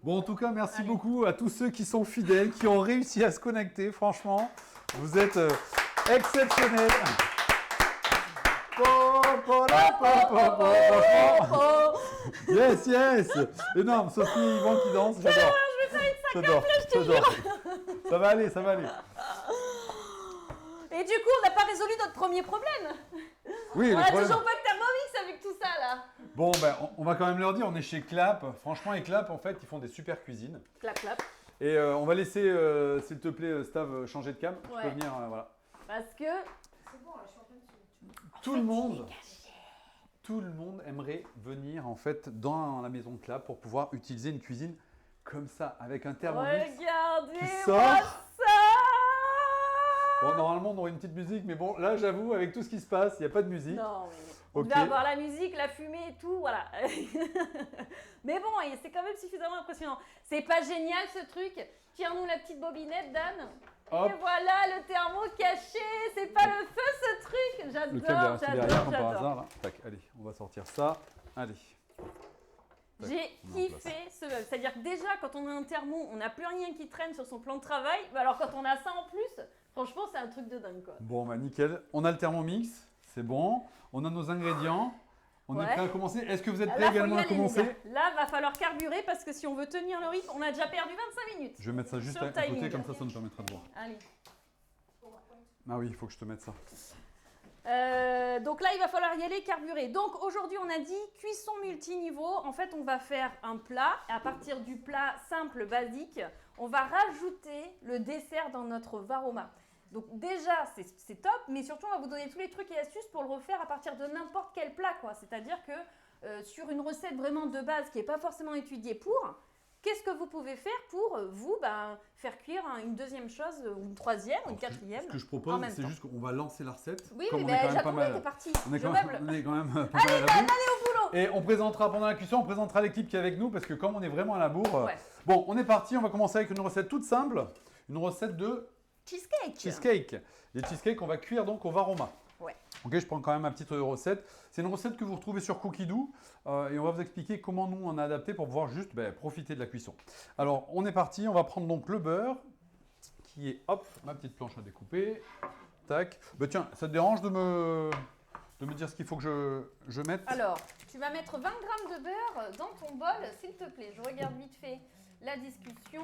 Bon, en tout cas, merci beaucoup à tous ceux qui sont fidèles, qui ont réussi à se connecter. Franchement, vous êtes exceptionnels. Franchement, yes, yes. Énorme, Sophie et Yvan qui dansent, j'adore. Je vais faire une J'adore, je te j'adore. jure. Ça va aller, ça va aller. Et du coup, on n'a pas résolu notre premier problème. Oui, On le a problème. toujours pas de Thermomix avec tout ça là. Bon, ben, on va quand même leur dire, on est chez Clap. Franchement, et Clap, en fait, ils font des super cuisines. Clap, clap. Et on va laisser, s'il te plaît, Stav, changer de cam. Tu Ouais. peux venir, voilà. Parce que. C'est bon, là, je suis en train de Tout le monde aimerait venir, en fait, dans la maison de Clap pour pouvoir utiliser une cuisine comme ça, avec un Thermomix. Regardez-moi sort. ça. Bon, normalement, on aurait une petite musique, mais bon, là, j'avoue, avec tout ce qui se passe, il n'y a pas de musique. Non, mais on Ok. devait avoir la musique, la fumée et tout, voilà. Mais bon, c'est quand même suffisamment impressionnant. C'est pas génial ce truc. Tire-nous la petite bobinette, Dan. Hop. Et voilà le thermo caché. C'est pas le feu ce truc. Le J'adore, câble est resté derrière, j'adore, comme par j'adore. hasard, là. Tac, allez, on va sortir ça. Allez. Tac, J'ai on est en kiffé ce meuble. C'est-à-dire que déjà, quand on a un thermo, on n'a plus rien qui traîne sur son plan de travail. Mais alors, quand on a ça en plus, franchement, c'est un truc de dingue, quoi. Bon, bah nickel. On a le Thermomix, c'est bon. On a nos ingrédients. On est Ouais. prêt à commencer. Est-ce que vous êtes prêts Là, faut également y à aller, les commencer? gars. Là, va falloir carburer parce que si on veut tenir le rythme, on a déjà perdu 25 minutes. Je vais mettre ça juste Sur à côté, timing. comme ça nous permettra de voir. Allez. Ah oui, il faut que je te mette ça. Donc là, il va falloir y aller carburer. Donc aujourd'hui, on a dit cuisson multiniveau. En fait, on va faire un plat. Et à partir du plat simple, basique, on va rajouter le dessert dans notre varoma. Donc déjà, c'est top, mais surtout, on va vous donner tous les trucs et astuces pour le refaire à partir de n'importe quel plat, quoi. C'est-à-dire que sur une recette vraiment de base qui n'est pas forcément étudiée pour, qu'est-ce que vous pouvez faire pour vous faire cuire une deuxième chose, ou une troisième, ou une quatrième? Ce que je en propose, même c'est temps. juste qu'on va lancer la recette. Oui, comme oui, on est quand même pas j'attendais, t'es mal. parti. On est Je quand meuble. même, on est quand même pas mal à la bourre. Allez au boulot. Et on présentera pendant la cuisson, on présentera l'équipe qui est avec nous parce que comme on est vraiment à la bourre. Ouais. Bon, on est parti, on va commencer avec une recette toute simple. Une recette de Cheesecake. cheesecake. Les cheesecakes, on va cuire donc au varoma. Ouais. Ok, je prends quand même ma petite recette. C'est une recette que vous retrouvez sur Cookidoo et on va vous expliquer comment nous on a adapté pour pouvoir juste profiter de la cuisson. Alors, on est parti, on va prendre donc le beurre qui est, hop, ma petite planche à découper. Tac. Bah, tiens, ça te dérange de me dire ce qu'il faut que je mette? Alors, tu vas mettre 20 g de beurre dans ton bol, s'il te plaît. Je regarde vite fait la discussion.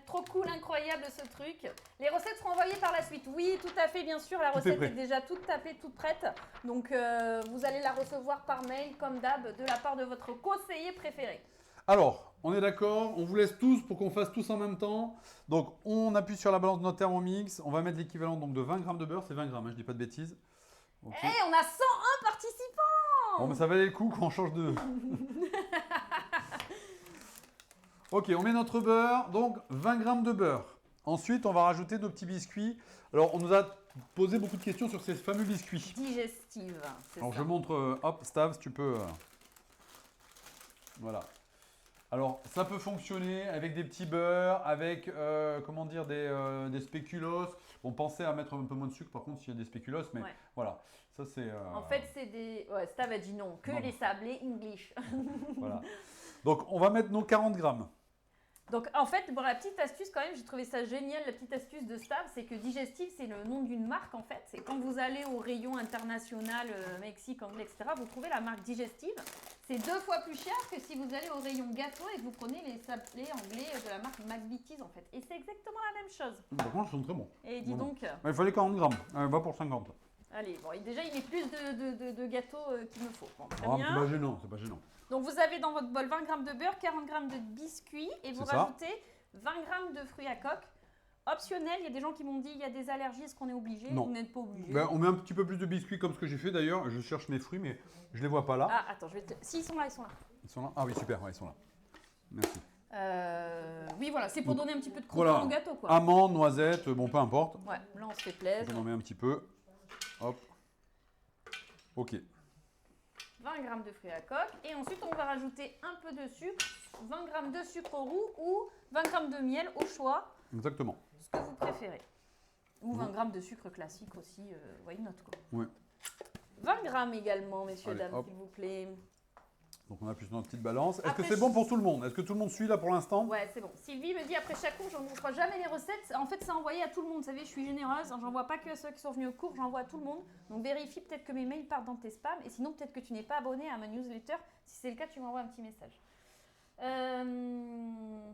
Trop cool, incroyable ce truc. Les recettes seront envoyées par la suite. Oui, tout à fait, bien sûr. La Tout est recette prêt. est déjà toute tapée, toute prête. Donc, vous allez la recevoir par mail, comme d'hab, de la part de votre conseiller préféré. Alors, on est d'accord, on vous laisse tous pour qu'on fasse tous en même temps. Donc, on appuie sur la balance de notre Thermomix. On va mettre l'équivalent donc de 20 g de beurre. C'est 20 g, je dis pas de bêtises. Ok. Eh, on a 101 participants! Bon, mais ça valait le coup qu'on change de... Ok, on met notre beurre, donc 20 g de beurre. Ensuite, on va rajouter nos petits biscuits. Alors, on nous a posé beaucoup de questions sur ces fameux biscuits. Digestive, c'est Alors, ça. je montre, hop, Stav, si tu peux... Voilà. Alors, ça peut fonctionner avec des petits beurres, avec, comment dire, des spéculoos. Bon, pensez à mettre un peu moins de sucre, par contre, s'il y a des spéculoos, mais Ouais. voilà. Ça, c'est... En fait, c'est des... Ouais, Stav a dit non, que Non. les sablés English. Voilà. Donc, on va mettre nos 40 grammes. Donc en fait, bon, la petite astuce quand même, j'ai trouvé ça génial, la petite astuce de Stav, c'est que Digestive, c'est le nom d'une marque en fait. C'est quand vous allez au rayon international, Mexique, anglais, etc., vous trouvez la marque Digestive. C'est 2 fois plus cher que si vous allez au rayon gâteau et que vous prenez les sablés anglais de la marque McVitie's en fait. Et c'est exactement la même chose. Par contre, ils sont très bons. Et dis Bon. donc, Il fallait 40 grammes. On va pour 50. allez, bon, et déjà il met plus de gâteaux qu'il me faut. Bon, très Ah, bien. c'est pas gênant, c'est pas gênant. Donc vous avez dans votre bol 20 g de beurre, 40 g de biscuits et vous C'est ça. rajoutez 20 g de fruits à coque. Optionnel, il y a des gens qui m'ont dit il y a des allergies, est-ce qu'on est obligé? Non. Vous n'êtes pas obligé. Ben, on met un petit peu plus de biscuits comme ce que j'ai fait d'ailleurs. Je cherche mes fruits, mais je les vois pas là. Ah, attends, je vais te... Si, ils sont là, ils sont là. Ils sont là? Ah oui, super, ouais, ils sont là. Merci. Oui, voilà, c'est pour donner un petit peu de croquant Voilà. au gâteau, quoi. Amandes, noisettes, bon, peu importe. Ouais, là, on se fait plaisir. On en met un petit peu. Hop. Ok. 20 g de fruits à coque. Et ensuite, on va rajouter un peu de sucre, 20 g de sucre roux ou 20 g de miel au choix, Exactement. ce que vous préférez. Ou 20 g de sucre classique aussi, why not, quoi. Ouais. 20 g également, messieurs, Allez, dames, hop. s'il vous plaît. Donc on a plus notre petite balance. Est-ce que Après, c'est bon pour tout le monde? Est-ce que tout le monde suit là pour l'instant? Ouais, c'est bon. Sylvie me dit après chaque cours, je ne montre jamais les recettes. En fait, c'est envoyé à tout le monde. Vous savez, je suis généreuse. J'envoie pas que à ceux qui sont venus au cours, j'envoie à tout le monde. Donc vérifie peut-être que mes mails partent dans tes spams. Et sinon, peut-être que tu n'es pas abonné à ma newsletter. Si c'est le cas, tu m'envoies un petit message.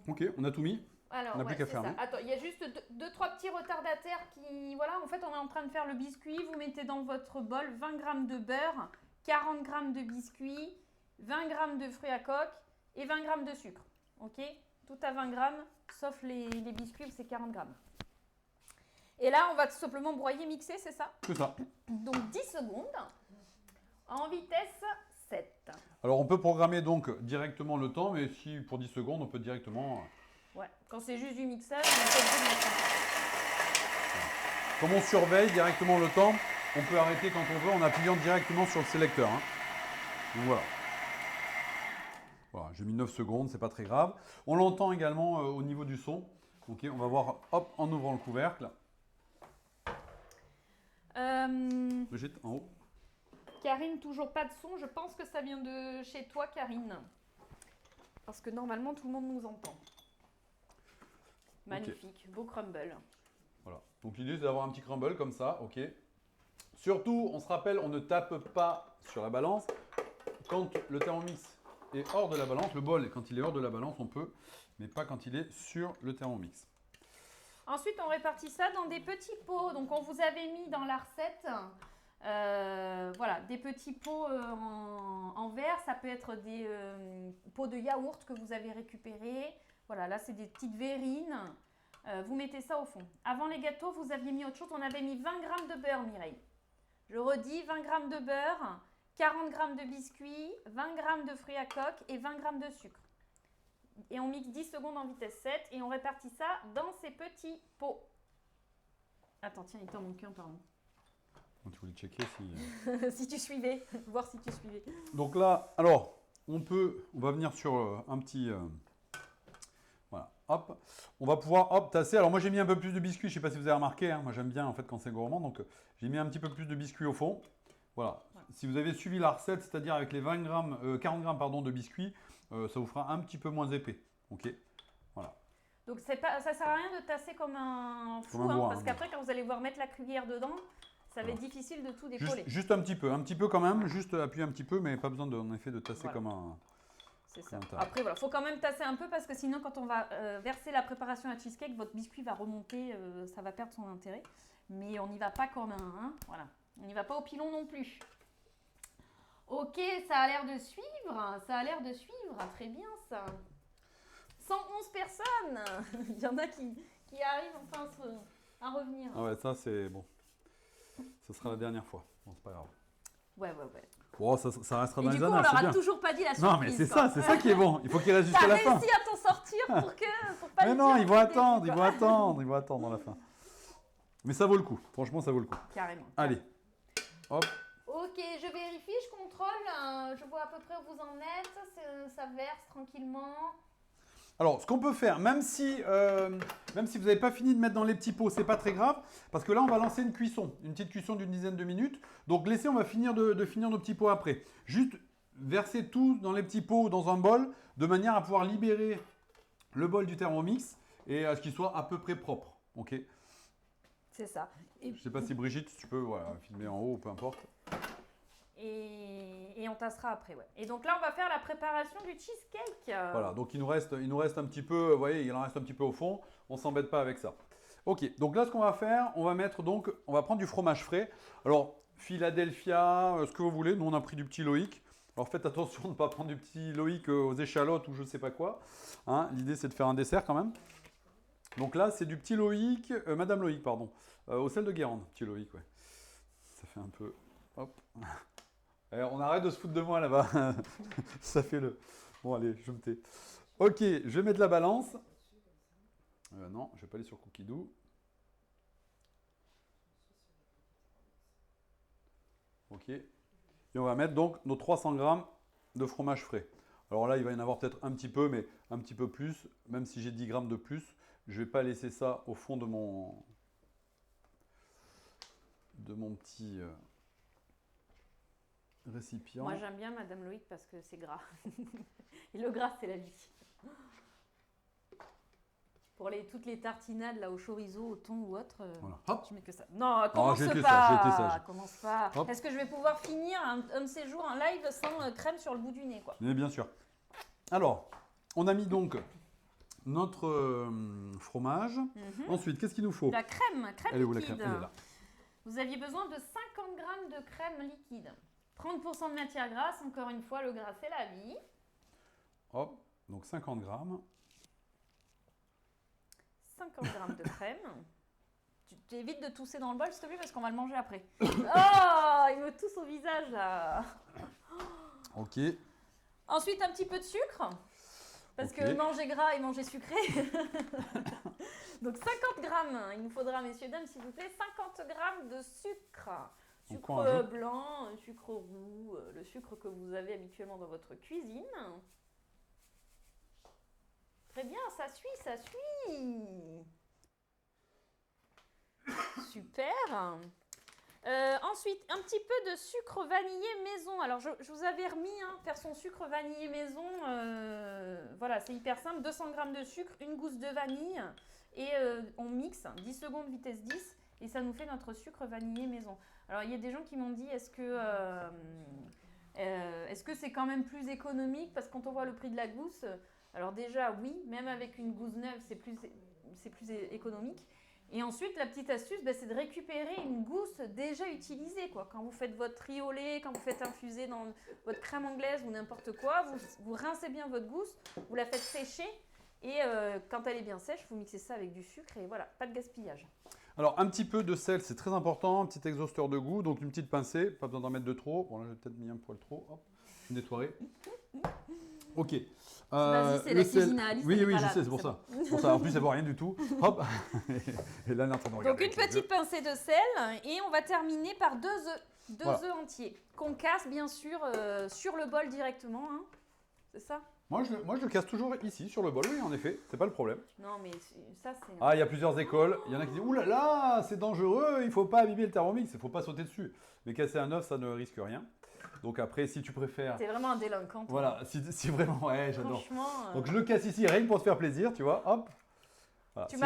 Ok, on a tout mis. Alors, On n'a plus qu'à faire, ça. hein. Attends, il y a juste deux, trois petits retardataires qui... Voilà, en fait, on est en train de faire le biscuit. Vous mettez dans votre bol 20 g de beurre, 40 g de biscuit, 20 g de fruits à coque et 20 g de sucre. Ok? Tout à 20 g, sauf les biscuits, c'est 40 g. Et là, on va tout simplement broyer, mixer, c'est ça? C'est ça. Donc 10 secondes en vitesse 7. Alors on peut programmer donc directement le temps, mais si pour 10 secondes, on peut directement... Ouais, quand c'est juste du mixage, on est obligé de mettre Comme on surveille directement le temps, on peut arrêter quand on veut en appuyant directement sur le sélecteur, hein. Donc voilà. Voilà, j'ai mis 9 secondes, c'est pas très grave. On l'entend également au niveau du son. Ok, on va voir, hop, en ouvrant le couvercle. Brigitte, en haut. Karine, toujours pas de son. Je pense que ça vient de chez toi, Karine. Parce que normalement, tout le monde nous entend. Magnifique, beau crumble. Voilà. Donc l'idée c'est d'avoir un petit crumble comme ça, ok. Surtout, on se rappelle, on ne tape pas sur la balance. Quand le Thermomix est hors de la balance, le bol, quand il est hors de la balance, on peut, mais pas quand il est sur le Thermomix. Ensuite, on répartit ça dans des petits pots. Donc, on vous avait mis dans la recette, voilà, des petits pots en verre. Ça peut être des pots de yaourt que vous avez récupérés. Voilà, là, c'est des petites verrines. Vous mettez ça au fond. Avant les gâteaux, vous aviez mis autre chose. On avait mis 20 g de beurre, Mireille. Je redis, 20 g de beurre, 40 g de biscuits, 20 g de fruits à coque et 20 g de sucre. Et on mixe 10 secondes en vitesse 7 et on répartit ça dans ces petits pots. Attends, tiens, il t'en manque un, pardon. Tu voulais checker si... Si tu suivais, voir si tu suivais. Donc là, alors, on va venir sur un petit... voilà, hop. On va pouvoir, hop, tasser. Alors moi, j'ai mis un peu plus de biscuits. Je ne sais pas si vous avez remarqué, hein. Moi, j'aime bien, en fait, quand c'est gourmand. Donc, j'ai mis un petit peu plus de biscuits au fond. Voilà. Ouais. Si vous avez suivi la recette, c'est-à-dire avec les 40 grammes pardon, de biscuits, ça vous fera un petit peu moins épais. Ok. Voilà. Donc, ça ne sert à rien de tasser comme un fou, hein, parce qu'après, quand vous allez voir mettre la cuillère dedans, ça va être difficile de tout décoller. Juste un petit peu quand même. Juste appuyer un petit peu, mais pas besoin en effet de tasser comme un... C'est ça. Après, voilà, il faut quand même tasser un peu parce que sinon, quand on va verser la préparation à cheesecake, votre biscuit va remonter, ça va perdre son intérêt. Mais on n'y va pas comme un... Hein, voilà. On n'y va pas au pilon non plus. Ok, ça a l'air de suivre. Ça a l'air de suivre. Très bien, ça. 111 personnes. Il y en a qui arrivent enfin à revenir. Ah ouais, ça c'est bon. Ça sera la dernière fois. Bon, c'est pas grave. Ouais. Bon, ça restera et dans les du coup, annales, on leur a toujours pas dit la surprise. Non, mais c'est ça qui est bon. Il faut qu'ils restent jusqu'à la fin. T'as réussi à t'en sortir pour pas mais le non, dire ils vont attendre dans la fin. Mais ça vaut le coup. Franchement, ça vaut le coup. Carrément. Allez. Hop. Ok, je vérifie, je contrôle. Je vois à peu près où vous en êtes. Ça verse tranquillement. Alors, ce qu'on peut faire, même si vous n'avez pas fini de mettre dans les petits pots, c'est pas très grave, parce que là, on va lancer une cuisson, une petite cuisson d'une dizaine de minutes. Donc, on va finir de finir nos petits pots après. Juste verser tout dans les petits pots ou dans un bol, de manière à pouvoir libérer le bol du Thermomix et à ce qu'il soit à peu près propre. Ok. C'est ça. Je ne sais pas si Brigitte, tu peux filmer en haut, peu importe. Et on tassera après, ouais. Et donc là, on va faire la préparation du cheesecake. Voilà, donc il nous reste un petit peu, vous voyez, il en reste un petit peu au fond. On ne s'embête pas avec ça. Ok, donc là, ce qu'on va faire, on va prendre du fromage frais. Alors, Philadelphia, ce que vous voulez. Nous, on a pris du petit Loïc. Alors, faites attention de ne pas prendre du petit Loïc aux échalotes ou je ne sais pas quoi. Hein, l'idée, c'est de faire un dessert quand même. Donc là, c'est du petit Loïc, Madame Loïc, pardon, au sel de Guérande. Petit Loïc, ouais. Ça fait un peu... Hop. On arrête de se foutre de moi là-bas. Ça fait le... Bon, allez, je me tais. Ok, je vais mettre la balance. Non, je ne vais pas aller sur Cookie Dough. Ok. Et on va mettre donc nos 300 grammes de fromage frais. Alors là, il va y en avoir peut-être un petit peu, mais un petit peu plus. Même si j'ai 10 grammes de plus, je ne vais pas laisser ça au fond de mon petit... récipient. Moi, j'aime bien Madame Loïc parce que c'est gras. Et le gras, c'est la vie. Pour toutes les tartinades là, au chorizo, au thon ou autre, Voilà. Hop. tu mets que ça. Non, commence j'ai été pas. sage, j'ai été sage. Commence pas. Hop. Est-ce que je vais pouvoir finir un de ces jours, un live sans crème sur le bout du nez, quoi? Mais bien sûr. Alors, on a mis donc notre fromage. Ensuite, qu'est-ce qu'il nous faut? La crème Elle est où la liquide. crème? Elle est là. Vous aviez besoin de 50 g de crème liquide. 30% de matière grasse, encore une fois, le gras c'est la vie. Hop, donc 50 grammes. 50 g de crème. Tu évites de tousser dans le bol, s'il te plaît, parce qu'on va le manger après. Oh, il me tousse au visage là. Ok. Ensuite, un petit peu de sucre. Parce Ok. que manger gras et manger sucré. Donc 50 grammes, il nous faudra, messieurs, dames, s'il vous plaît, 50 grammes de sucre. Donc, on Sucre rajoute. blanc, sucre roux, le sucre que vous avez habituellement dans votre cuisine. Très bien, ça suit, ça suit. Super. Ensuite, un petit peu de sucre vanillé maison. Alors, je vous avais remis faire son sucre vanillé maison. Voilà, c'est hyper simple. 200 g de sucre, une gousse de vanille et on mixe 10 secondes vitesse 10 et ça nous fait notre sucre vanillé maison. Alors, il y a des gens qui m'ont dit est-ce que c'est quand même plus économique parce que quand on voit le prix de la gousse, alors déjà oui, même avec une gousse neuve, c'est plus économique. Et ensuite, la petite astuce, c'est de récupérer une gousse déjà utilisée, quoi. Quand vous faites votre riz au lait, quand vous faites infuser dans votre crème anglaise ou n'importe quoi, vous rincez bien votre gousse, vous la faites sécher et quand elle est bien sèche, vous mixez ça avec du sucre et voilà, pas de gaspillage. Alors, un petit peu de sel, c'est très important. Un petit exhausteur de goût, donc une petite pincée. Pas besoin d'en mettre de trop. Bon, là, j'ai peut-être mis un poil trop. Hop, je nettoierai. Ok. Vas-y, c'est la cuisine à Alice. Oui, elle est oui, pas je là, sais, c'est pour ça. Pour ça. En plus, elle voit rien du tout. Hop. Et là, elle est en train de regarder. Donc, une avec les petite pincée de sel et on va terminer par 2 œufs. 2 Voilà. œufs entiers qu'on casse, bien sûr, sur le bol directement. C'est ça? Moi, je le casse toujours ici, sur le bol, oui, en effet. C'est pas le problème. Non, mais ça, c'est... Ah, il y a plusieurs écoles. Il y en a qui disent « Ouh là là, c'est dangereux, il faut pas abîmer le Thermomix, il faut pas sauter dessus. » Mais casser un œuf, ça ne risque rien. Donc après, si tu préfères... T'es vraiment un délinquant. toi. Voilà, si vraiment... Ouais, j'adore. Franchement... Donc je le casse ici, rien que pour te faire plaisir, tu vois, hop. Voilà, Tu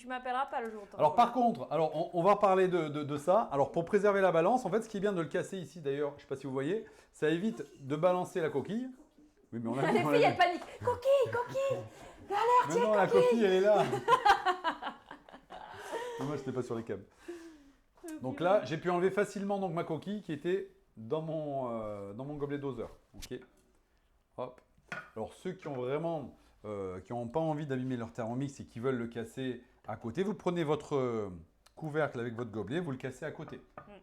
m'appelleras pas le jour où t'en Alors auras. par contre, on va reparler de ça. Alors pour préserver la balance, en fait, ce qui est bien de le casser ici, d'ailleurs, je ne sais pas si vous voyez, ça évite de balancer la coquille. Oui, mais on l'a Les vu, on filles, l'a elles vu. paniquent. Coquille. Mais non, la coquille, elle est là. Mais moi, je n'étais pas sur les câbles. Donc là, j'ai pu enlever facilement donc, ma coquille qui était dans mon gobelet doseur. Ok. Hop. Alors ceux qui ont vraiment, qui n'ont pas envie d'abîmer leur Thermomix et qui veulent le casser à côté, vous prenez votre couvercle avec votre gobelet, vous le cassez à côté.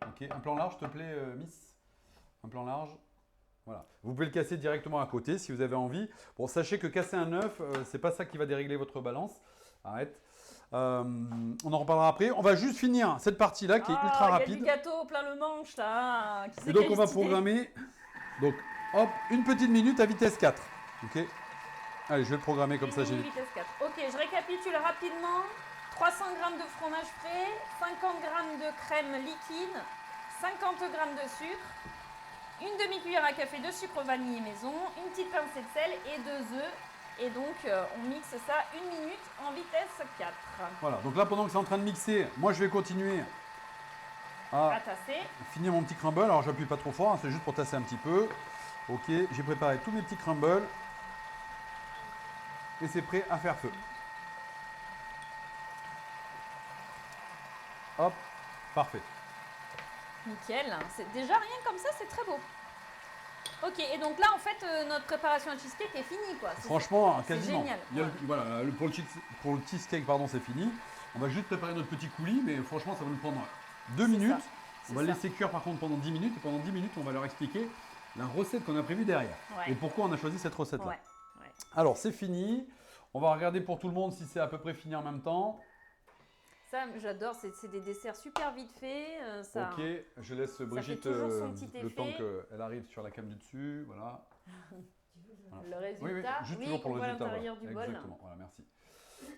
Ok. Un plan large, s'il te plaît, Miss. Un plan large. Voilà. Vous pouvez le casser directement à côté si vous avez envie. Bon, sachez que casser un œuf, c'est pas ça qui va dérégler votre balance. Arrête. On en reparlera après. On va juste finir cette partie-là qui est ultra Il y a rapide. du gâteau plein le manche, là. Qui Et c'est donc qui a on va décidé programmer. Donc hop, une petite minute à vitesse 4. Ok. Allez, je vais le programmer comme ça. J'ai Vitesse 4. Ok, je récapitule rapidement. 300 g de fromage frais, 50 g de crème liquide, 50 g de sucre, une demi-cuillère à café de sucre vanillé maison, une petite pincée de sel et 2 œufs. Et donc, on mixe ça 1 minute en vitesse 4. Voilà. Donc là, pendant que c'est en train de mixer, moi je vais continuer à À tasser. finir mon petit crumble. Alors j'appuie pas trop fort, hein, c'est juste pour tasser un petit peu. Ok. J'ai préparé tous mes petits crumbles et c'est prêt à faire feu. Hop. Parfait. Nickel. C'est déjà rien comme ça, c'est très beau. Ok, et donc là, en fait, notre préparation à cheesecake est finie, quoi. C'est Franchement, c'est quasiment. génial. Il y a voilà, pour le cheesecake, pardon, c'est fini. On va juste préparer notre petit coulis, mais franchement, ça va nous prendre 2 minutes. ça, On va le laisser cuire par contre pendant 10 minutes. Et pendant 10 minutes, on va leur expliquer la recette qu'on a prévue derrière. Ouais. Et pourquoi on a choisi cette recette-là. Ouais. Alors, c'est fini. On va regarder pour tout le monde si c'est à peu près fini en même temps. Ça, j'adore, c'est des desserts super vite faits. Ça... Ok, je laisse Brigitte toujours son petit le temps effet. qu'elle arrive sur la cam du dessus. Voilà. Le résultat, Oui, juste toujours pour qu'on le voit à résultat. l'intérieur Voilà. du bol. Exactement, voilà, merci.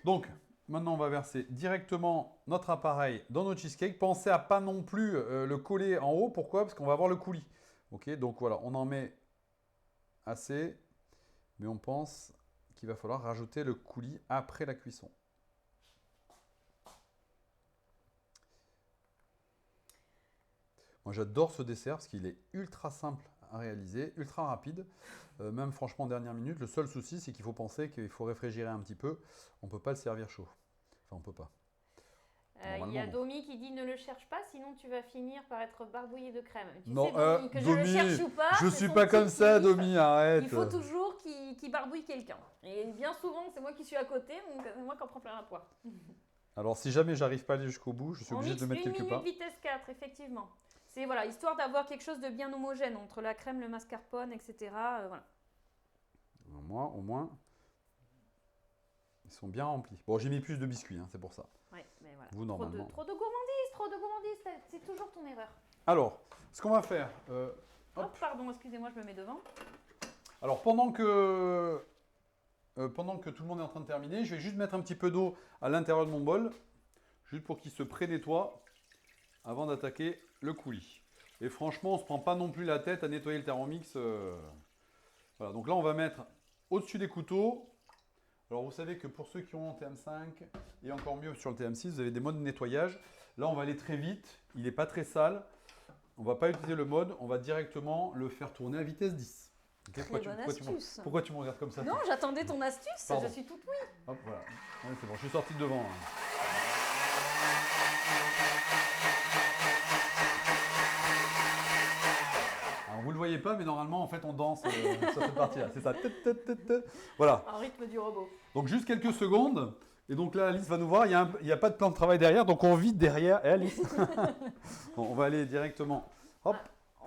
Donc, maintenant, on va verser directement notre appareil dans notre cheesecake. Pensez à pas non plus le coller en haut. Pourquoi? Parce qu'on va avoir le coulis. Ok, donc voilà, on en met assez, mais on pense qu'il va falloir rajouter le coulis après la cuisson. Moi, j'adore ce dessert parce qu'il est ultra simple à réaliser, ultra rapide, même franchement dernière minute. Le seul souci, c'est qu'il faut penser qu'il faut réfrigérer un petit peu. On ne peut pas le servir chaud. Enfin, on peut pas. Il y a Domi qui dit ne le cherche pas, sinon tu vas finir par être barbouillé de crème. Tu Non, sais, Domi, que je le Domi, cherche ou pas, je c'est suis son pas petit comme ça, kiff. Domi, arrête. Il faut toujours qu'il barbouille quelqu'un. Et bien souvent, c'est moi qui suis à côté, donc c'est moi qui en prends plein la poire. Alors, si jamais j'arrive pas à aller jusqu'au bout, je suis On obligé mixe de mettre 1 quelques minute pas. vitesse 4, effectivement. C'est voilà, histoire d'avoir quelque chose de bien homogène entre la crème, le mascarpone, etc. Voilà. Au moins, ils sont bien remplis. Bon, j'ai mis plus de biscuits, hein, c'est pour ça. Ouais, mais voilà. Vous, normalement. Trop de gourmandise, c'est toujours ton erreur. Alors, ce qu'on va faire... Hop, pardon, excusez-moi, je me mets devant. Alors, pendant que tout le monde est en train de terminer, je vais juste mettre un petit peu d'eau à l'intérieur de mon bol, juste pour qu'il se pré-nettoie avant d'attaquer le coulis. Et franchement, on ne se prend pas non plus la tête à nettoyer le Thermomix. Voilà, donc là, on va mettre au-dessus des couteaux. Alors, vous savez que pour ceux qui ont un TM5 et encore mieux sur le TM6, vous avez des modes de nettoyage. Là, on va aller très vite. Il n'est pas très sale. On ne va pas utiliser le mode. On va directement le faire tourner à vitesse 10. Okay, Très bonne astuce. Pourquoi tu me regardes comme ça? Non, j'attendais ton astuce, Pardon. je suis toute oui. Hop, voilà. Ouais, c'est bon, je suis sorti de devant. Alors, vous ne le voyez pas, mais normalement, en fait, on danse sur cette partie-là. C'est ça. Voilà. Un rythme du robot. Donc, juste quelques secondes. Et donc là, Alice va nous voir. Il n'y a pas de plan de travail derrière, donc on vide derrière. Et Alice. Bon, on va aller directement hop,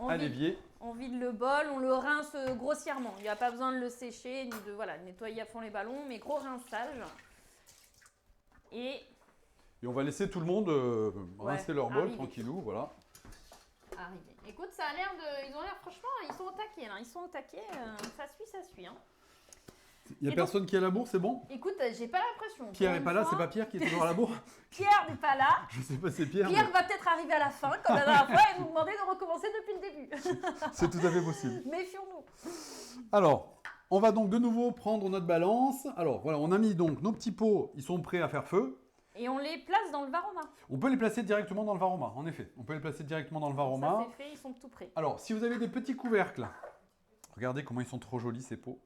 à l'évier. On vide le bol, on le rince grossièrement. Il n'y a pas besoin de le sécher, ni de nettoyer à fond les ballons, mais gros rinçage. Et on va laisser tout le monde rincer leur bol tranquillou. Voilà. Arrivé. Écoute, ça a l'air de. Ils ont l'air, franchement, ils sont au taquet là. Ils sont au taquet. Ça suit. Hein. Il n'y a personne qui est à la bourre, c'est bon? Écoute, j'ai pas l'impression. Pierre n'est pas là, c'est pas Pierre qui est toujours à la bourre? Pierre n'est pas là. Je sais pas, c'est Pierre. Pierre va peut-être arriver à la fin, comme la dernière fois, et nous demander de recommencer depuis le début. C'est tout à fait possible. Méfions-nous. Alors, on va donc de nouveau prendre notre balance. Alors, voilà, on a mis donc nos petits pots, ils sont prêts à faire feu. Et on les place dans le varoma. On peut les placer directement dans le varoma, en effet. On peut les placer directement dans le varoma. Ça, c'est fait, ils sont tout prêts. Alors, si vous avez des petits couvercles, regardez comment ils sont trop jolis ces pots.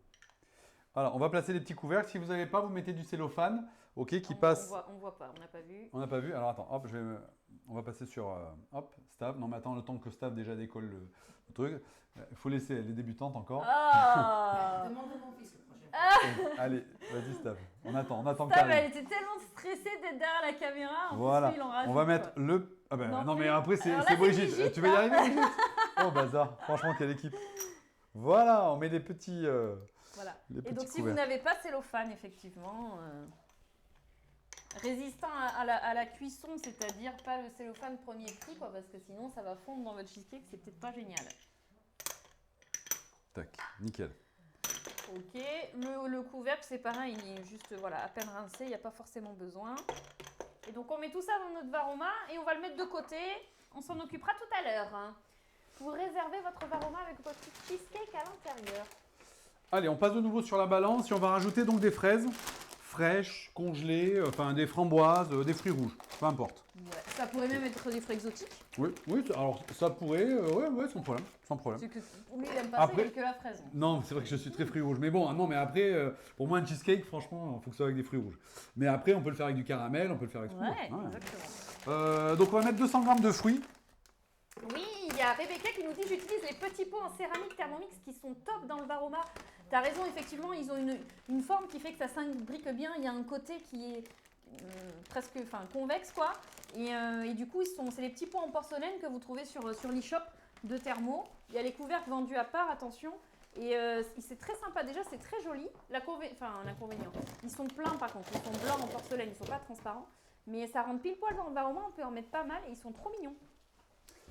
Voilà, on va placer les petits couvercles. Si vous n'avez pas, vous mettez du cellophane, ok, qui passe. On voit pas, on n'a pas vu. On n'a pas vu. Alors attends, hop, on va passer sur hop, Stav. Non mais attends, le temps que Stav déjà décolle le truc. Il faut laisser les débutantes encore. Ah. Demande à mon fils le prochain. Allez, vas-y Stav. On attend que Stav, t'arrives. elle était tellement stressée d'être derrière la caméra. En Voilà. plus, lui, il en rajoute, On va mettre quoi. le. Ah ben non, mais plus. après c'est Alors là, c'est Brigitte. Brigitte, Tu vas y là. arriver Brigitte? Oh bazar. Franchement quelle équipe. Voilà, on met les petits. Voilà. Les Et petits donc, si vous couvercles. n'avez pas cellophane, effectivement, résistant à la cuisson, c'est-à-dire pas le cellophane premier prix, quoi, parce que sinon, ça va fondre dans votre cheesecake, c'est peut-être pas génial. Tac, nickel. Ok, le couvercle, c'est pareil, il est juste à peine rincé, il n'y a pas forcément besoin. Et donc, on met tout ça dans notre varoma et on va le mettre de côté. On s'en occupera tout à l'heure. Hein. Vous réservez votre varoma avec votre cheesecake à l'intérieur. Allez, on passe de nouveau sur la balance et on va rajouter donc des fraises fraîches, congelées, enfin des framboises, des fruits rouges, peu importe. Ouais. Ça pourrait même être des fruits exotiques. Oui, alors ça pourrait, ouais, sans problème. C'est que lui, il n'aime pas Après- ça, il aime que la fraise. Non, c'est vrai que je suis très fruits rouges, mais bon, non, mais après, pour moi un cheesecake, franchement, il faut que ce soit avec des fruits rouges. Mais après, on peut le faire avec du caramel, on peut le faire avec tout. Ouais, Ouais. exactement. Donc on va mettre 200 g de fruits. Oui, il y a Rebecca qui nous dit j'utilise les petits pots en céramique Thermomix qui sont top dans le varoma. T'as raison, effectivement, ils ont une forme qui fait que ça s'imbrique bien. Il y a un côté qui est presque convexe, quoi. Et du coup, c'est les petits pots en porcelaine que vous trouvez sur l'e-shop de Thermo. Il y a les couvercles vendus à part, attention. Et c'est très sympa. Déjà, c'est très joli. L'inconvénient, ils sont pleins par contre. Ils sont blancs en porcelaine, ils sont pas transparents. Mais ça rentre pile poil dans le varoma, on peut en mettre pas mal et ils sont trop mignons.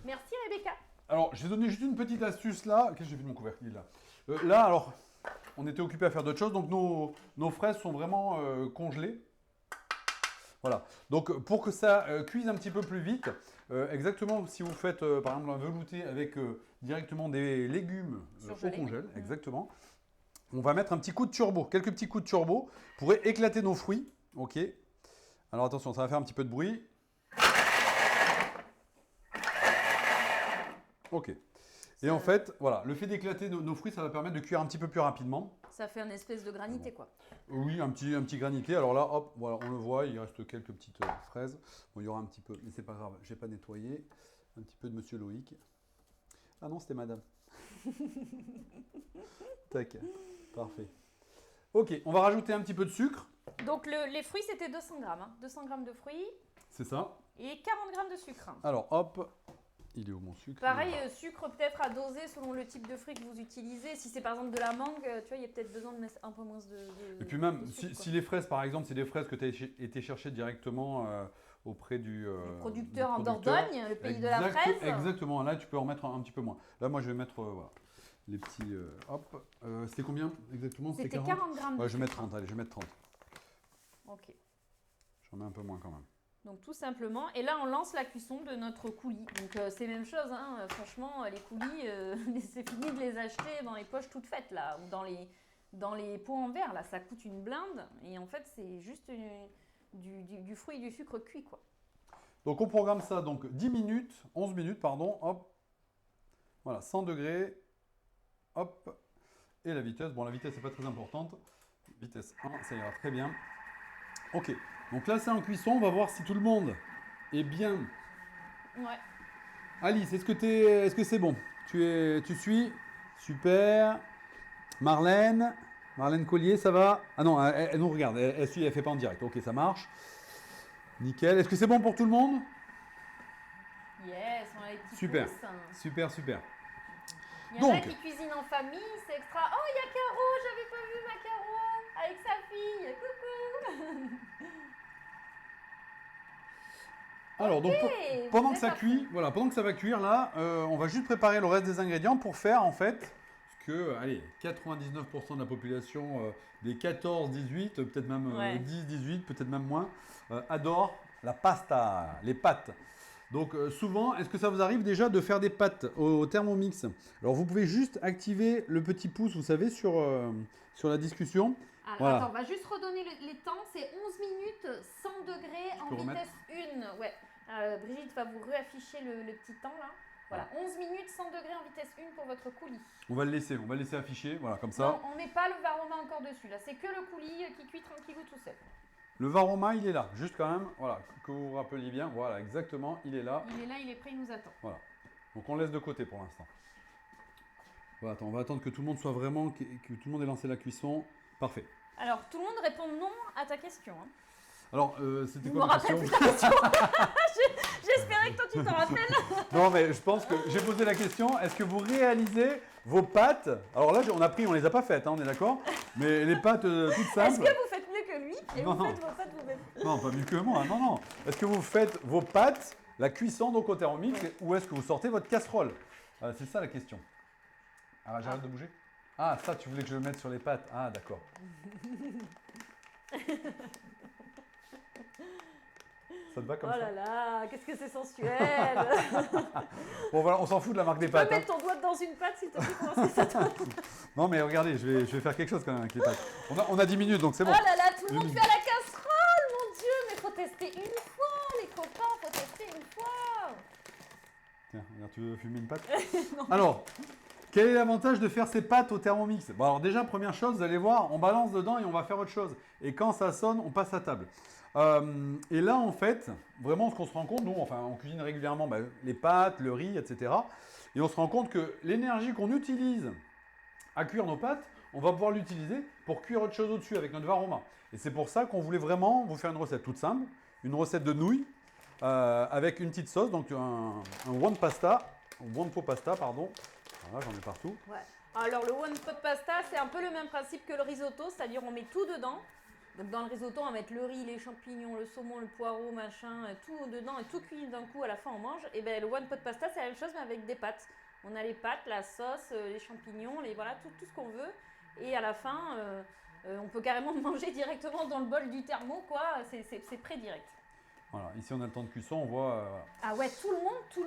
Merci Rebecca. Alors, je vais donner juste une petite astuce là. Qu'est-ce que j'ai fait de mon couvercle? Il est là. Là, alors, on était occupé à faire d'autres choses, donc nos fraises sont vraiment congelées. Voilà. Donc pour que ça cuise un petit peu plus vite, exactement si vous faites par exemple un velouté avec directement des légumes au Surgelés. congèle, exactement. On va mettre un petit coup de turbo, quelques petits coups de turbo pour éclater nos fruits. Ok. Alors attention, ça va faire un petit peu de bruit. Ok. Et en fait, voilà, le fait d'éclater nos fruits, ça va permettre de cuire un petit peu plus rapidement. Ça fait une espèce de granité, quoi. Oui, un petit granité. Alors là, hop, voilà, on le voit, il reste quelques petites fraises. Bon, il y aura un petit peu, mais c'est pas grave, j'ai pas nettoyé. Un petit peu de Monsieur Loïc. Ah non, c'était Madame. Tac, parfait. Ok, on va rajouter un petit peu de sucre. Donc les fruits, c'était 200 grammes. Hein. 200 grammes de fruits C'est ça. et 40 grammes de sucre. Alors, hop, il est où mon sucre? Pareil, sucre peut-être à doser selon le type de fruits que vous utilisez. Si c'est par exemple de la mangue, tu vois, il y a peut-être besoin de mettre un peu moins de Et puis même, de sucre, si les fraises, par exemple, c'est des fraises que tu as été chercher directement auprès du producteur en du Dordogne, le pays de la fraise. Exactement, là tu peux en mettre un petit peu moins. Là moi je vais mettre voilà, les petits... hop, c'était combien exactement? C'était 40 grammes. Ouais, de je vais mettre sucre. 30, allez, je vais mettre 30. Ok. J'en mets un peu moins quand même. Donc tout simplement, et là on lance la cuisson de notre coulis. Donc c'est même chose, hein. Franchement les coulis, c'est fini de les acheter dans les poches toutes faites là, ou dans les pots en verre là, ça coûte une blinde et en fait c'est juste du fruit et du sucre cuit quoi. Donc on programme ça donc 10 minutes, 11 minutes pardon, hop, voilà 100 degrés, hop, et la vitesse, bon la vitesse c'est pas très importante, vitesse 1, ça ira très bien. Ok, donc là c'est en cuisson, on va voir si tout le monde est bien. Ouais. Alice, est-ce que c'est bon? Tu suis? Super. Marlène Collier, ça va? Ah non, elle nous regarde, elle suit, elle fait pas en direct. Ok, ça marche. Nickel. Est-ce que c'est bon pour tout le monde? Yes, on a les petits Super. pouces. Super, super. Il y en a Donc. qui cuisinent en famille, c'est extra. Oh, il y a Caro, j'avais pas vu ma Caro avec sa fille. Coucou. Alors, donc, Hey, pendant vous que êtes ça à cuit, voilà, pendant que ça va cuire, là, on va juste préparer le reste des ingrédients pour faire, en fait, ce que, allez, 99% de la population, des 14-18, peut-être même Ouais. 10-18, peut-être même moins, adore la pasta, les pâtes. Donc, souvent, est-ce que ça vous arrive déjà de faire des pâtes au Thermomix? Alors, vous pouvez juste activer le petit pouce, vous savez, sur la discussion. Alors, Voilà. attends, on va juste redonner les temps. C'est 11 minutes, 100 degrés en peux remettre vitesse 1. Ouais. Brigitte va vous réafficher le petit temps là. Voilà, 11 minutes, 100 degrés en vitesse 1 pour votre coulis. On va le laisser afficher, voilà, comme ça. Non, on met pas le varoma encore dessus là. C'est que le coulis qui cuit tranquillou tout seul. Le varoma, il est là, juste quand même, voilà, que vous vous rappeliez bien, voilà, exactement, il est là. Il est là, il est prêt, il nous attend. Voilà. Donc on laisse de côté pour l'instant. Voilà, attends, on va attendre que tout le monde soit vraiment, que tout le monde ait lancé la cuisson. Parfait. Alors, tout le monde répond non à ta question. Hein. Alors, c'était Je me quoi la rappelle question? plus ta question. J'espérais que toi tu t'en rappelles. Non, mais je pense que j'ai posé la question, est-ce que vous réalisez vos pâtes? Alors là, on les a pas faites, hein, on est d'accord? Mais les pâtes toutes Est-ce simples. que vous faites mieux que lui et Non, vous non. faites vos pâtes vous-même? Non, pas mieux que moi, non, non. Est-ce que vous faites vos pâtes, la cuisson donc au Thermomix, ou est-ce que vous sortez votre casserole? C'est ça la question. Ah, j'arrête de bouger? Ah, ça, tu voulais que je le mette sur les pâtes. Ah, d'accord. Ça te va comme Oh ça? là là, qu'est-ce que c'est sensuel. Bon, voilà, on s'en fout de la marque des Tu peux pâtes. Hein. mettre ton doigt dans une pâte s'il te plaît pour voir si ça tombe. Non, mais regardez, je vais faire quelque chose quand même avec les pâtes. On a 10 minutes, donc c'est bon. Oh là là, tout le monde Une- fait à la casserole, mon Dieu, mais faut tester une fois, les copains, faut tester une fois. Tiens, regarde, tu veux fumer une pâte? Non. Alors, quel est l'avantage de faire ces pâtes au Thermomix? Bon, alors déjà, première chose, vous allez voir, on balance dedans et on va faire autre chose. Et quand ça sonne, on passe à table. Et là, en fait, vraiment, ce qu'on se rend compte, nous, enfin, on cuisine régulièrement les pâtes, le riz, etc. Et on se rend compte que l'énergie qu'on utilise à cuire nos pâtes, on va pouvoir l'utiliser pour cuire autre chose au-dessus avec notre varoma. Et c'est pour ça qu'on voulait vraiment vous faire une recette toute simple, une recette de nouilles avec une petite sauce, donc un one pot pasta, pardon. Voilà, j'en ai partout. Ouais. Alors le one pot pasta, c'est un peu le même principe que le risotto, c'est-à-dire on met tout dedans. Donc dans le risotto, on va mettre le riz, les champignons, le saumon, le poireau, machin, tout dedans et tout cuit d'un coup. À la fin, on mange. Et ben le one pot pasta, c'est la même chose mais avec des pâtes. On a les pâtes, la sauce, les champignons, voilà tout ce qu'on veut. Et à la fin, On peut carrément manger directement dans le bol du thermo, quoi. C'est prêt direct. Voilà, ici on a le temps de cuisson, on voit. Voilà. Ah ouais, tout le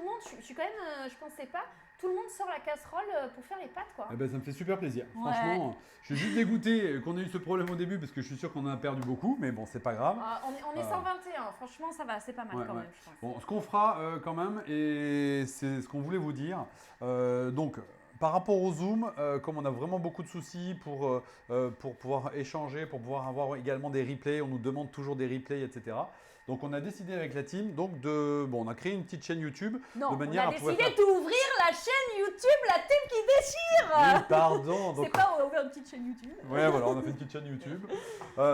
monde, je suis quand même, je pensais pas, tout le monde sort la casserole pour faire les pâtes, quoi. Eh ben, ça me fait super plaisir. Ouais. Franchement, je suis juste dégoûté qu'on ait eu ce problème au début parce que je suis sûr qu'on en a perdu beaucoup, mais bon, c'est pas grave. On est 121, franchement, ça va, c'est pas mal Ouais, quand ouais. même, je pense. Bon, ce qu'on fera quand même, et c'est ce qu'on voulait vous dire, donc par rapport au Zoom, comme on a vraiment beaucoup de soucis pour pouvoir échanger, pour pouvoir avoir également des replays, on nous demande toujours des replays, etc. Donc on a décidé avec la team, on a créé une petite chaîne YouTube. Non, de manière on a à pouvoir décidé faire- d'ouvrir la chaîne YouTube, la team qui déchire. Oui, pardon. C'est pas, on a ouvert une petite chaîne YouTube. Ouais, voilà, on a fait une petite chaîne YouTube.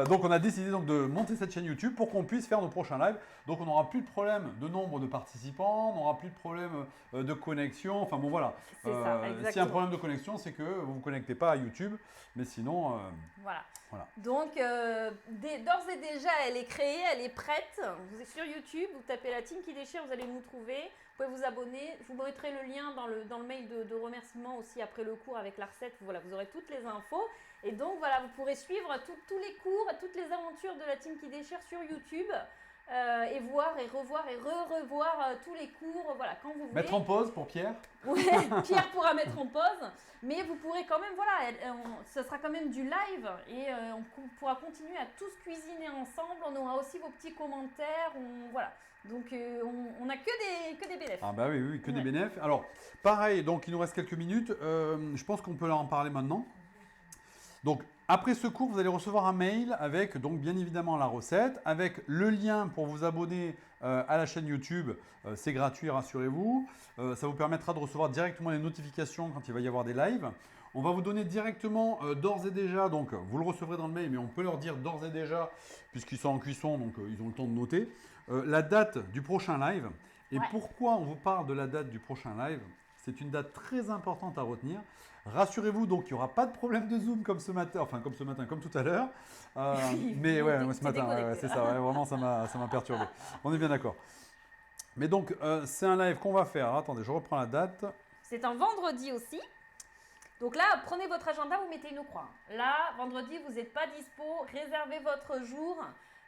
Donc on a décidé donc de monter cette chaîne YouTube pour qu'on puisse faire nos prochains lives. Donc on n'aura plus de problème de nombre de participants, on n'aura plus de problème de connexion. Enfin bon voilà. C'est ça, exactement. S'il y a un problème de connexion, c'est que vous ne vous connectez pas à YouTube. Mais sinon, Voilà. Voilà. Donc, d'ores et déjà, elle est créée, elle est prête. Vous êtes sur YouTube, vous tapez la team qui déchire, vous allez nous trouver. Vous pouvez vous abonner. Je vous mettrai le lien dans le mail de remerciement aussi après le cours avec la recette. Voilà, vous aurez toutes les infos. Et donc, voilà, vous pourrez suivre tous les cours, toutes les aventures de la team qui déchire sur YouTube. Et voir et revoir et revoir tous les cours, voilà, quand vous voulez. mettre en pause pour Pierre. Ouais, Pierre pourra mettre en pause, mais vous pourrez quand même, voilà, ce sera quand même du live et on pourra continuer à tous cuisiner ensemble. On aura aussi vos petits commentaires, voilà. Donc on n'a que des bénéfices. Ah bah oui, que des Ouais. bénéfices. Alors, pareil, donc il nous reste quelques minutes. Je pense qu'on peut leur en parler maintenant. Donc, après ce cours, vous allez recevoir un mail avec, donc bien évidemment, la recette, avec le lien pour vous abonner à la chaîne YouTube. C'est gratuit, rassurez-vous. Ça vous permettra de recevoir directement les notifications quand il va y avoir des lives. On va vous donner directement, d'ores et déjà, donc vous le recevrez dans le mail, mais on peut leur dire d'ores et déjà, puisqu'ils sont en cuisson, donc ils ont le temps de noter, la date du prochain live. Et Ouais. pourquoi on vous parle de la date du prochain live? C'est une date très importante à retenir. Rassurez-vous, donc, il n'y aura pas de problème de Zoom comme ce matin, comme tout à l'heure. Mais ouais, T'es- ce t'es matin, déconnecté, c'est là. ça, ouais, vraiment, ça m'a perturbé. On est bien d'accord. Mais donc, c'est un live qu'on va faire. Alors, attendez, je reprends la date. C'est un vendredi aussi. Donc là, prenez votre agenda, vous mettez une croix. Là, vendredi, vous n'êtes pas dispo, réservez votre jour.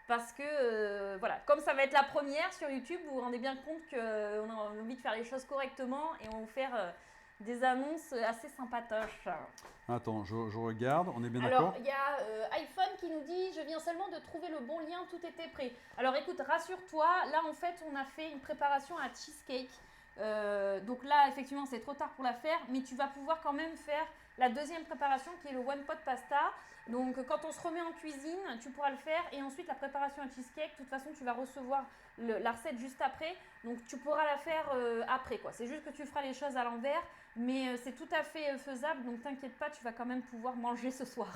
Parce que, voilà, comme ça va être la première sur YouTube, vous vous rendez bien compte qu'on a envie de faire les choses correctement et on va vous faire des annonces assez sympatoches. Attends, je regarde, on est bien Alors, d'accord? il y a iPhone qui nous dit « Je viens seulement de trouver le bon lien, tout était prêt ». Alors écoute, rassure-toi, là en fait, on a fait une préparation à cheesecake. Donc là, effectivement, c'est trop tard pour la faire, mais tu vas pouvoir quand même faire la deuxième préparation qui est le one pot pasta. Donc quand on se remet en cuisine, tu pourras le faire et ensuite la préparation à cheesecake, de toute façon tu vas recevoir la recette juste après, donc tu pourras la faire après quoi. C'est juste que tu feras les choses à l'envers, mais c'est tout à fait faisable, donc t'inquiète pas, tu vas quand même pouvoir manger ce soir.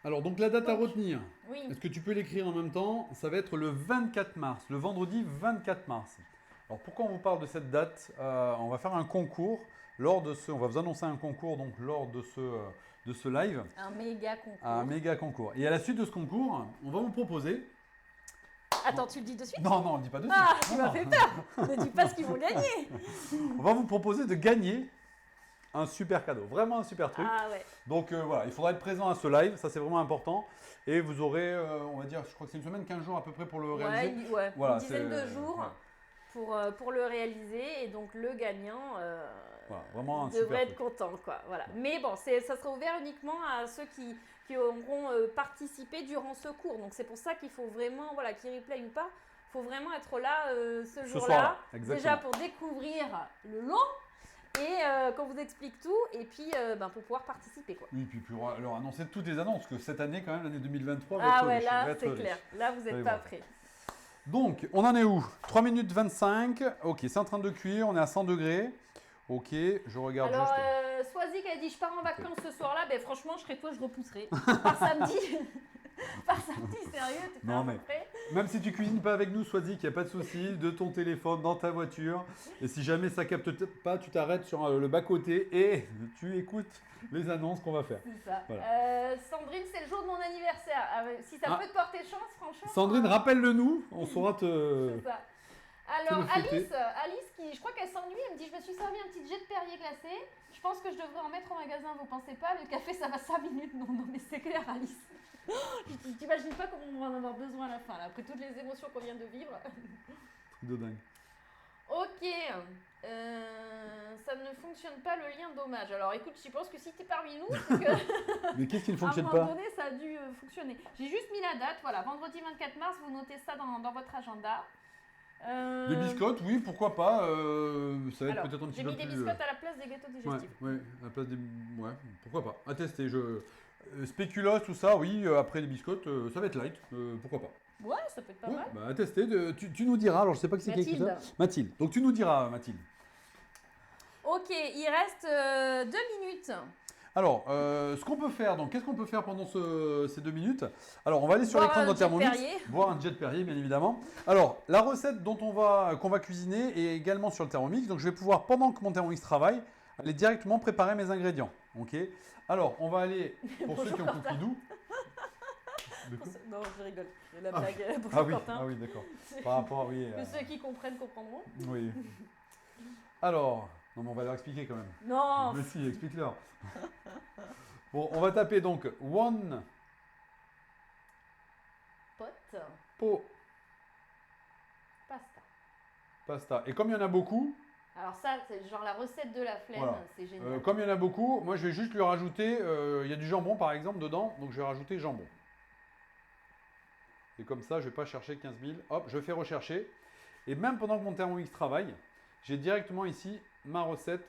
Alors, donc la date à Donc, retenir, Oui, est-ce que tu peux l'écrire en même temps? Ça va être le 24 mars, le vendredi 24 mars. Alors, pourquoi on vous parle de cette date? On va faire un concours on va vous annoncer un concours donc lors de ce live, un méga concours. un méga concours. Et à la suite de ce concours, on va vous proposer. Attends, tu le dis de suite? Non, on ne le dit pas de suite. Ah, tu Non, m'as non. fait peur. Ne dis pas ce qu'ils vont gagner. On va vous proposer de gagner un super cadeau, vraiment un super truc. Ah ouais. Donc voilà, il faudra être présent à ce live, ça c'est vraiment important. Et vous aurez, on va dire, je crois que c'est une semaine, 15 jours à peu près pour le réaliser. Ouais, Voilà, une dizaine c'est- de jours ouais. pour le réaliser. Et donc le gagnant Voilà, vraiment un super devrait être truc. content. Quoi. Voilà. Mais bon, ça sera ouvert uniquement à ceux qui auront participé durant ce cours. Donc c'est pour ça qu'il faut vraiment, voilà, qu'ils replay ou pas, il faut vraiment être là ce jour-là. soir-là, exactement. Déjà pour découvrir le long et qu'on vous explique tout. Et puis pour pouvoir participer. Quoi. Oui, puis pour leur annoncer toutes les annonces, que cette année, quand même, l'année 2023 va Ah être ouais, riche, là va être c'est riche. clair. Là vous Allez n'êtes pas voir. prêts. Donc, on en est où? 3 minutes 25. Ok, c'est en train de cuire, on est à 100 degrés. Ok, je regarde Alors, juste. Swazik a dit je pars en vacances ce soir-là. Ben franchement, je serais toi, je repousserai. Par samedi. Par samedi, sérieux, t'es pas Non, à peu mais- près. Même si tu cuisines pas avec nous, Swazik, il n'y a pas de souci, de ton téléphone, dans ta voiture. Et si jamais ça capte pas, tu t'arrêtes sur le bas-côté et tu écoutes les annonces qu'on va faire. C'est ça. Voilà. Sandrine, c'est le jour de mon anniversaire. Si ça Ah. peut te porter chance, franchement. Sandrine, rappelle-le nous, on saura te. C'est ça. Alors, le fouetter. Alice qui, je crois qu'elle s'ennuie, elle me dit, je me suis servi un petit jet de Perrier glacé. Je pense que je devrais en mettre au magasin, vous pensez pas? Le café, ça va 5 minutes. Non, non, mais c'est clair, Alice. T'imagines pas comment on va en avoir besoin à la fin, là, après toutes les émotions qu'on vient de vivre. Truc de dingue. Ok, ça ne fonctionne pas le lien d'hommage. Alors écoute, je pense que si t'es parmi nous, c'est que Mais qu'est-ce qui ne à un fonctionne moment pas? donné, ça a dû fonctionner. J'ai juste mis la date, voilà, vendredi 24 mars, vous notez ça dans votre agenda. Des biscottes, oui, pourquoi pas. Ça va être Alors, peut-être un petit j'ai peu mis des plus. biscottes à la place des gâteaux digestifs. Ouais, à la place des. Ouais, pourquoi pas. À tester. Spéculoos, tout ça, oui. Après les biscottes, ça va être light. Pourquoi pas. Ouais, ça peut être pas Ouais, mal. bah, à tester. Tu nous diras. Alors, je sais pas qui c'est qui a écrit ça. Mathilde. Mathilde. Donc, tu nous diras, Mathilde. Ok, il reste 2 minutes. Alors, ce qu'on peut faire, donc, qu'est-ce qu'on peut faire pendant ces 2 minutes? Alors, on va aller sur Boire l'écran un de notre jet Thermomix, Perrier. boire un jet Perrier, bien évidemment. Alors, la recette qu'on va cuisiner est également sur le Thermomix. Donc, je vais pouvoir, pendant que mon Thermomix travaille, aller directement préparer mes ingrédients. Ok. Alors, on va aller, pour ceux qui ont Bonjour, cookie doux. De quoi Non, je rigole. La blague pour Ah oui, Quentin. ah oui, d'accord. Par rapport à oui. Que ceux qui comprennent comprendront. Oui. Alors, non, mais on va leur expliquer quand même. Non, Mais si, explique-leur. Bon, on va taper donc one pote, pot pasta. pasta. Et comme il y en a beaucoup, Alors ça, c'est genre la recette de la flemme, Voilà. c'est génial. comme il y en a beaucoup, moi je vais juste lui rajouter, il y a du jambon par exemple dedans, donc je vais rajouter jambon. Et comme ça, je ne vais pas chercher 15 000. Hop, je fais rechercher. Et même pendant que mon Thermomix travaille, j'ai directement ici ma recette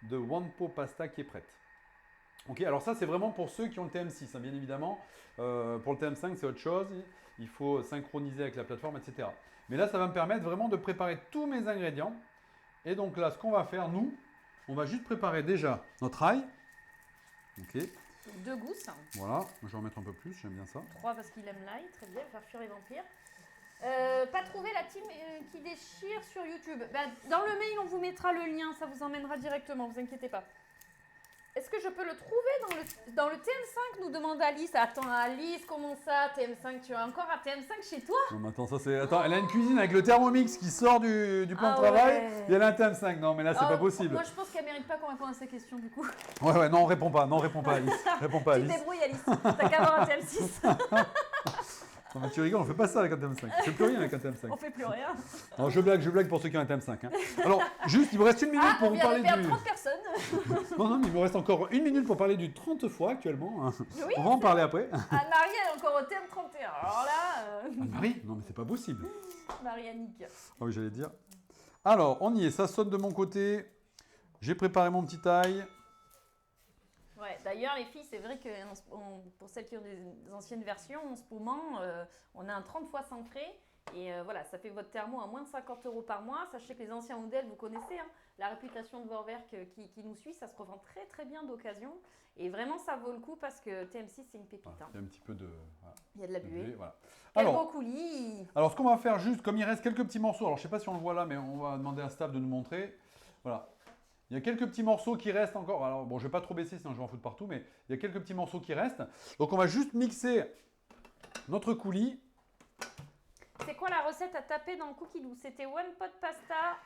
de one pot pasta qui est prête. Ok, alors ça c'est vraiment pour ceux qui ont le TM6, hein, bien évidemment. Pour le TM5 c'est autre chose, il faut synchroniser avec la plateforme, etc. Mais là ça va me permettre vraiment de préparer tous mes ingrédients. Et donc là ce qu'on va faire, nous, on va juste préparer déjà notre ail. Ok, 2 gousses, voilà, je vais en mettre un peu plus, j'aime bien ça. 3 parce qu'il aime l'ail, très bien, faire fuir les vampires. Pas trouvé la team qui déchire sur YouTube. Bah, dans le mail, on vous mettra le lien, ça vous emmènera directement, vous inquiétez pas. Est-ce que je peux le trouver dans le TM5, nous demande Alice. Attends, Alice, comment ça, TM5? Tu as encore un TM5 chez toi? Non mais attends, ça c'est... Attends, elle a une cuisine avec le Thermomix qui sort du plan Ah de travail, ouais. et elle a un TM5. Non mais là c'est Oh, pas possible. Moi, je pense qu'elle mérite pas qu'on réponde à ces questions, du coup. Ouais, non, réponds pas, Alice. Réponds pas, Tu te Alice. débrouilles, Alice. T'as qu'à avoir un TM6. Non mais tu rigoles, on fait pas ça avec un TM5. On fait plus rien avec un TM5. On fait plus rien. Non, je blague pour ceux qui ont un TM5. Hein. Alors, juste, il me reste une minute Ah, pour on vous vient parler de perdre du... 30 personnes. Non, mais il me reste encore une minute pour parler du 30 fois actuellement. Hein. Oui, On va en parler après. Anne-Marie, elle est encore au TM31. Alors là, Marie? Non mais c'est pas possible. Marie-Annick. Ah oui, j'allais dire. Alors, on y est, ça sonne de mon côté. J'ai préparé mon petit ail. Ouais, d'ailleurs, les filles, c'est vrai que pour celles qui ont des anciennes versions, en ce moment, on a un 30 fois sans frais. Et voilà, ça fait votre thermo à moins de 50 € par mois. Sachez que les anciens modèles, vous connaissez, hein, la réputation de Vorwerk qui nous suit, ça se revend très très bien d'occasion. Et vraiment, ça vaut le coup parce que TM6, c'est une pépite. Voilà, Hein. il y a un petit peu de... Voilà, Il y a de la de buée. buée, voilà. Quel Alors, beau coulis. Alors, ce qu'on va faire juste, comme il reste quelques petits morceaux, alors je sais pas si on le voit là, mais on va demander à Staff de nous montrer. Voilà. Il y a quelques petits morceaux qui restent encore. Alors, bon, je vais pas trop baisser, sinon je vais en foutre partout, mais il y a quelques petits morceaux qui restent. Donc, on va juste mixer notre coulis. C'est quoi la recette à taper dans le cookie doux? C'était one pot pasta,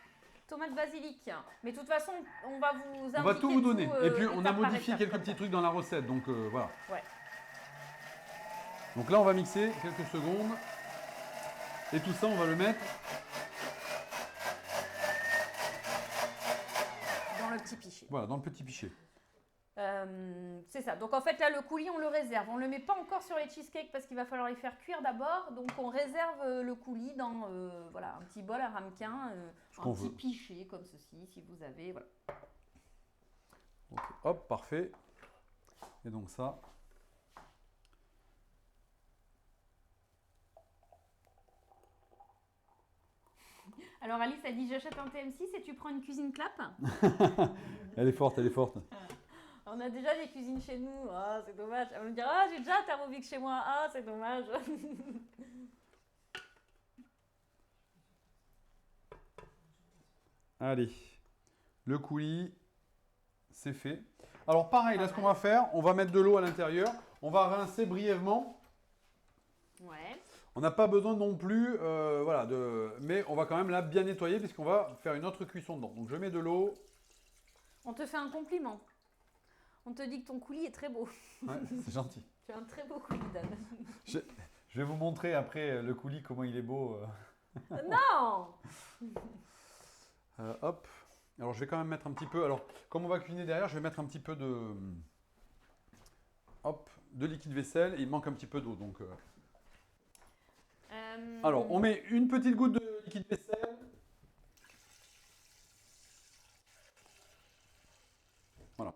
tomate basilic. Mais de toute façon, on va vous indiquer On va tout vous donner. Et puis, on a étape par modifié étape, quelques comme petits ça. trucs dans la recette. Donc, voilà. Ouais. Donc là, on va mixer quelques secondes. Et tout ça, on va le mettre. Dans le petit pichet. Voilà, dans le petit pichet. C'est ça. Donc en fait là le coulis on le réserve. On le met pas encore sur les cheesecakes parce qu'il va falloir les faire cuire d'abord. Donc on réserve le coulis dans voilà, un petit bol à ramequin, un qu'on petit veut. pichet comme ceci si vous avez. Voilà. Ok, hop, parfait. Et donc ça. Alors Alice elle dit j'achète un TM6 et tu prends une cuisine clap. Elle est forte, elle est forte. On a déjà des cuisines chez nous. Ah c'est dommage. Elle va me dire ah j'ai déjà un Thermomix chez moi. Ah c'est dommage. Allez, le coulis, c'est fait. Alors pareil, là ce qu'on va faire, on va mettre de l'eau à l'intérieur, on va rincer brièvement, Ouais. On n'a pas besoin non plus, voilà, mais on va quand même là bien nettoyer puisqu'on va faire une autre cuisson dedans. Donc je mets de l'eau. On te fait un compliment. On te dit que ton coulis est très beau. Ouais, c'est gentil. Tu as un très beau coulis, Dan. Je vais vous montrer après le coulis comment il est beau. Non. Hop. Alors je vais quand même mettre un petit peu. Alors comme on va cuisiner derrière, je vais mettre un petit peu de liquide vaisselle. Et il manque un petit peu d'eau. Donc. Alors on met une petite goutte de liquide vaisselle. Voilà.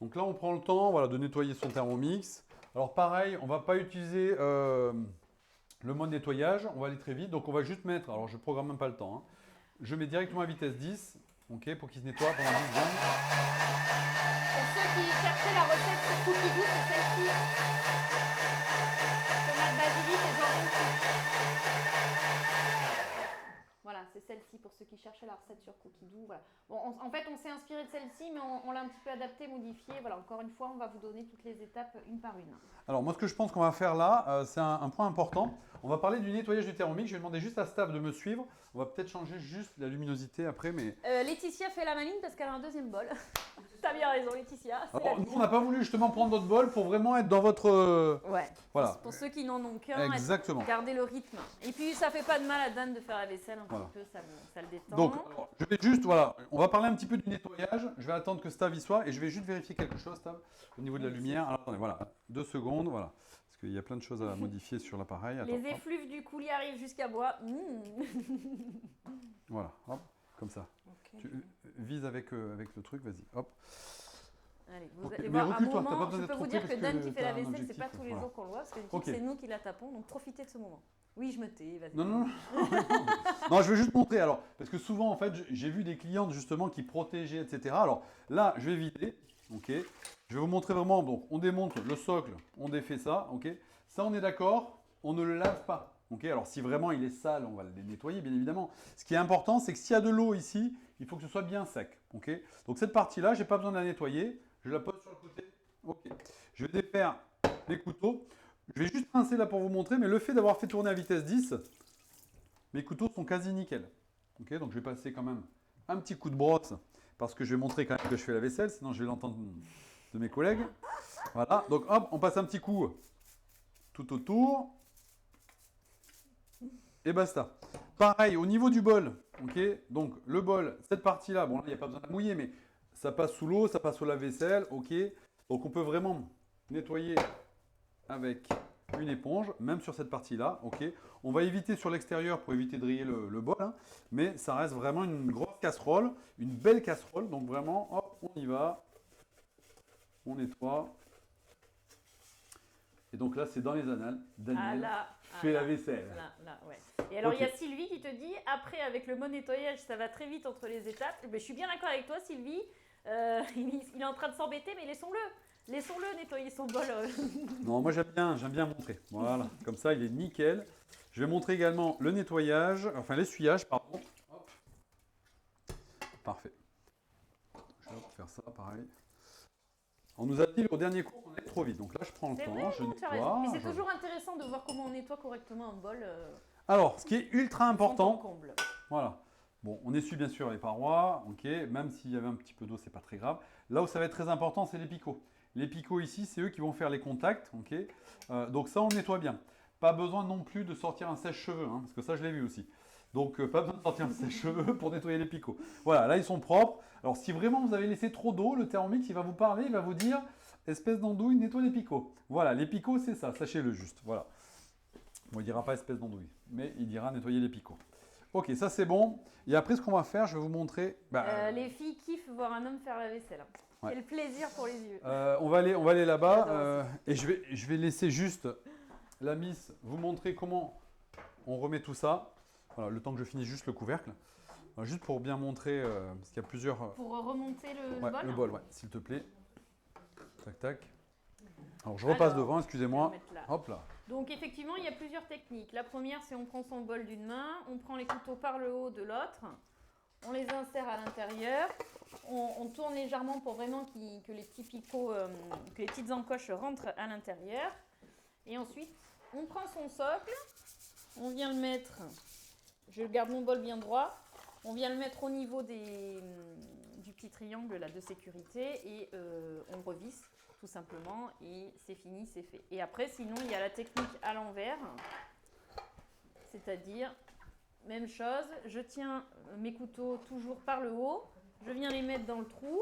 Donc là, on prend le temps, voilà, de nettoyer son Thermomix. Alors pareil, on ne va pas utiliser le mode nettoyage, on va aller très vite. Donc on va juste mettre, alors je ne programme même pas le temps, hein. Je mets directement à vitesse 10, ok, pour qu'il se nettoie pendant 10 secondes. Pour ceux qui cherchaient la recette sur Cookie Doux, c'est celle-ci. Tomate basilic et jambon cru. Voilà, c'est celle-ci pour ceux qui cherchaient la recette sur Cookie Doux. Voilà. Bon, en fait, on s'est inspiré de celle-ci, mais on l'a un petit peu adaptée, modifiée. Voilà, encore une fois, on va vous donner toutes les étapes une par une. Alors moi, ce que je pense qu'on va faire là, c'est un point important. On va parler du nettoyage du Thermomix. Je vais demander juste à Stav de me suivre. On va peut-être changer juste la luminosité après, mais... Laetitia fait la maline parce qu'elle a un deuxième bol. T'as bien raison, Laetitia. c'est Alors, la nous, vie. on n'a pas voulu justement prendre notre bol pour vraiment être dans votre... Ouais. Voilà. Pour ceux qui n'en ont qu'un, Exactement. garder le rythme. Et puis, ça fait pas de mal à Dan de faire la vaisselle un Voilà. petit peu, ça le détend. Donc, alors, je vais juste, voilà, on va parler un petit peu du nettoyage. Je vais attendre que Stav y soit et je vais juste vérifier quelque chose, Stav, au niveau de la lumière. Alors, attendez, voilà, 2 secondes, voilà. Parce qu'il y a plein de choses à modifier sur l'appareil. Attends, Les hop, effluves du coulis arrivent jusqu'à moi. voilà, hop, comme ça. Ok. Tu vises avec le truc, vas-y, hop. Allez, vous Ok, allez mais voir un recule-toi, t'as pas moment, besoin je d'être peux vous trop dire près que parce Dan que qui fait la t'as un vaisselle, c'est objectif, pas tous les voilà. jours qu'on le voit, parce que Ok. c'est nous qui la tapons, donc profitez de ce moment. Oui, je me tais, vas-y. Non, non, non. Non, je vais juste montrer. Alors, parce que souvent, en fait, j'ai vu des clientes justement qui protégeaient, etc. Alors là, je vais vider. Ok. Je vais vous montrer vraiment. Donc, on démonte le socle, on défait ça. Ok. Ça, on est d'accord. On ne le lave pas. Ok. Alors, si vraiment il est sale, on va le nettoyer, bien évidemment. Ce qui est important, c'est que s'il y a de l'eau ici, il faut que ce soit bien sec. Ok. Donc, cette partie-là, j'ai pas besoin de la nettoyer. Je la pose sur le côté. Ok. Je vais défaire les couteaux. Je vais juste rincer là pour vous montrer, mais le fait d'avoir fait tourner à vitesse 10, mes couteaux sont quasi nickel. Ok, donc je vais passer quand même un petit coup de brosse, parce que je vais montrer quand même que je fais la vaisselle, sinon je vais l'entendre de mes collègues. Voilà, donc hop, on passe un petit coup tout autour. Et basta. Pareil, au niveau du bol, ok, donc le bol, cette partie-là, bon là, il n'y a pas besoin de la mouiller, mais ça passe sous l'eau, ça passe au lave-vaisselle, ok. Donc on peut vraiment nettoyer avec une éponge, même sur cette partie-là, ok. On va éviter sur l'extérieur pour éviter de rayer le bol, hein, mais ça reste vraiment une grosse casserole, une belle casserole, donc vraiment, hop, on y va, on nettoie. Et donc là, c'est dans les annales, Daniel fait la vaisselle. Là, ouais. Et alors, Ok. il y a Sylvie qui te dit, après, avec le mot nettoyage, ça va très vite entre les étapes. Mais je suis bien d'accord avec toi, Sylvie. Il est en train de s'embêter, mais laissons-le. Laissons-le nettoyer son bol. Non, moi j'aime bien montrer. Voilà, comme ça il est nickel. Je vais montrer également le nettoyage, enfin l'essuyage, pardon. Hop. Parfait. Je vais faire ça, pareil. On nous a dit au dernier cours qu'on allait trop vite, donc là je prends le C'est temps, vrai, je non, tu as raison. nettoie. Mais c'est toujours intéressant de voir comment on nettoie correctement un bol. Alors, ce qui est ultra Sans important, comble. voilà. Bon, on essuie bien sûr les parois, ok. Même s'il y avait un petit peu d'eau, c'est pas très grave. Là où ça va être très important, c'est les picots. Les picots ici, c'est eux qui vont faire les contacts, ok. Donc ça, on nettoie bien. Pas besoin non plus de sortir un sèche-cheveux, hein, parce que ça, je l'ai vu aussi. Donc, pas besoin de sortir un sèche-cheveux pour nettoyer les picots. Voilà, là, ils sont propres. Alors, si vraiment vous avez laissé trop d'eau, le Thermomix, il va vous parler, il va vous dire « Espèce d'andouille, nettoie les picots ». Voilà, les picots, c'est ça, sachez-le juste. Voilà. Bon, il ne dira pas « espèce d'andouille », mais il dira « nettoyer les picots ». Ok, ça c'est bon. Et après, ce qu'on va faire, je vais vous montrer. Les filles kiffent voir un homme faire la vaisselle. Ouais. Quel plaisir pour les yeux. On va aller là-bas. J'adore Et je vais laisser juste la miss vous montrer comment on remet tout ça. Voilà, le temps que je finisse juste le couvercle. Voilà, juste pour bien montrer, parce qu'il y a plusieurs. Pour remonter le Ouais, bol. le bol, ouais, s'il te plaît. Tac, tac. Alors, je repasse Alors, devant, excusez-moi. je vais le mettre là. Hop là. Donc effectivement, il y a plusieurs techniques. La première, c'est on prend son bol d'une main, on prend les couteaux par le haut de l'autre, on les insère à l'intérieur, on tourne légèrement pour vraiment que les petits picots, que les petites encoches rentrent à l'intérieur. Et ensuite, on prend son socle, on vient le mettre, je garde mon bol bien droit, on vient le mettre au niveau du petit triangle là, de sécurité et on revisse tout simplement et c'est fini, c'est fait. Et après, sinon, il y a la technique à l'envers, c'est-à-dire, même chose, je tiens mes couteaux toujours par le haut, je viens les mettre dans le trou,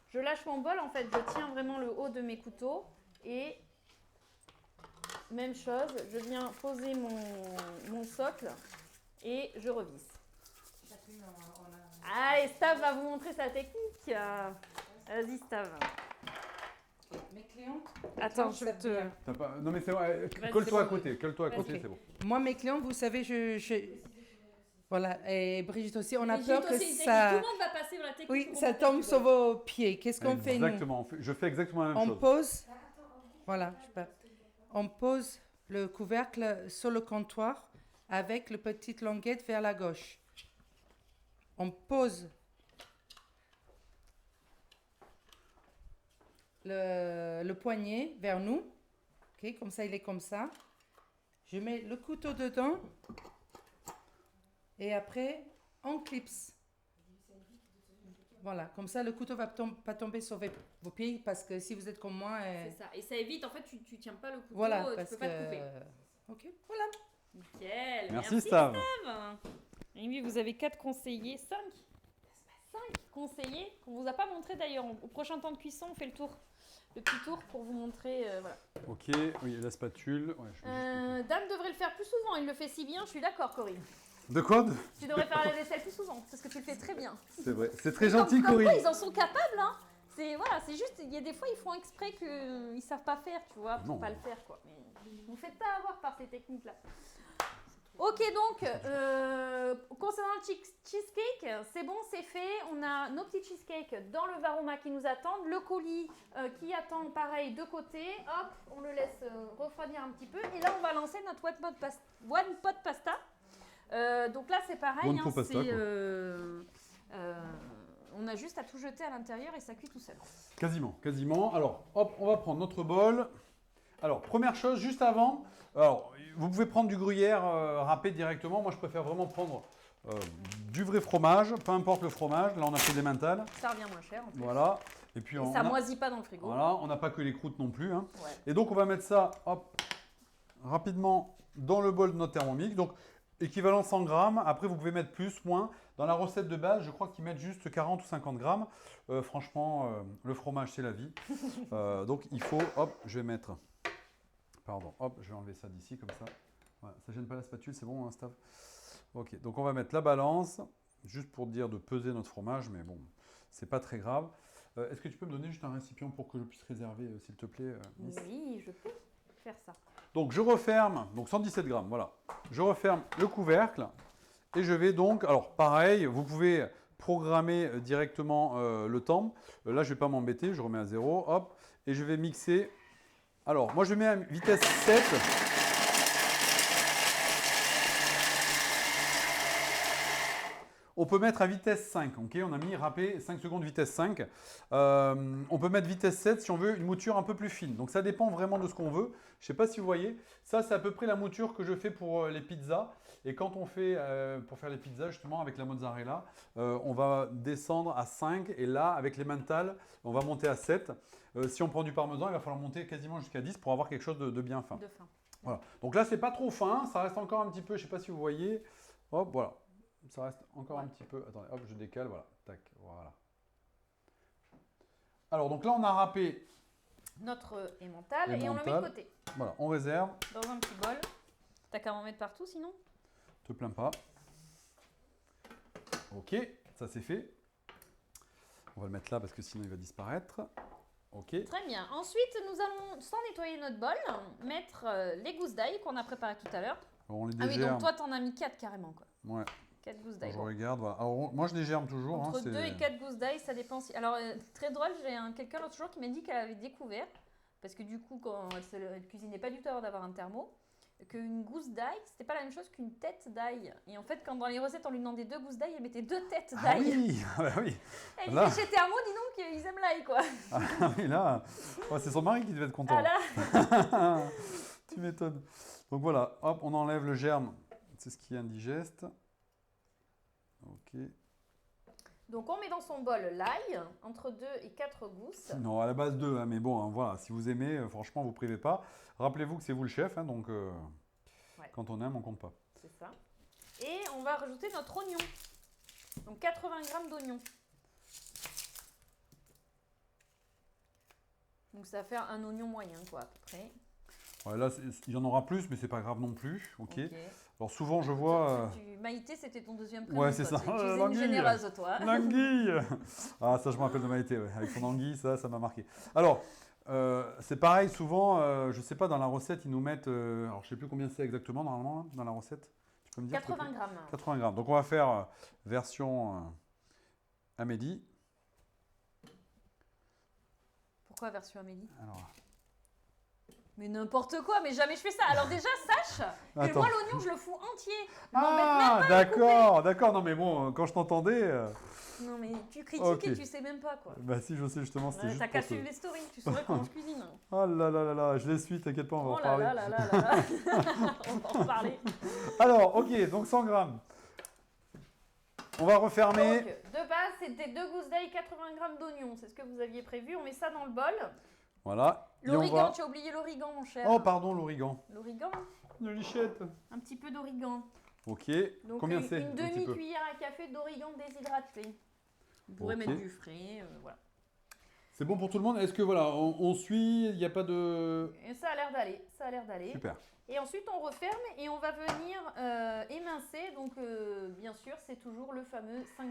je lâche mon bol, en fait, je tiens vraiment le haut de mes couteaux et même chose, je viens poser mon socle et je revisse. Allez, Stav va vous montrer sa technique. Vas-y, Stav. Mes clientes. Attends, je te. Non mais c'est vrai, Vas-y, colle-toi à c'est bon. côté, colle-toi à côté, Ok. c'est bon. Moi, mes clientes, vous savez, voilà, et Brigitte aussi, on a Brigitte peur que aussi, une technique. ça... Tout le monde va passer dans la technique. Oui, tout le ça monde va tombe faire sur du bol. vos pieds. Qu'est-ce qu'on fait, nous? Exactement, je fais exactement la même On chose. pose... Voilà, je sais pas. On pose le couvercle sur le comptoir avec la petite languette vers la gauche. On pose le poignet vers nous. Ok, comme ça, il est comme ça. Je mets le couteau dedans. Et après, on clipse. Voilà, comme ça, le couteau va pas tomber sur vos pieds parce que si vous êtes comme moi... C'est ça. Et ça évite, en fait, tu tiens pas le couteau, Voilà, tu parce peux que... pas te couper. Ok, voilà. Nickel. Merci Stav. Et oui, vous avez 4 conseillers, 5 conseillers qu'on vous a pas montré d'ailleurs. Au prochain temps de cuisson, on fait le petit tour pour vous montrer. Voilà. Ok, oui, la spatule. Ouais, je vais juste- Dan devrait le faire plus souvent, il le fait si bien, je suis d'accord Corinne. De quoi Tu devrais faire la vaisselle plus souvent, parce que tu le fais très bien. C'est vrai, c'est très gentil Comme quoi, Corinne. ils en sont capables, hein. C'est juste, il y a des fois, ils font exprès qu'ils savent pas faire, tu vois, pour Non. pas le faire, quoi. Mais vous faites pas avoir par ces techniques-là. Ok, donc, concernant le cheesecake, c'est bon, c'est fait. On a nos petits cheesecakes dans le Varoma qui nous attendent. Le colis qui attend pareil de côté. Hop, on le laisse refroidir un petit peu. Et là, on va lancer notre one pot pasta. Donc là, c'est pareil. One pot pasta, c'est, quoi. on a juste à tout jeter à l'intérieur et ça cuit tout seul. Quasiment. Alors, hop, on va prendre notre bol. Alors, première chose, juste avant, alors, vous pouvez prendre du gruyère râpé directement. Moi, je préfère vraiment prendre du vrai fromage, peu importe le fromage. Là, on a fait des mentales. Ça revient moins cher en plus. Voilà. Et puis, Et ça moisit pas dans le frigo. Voilà, on n'a pas que les croûtes non plus. Hein. Ouais. Et donc, on va mettre ça, hop, rapidement dans le bol de notre Thermomix. Donc, équivalent 100 grammes. Après, vous pouvez mettre plus, moins. Dans la recette de base, je crois qu'ils mettent juste 40 ou 50 grammes. Franchement, le fromage, c'est la vie. Donc, il faut, hop, je vais mettre... Pardon, hop, je vais enlever ça d'ici comme ça. Voilà, ça gêne pas la spatule, c'est bon, hein, Stav? Ok, donc on va mettre la balance, juste pour dire de peser notre fromage, mais bon, c'est pas très grave. Est-ce que tu peux me donner juste un récipient pour que je puisse réserver, s'il te plaît, Miss? Oui, je peux faire ça. Donc je referme, donc 117 grammes, voilà. Je referme le couvercle et je vais donc, alors pareil, vous pouvez programmer directement le temps. Là, je vais pas m'embêter, je remets à 0, hop, et je vais mixer. Alors, moi je mets à vitesse 7. On peut mettre à vitesse 5, ok? On a mis râpé 5 secondes vitesse 5. On peut mettre vitesse 7 si on veut une mouture un peu plus fine. Donc ça dépend vraiment de ce qu'on veut. Je ne sais pas si vous voyez. Ça, c'est à peu près la mouture que je fais pour les pizzas. Et quand on fait, pour faire les pizzas justement avec la mozzarella, on va descendre à 5. Et là, avec les mentales, on va monter à 7. Si on prend du parmesan, il va falloir monter quasiment jusqu'à 10 pour avoir quelque chose de bien fin. De fin. Voilà. Donc là, c'est pas trop fin. Ça reste encore un petit peu, je ne sais pas si vous voyez. Hop, voilà. Ça reste encore un petit peu. Attendez, hop, je décale, voilà. Tac, voilà. Alors, donc là, on a râpé. Notre emmental et on le met de côté. Voilà, on réserve. Dans un petit bol. T'as qu'à en mettre partout sinon? Te plains pas. Ok, ça c'est fait. On va le mettre là parce que sinon il va disparaître. Ok. Très bien. Ensuite, nous allons, sans nettoyer notre bol, mettre les gousses d'ail qu'on a préparées tout à l'heure. Alors, on les Ah oui, dégère. donc toi, t'en as mis 4 carrément, quoi. Ouais. 4 gousses Alors, d'ail. je regarde. Voilà. Alors, moi je les germe toujours. Entre hein, 2 et 4 gousses d'ail, ça dépend. Alors, très drôle, j'ai quelqu'un l'autre jour qui m'a dit qu'elle avait découvert, parce que du coup, quand elle cuisinait pas du tout avant d'avoir un thermo, qu'une gousse d'ail, c'était pas la même chose qu'une tête d'ail. Et en fait, quand dans les recettes, on lui demandait 2 gousses d'ail, elle mettait 2 têtes Ah d'ail. oui, ah oui. Elle Là. disait chez Thermo, dis donc, ils aiment l'ail, quoi. Ah oui, là, ouais, c'est son mari qui devait être content. Ah là, Tu m'étonnes. Donc voilà, hop, on enlève le germe. C'est ce qui est indigeste. Ok. donc on met dans son bol l'ail, entre 2 et 4 gousses. Non, à la base 2, mais bon, hein, voilà, si vous aimez, franchement, vous privez pas. Rappelez-vous que c'est vous le chef, hein, donc Ouais. quand on aime, on compte pas. C'est ça. Et on va rajouter notre oignon. Donc 80 grammes d'oignon. Donc ça va faire un oignon moyen, quoi, à peu près. Ouais, là, il y en aura plus, mais c'est pas grave non plus. Ok. Ok. Alors souvent, je vois Maïté, c'était ton deuxième prénom. Ouais, c'est toi. ça. Tu es une L'anguille. généreuse, toi. l'anguille. Ah, ça, je me rappelle de Maïté, ouais. Avec son anguille, ça m'a marqué. Alors, c'est pareil, souvent, je sais pas, dans la recette, ils nous mettent, alors je sais plus combien c'est exactement normalement hein, dans la recette. Tu peux me dire s'il te plaît 80 grammes. 80 grammes. Donc on va faire version Amélie. Pourquoi version Amélie? Alors, Mais n'importe quoi, mais jamais je fais ça. Alors déjà, sache que attends. moi, l'oignon, je le fous entier. Je m'embête même Ah, d'accord, d'accord. Non mais bon, quand je t'entendais, Non, mais tu critiques Ok. et tu sais même pas, quoi. bah si je sais justement, c'était juste T'as qu'à pour te- suivre les stories, tu saurais comment je cuisine. Oh là là là là, je les suis, t'inquiète pas, on va en Oh là parler. là là là là là. On va en parler. Alors, ok, donc 100 grammes. On va refermer. Donc, de base, c'était 2 gousses d'ail, 80 grammes d'oignon. C'est ce que vous aviez prévu. On met ça dans le bol. Voilà. Et on L'origan, va... tu as oublié l'origan, mon cher. Oh, pardon, l'origan. L'origan, Une lichette. un petit peu d'origan. Ok. Donc, Combien une c'est un petit peu demi-cuillère à café d'origan déshydraté. Vous pourrez Ok. mettre du frais, voilà. C'est bon pour tout le monde? Est-ce que voilà, on suit, il n'y a pas de... Et ça a l'air d'aller, ça a l'air d'aller. Super. Et ensuite, on referme et on va venir émincer. Donc, bien sûr, c'est toujours le fameux 5-5.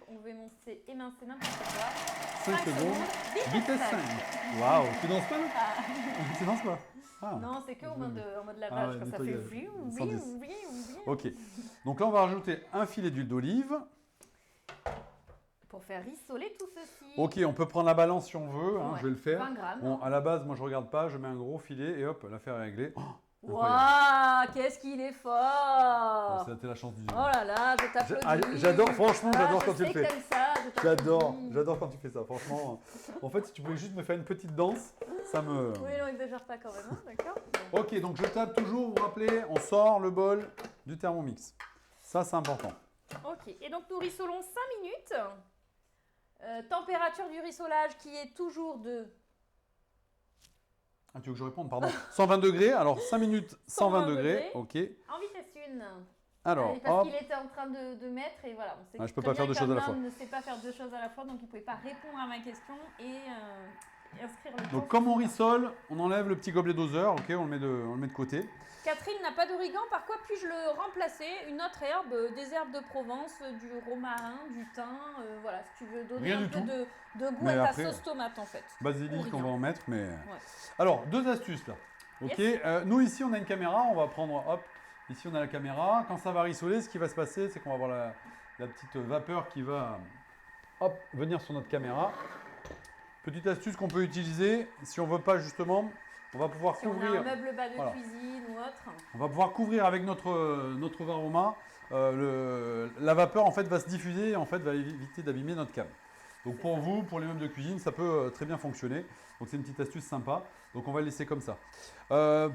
On veut émincer n'importe quoi. 5 secondes. Vitesse 5. Waouh, tu danses pas là Tu danses pas Ah. Non, c'est que en mode Ah lavage, ouais, quand ça fait nettoyage. vriou, 110. vriou, vriou, vriou. Ok. Donc là, on va rajouter un filet d'huile d'olive. Pour faire rissoler tout ceci. Ok, on peut prendre la balance si on veut, hein, Ouais, je vais le faire. 20 grammes. Bon, à la base, moi je regarde pas, je mets un gros filet et hop, l'affaire est réglée. Oh, Waouh, qu'est-ce qu'il est fort! c'était la chance du Oh là là, je t'applaudis. J'adore, franchement, Ah, j'adore je quand tu le sais que fais. t'aimes ça, je J'adore, t'applaudis. j'adore quand tu fais ça, franchement. En fait, si tu pouvais juste me faire une petite danse, ça me... Oui, non, exagère pas quand même, hein, d'accord? Ok, donc je tape toujours, vous vous rappelez, on sort le bol du Thermomix. Ça, c'est important. Ok, et donc nous rissolons 5 minutes. Température du rissolage qui est toujours de Ah, tu veux que je réponde? Pardon. 120 degrés, alors 5 minutes, 120 120 degrés. degrés. Ok. en vitesse 1. Alors, Parce hop. qu'il était en train de mettre et voilà. On sait Ah, je peux très pas faire bien deux choses à la qu'Alain fois. ne sait pas faire deux choses à la fois, donc il ne pouvait pas répondre à ma question et inscrire le temps. Donc, comme on rissole, on enlève le petit gobelet doseur, ok, on le met de côté. Catherine n'a pas d'origan, par quoi puis-je le remplacer? Une autre herbe, des herbes de Provence, du romarin, du thym, voilà, si tu veux donner Rien un du peu tout. de goût Mais à ta après, sauce tomate en fait. Basilic, Ou on va rien. en mettre, mais... Alors, deux astuces là. Ok, Yes. nous ici, on a une caméra, on va prendre, hop, ici on a la caméra. Quand ça va rissoler, ce qui va se passer, c'est qu'on va avoir la petite vapeur qui va, hop, venir sur notre caméra. Petite astuce qu'on peut utiliser, si on veut pas justement, on va pouvoir Si on a couvrir... un meuble bas de Voilà. cuisine ou autre. On va pouvoir couvrir avec notre Varoma. La vapeur en fait va se diffuser et en fait va éviter d'abîmer notre cam. Donc pour vous, pour les meubles de cuisine, ça peut très bien fonctionner. Donc c'est une petite astuce sympa. Donc on va le laisser comme ça.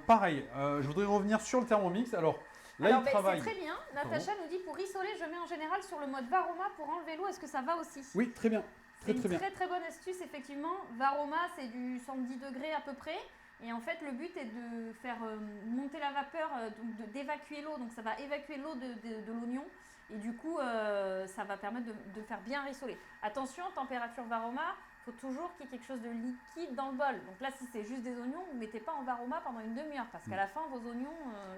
Pareil, je voudrais revenir sur le Thermomix. Alors là, Alors, il ben, travaille. c'est très bien. Natacha nous dit pour rissoler, je mets en général sur le mode Varoma pour enlever l'eau. Est-ce que ça va aussi? Oui, très bien. C'est Très une très bien. très très bonne astuce, effectivement. Varoma, c'est du 110 degrés à peu près. Et en fait, le but est de faire monter la vapeur, donc d'évacuer l'eau. Donc ça va évacuer l'eau de l'oignon. Et du coup, ça va permettre de faire bien rissoler. Attention, température Varoma, il faut toujours qu'il y ait quelque chose de liquide dans le bol. Donc là, si c'est juste des oignons, vous ne mettez pas en Varoma pendant une demi-heure. Parce qu'à la fin, vos oignons,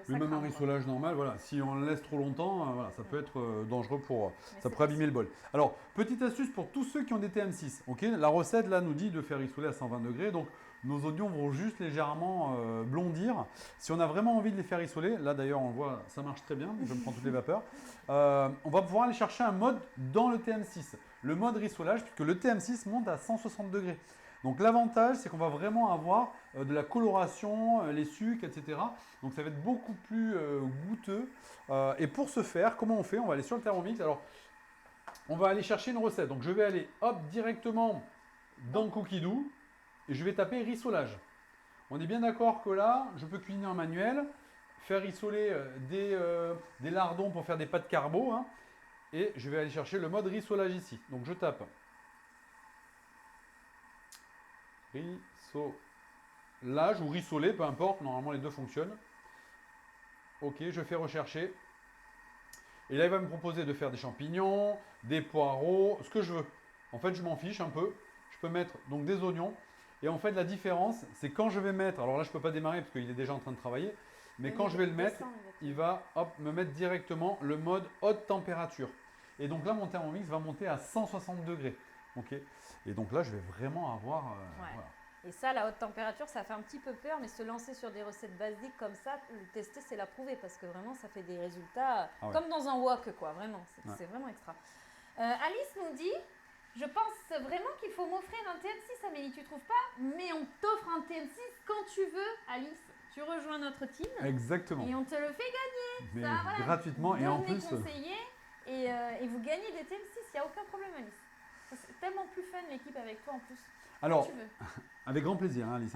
ça Mais même un crame, quoi. rissolage normal, voilà, si on le laisse trop longtemps, voilà, ça peut être dangereux pour... Mais Ça c'est pourrait abîmer le bol. Alors, petite astuce pour tous ceux qui ont des TM6. Ok, la recette là nous dit de faire rissoler à 120 degrés. Donc, nos oignons vont juste légèrement blondir. Si on a vraiment envie de les faire rissoler, là d'ailleurs on le voit, ça marche très bien. Je me prends toutes les vapeurs. On va pouvoir aller chercher un mode dans le TM6. Le mode rissolage, puisque le TM6 monte à 160 degrés. Donc l'avantage, c'est qu'on va vraiment avoir de la coloration, les sucres, etc. Donc ça va être beaucoup plus goûteux. Et pour ce faire, comment on fait? On va aller sur le Thermomix. Alors, on va aller chercher une recette. Donc je vais aller directement dans Cookie Dough et je vais taper rissolage. On est bien d'accord que là, je peux cuisiner en manuel, faire rissoler des lardons pour faire des pâtes carbo. Hein, et je vais aller chercher le mode rissolage ici. Donc je tape rissolage ou rissoler, peu importe, normalement les deux fonctionnent. Ok, je fais rechercher. Et là, il va me proposer de faire des champignons, des poireaux, ce que je veux. En fait, je m'en fiche un peu. Je peux mettre donc des oignons. Et en fait, la différence, c'est quand je vais mettre, alors là, je ne peux pas démarrer parce qu'il est déjà en train de travailler, mais quand je vais le mettre, il va me mettre directement le mode haute température. Et donc là, mon Thermomix va monter à 160 degrés. Ok. Et donc là, je vais vraiment avoir... voilà. Et ça, la haute température, ça fait un petit peu peur, mais se lancer sur des recettes basiques comme ça, le tester, c'est l'approuver, parce que vraiment, ça fait des résultats comme dans un wok, quoi, vraiment. C'est vraiment extra. Alice nous dit, je pense vraiment qu'il faut m'offrir un TM6, Amélie, tu trouves pas? Mais on t'offre un TM6 quand tu veux, Alice. Tu rejoins notre team. Exactement. Et on te le fait gagner. Mais ça, voilà. gratuitement et en plus... conseiller et vous gagnez des TM6, il n'y a aucun problème, Alice. C'est tellement plus fun l'équipe avec toi en plus. Alors, tu veux. Avec grand plaisir, hein, Alice.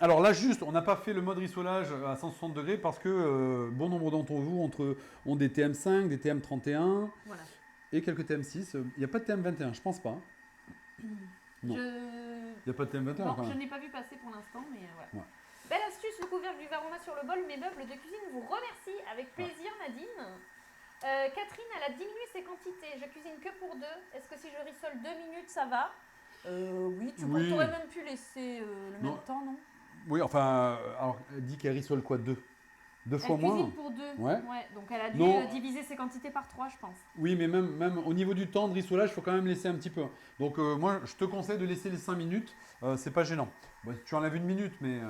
Alors là, juste, on n'a pas fait le mode rissolage à 160 degrés parce que bon nombre d'entre vous ont des TM5, des TM31 et quelques TM6. Il n'y a pas de TM21, je pense pas. Hein. Non. Il n'y a pas de TM21 non, quand même. Je n'ai pas vu passer pour l'instant, mais voilà. Ouais. Belle astuce, le couvercle du Varoma sur le bol. Mes meubles de cuisine vous remercie. Avec plaisir, Nadine. Catherine, elle a diminué ses quantités. Je cuisine que pour 2. Est-ce que si je rissole 2 minutes, ça va? Oui, tu aurais même pu laisser le même temps, non? Oui, enfin, alors, elle dit qu'elle rissole quoi? 2 fois moins. Elle cuisine pour 2. Ouais. Donc elle a dû diviser ses quantités par 3, je pense. Oui, mais même au niveau du temps de rissolage, il faut quand même laisser un petit peu. Donc moi, je te conseille de laisser les 5 minutes. C'est pas gênant. Bon, tu enlèves 1 minute, mais...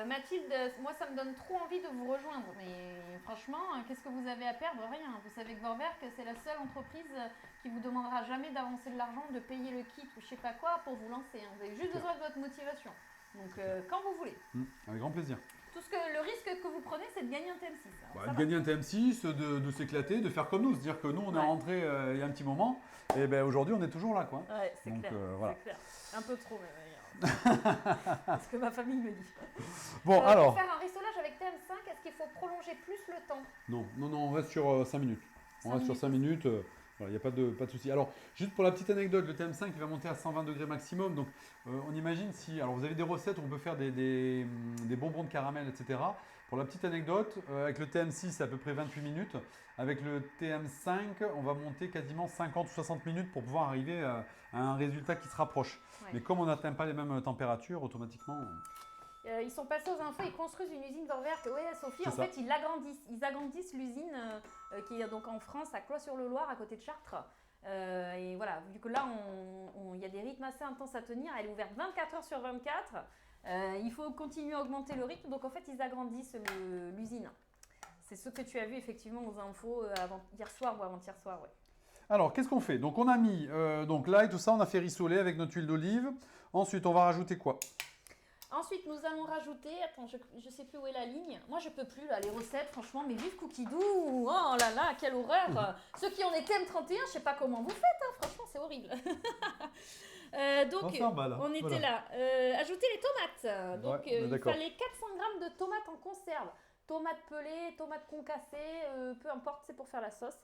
Mathilde, moi ça me donne trop envie de vous rejoindre, mais franchement, qu'est-ce que vous avez à perdre? Rien. Vous savez que Vorwerk, c'est la seule entreprise qui vous demandera jamais d'avancer de l'argent, de payer le kit ou je sais pas quoi pour vous lancer. Vous avez juste besoin de votre motivation. Donc quand vous voulez. Avec grand plaisir. Le risque que vous prenez, c'est de gagner un TM6. De gagner un TM6, de s'éclater, de faire comme nous, c'est-à-dire que nous on est rentré il y a un petit moment, et ben aujourd'hui on est toujours là, quoi. Ouais, c'est clair. Voilà. C'est clair. Un peu trop même. C'est ce que ma famille me dit. Bon, alors. Pour faire un rissolage avec TM5, est-ce qu'il faut prolonger plus le temps? Non, on reste sur 5 minutes. On reste sur 5 minutes. Il n'y a pas de souci. Alors, juste pour la petite anecdote, le TM5 il va monter à 120 degrés maximum. Donc, on imagine si. Alors, vous avez des recettes où on peut faire des bonbons de caramel, etc. Pour la petite anecdote, avec le TM6, c'est à peu près 28 minutes. Avec le TM5, on va monter quasiment 50 ou 60 minutes pour pouvoir arriver à un résultat qui se rapproche. Ouais. Mais comme on n'atteint pas les mêmes températures, automatiquement. Ils sont passés aux infos, ils construisent une usine Vorwerk. Oui, Sophie, en fait, ils l'agrandissent. Ils agrandissent l'usine qui est donc en France, à Cloix-sur-le-Loir, à côté de Chartres. Et voilà, vu que là, il y a des rythmes assez intenses à tenir. Elle est ouverte 24 heures sur 24. Il faut continuer à augmenter le rythme. Donc, en fait, ils agrandissent l'usine. C'est ce que tu as vu effectivement aux infos hier soir ou avant-hier soir. Ouais. Alors, qu'est-ce qu'on fait? Donc, on a mis donc l'ail, tout ça, on a fait rissoler avec notre huile d'olive. Ensuite, on va rajouter quoi? Ensuite, nous allons rajouter, attends, je ne sais plus où est la ligne. Moi, je peux plus, là, les recettes, franchement, mais vive Cookie Dough. Oh là là, quelle horreur. Ceux qui ont les TM31, je ne sais pas comment vous faites, hein. Franchement, c'est horrible. Donc, on était là. Ajouter les tomates. Donc, il fallait 400 g de tomates en conserve. Tomates pelées, tomates concassées, peu importe, c'est pour faire la sauce.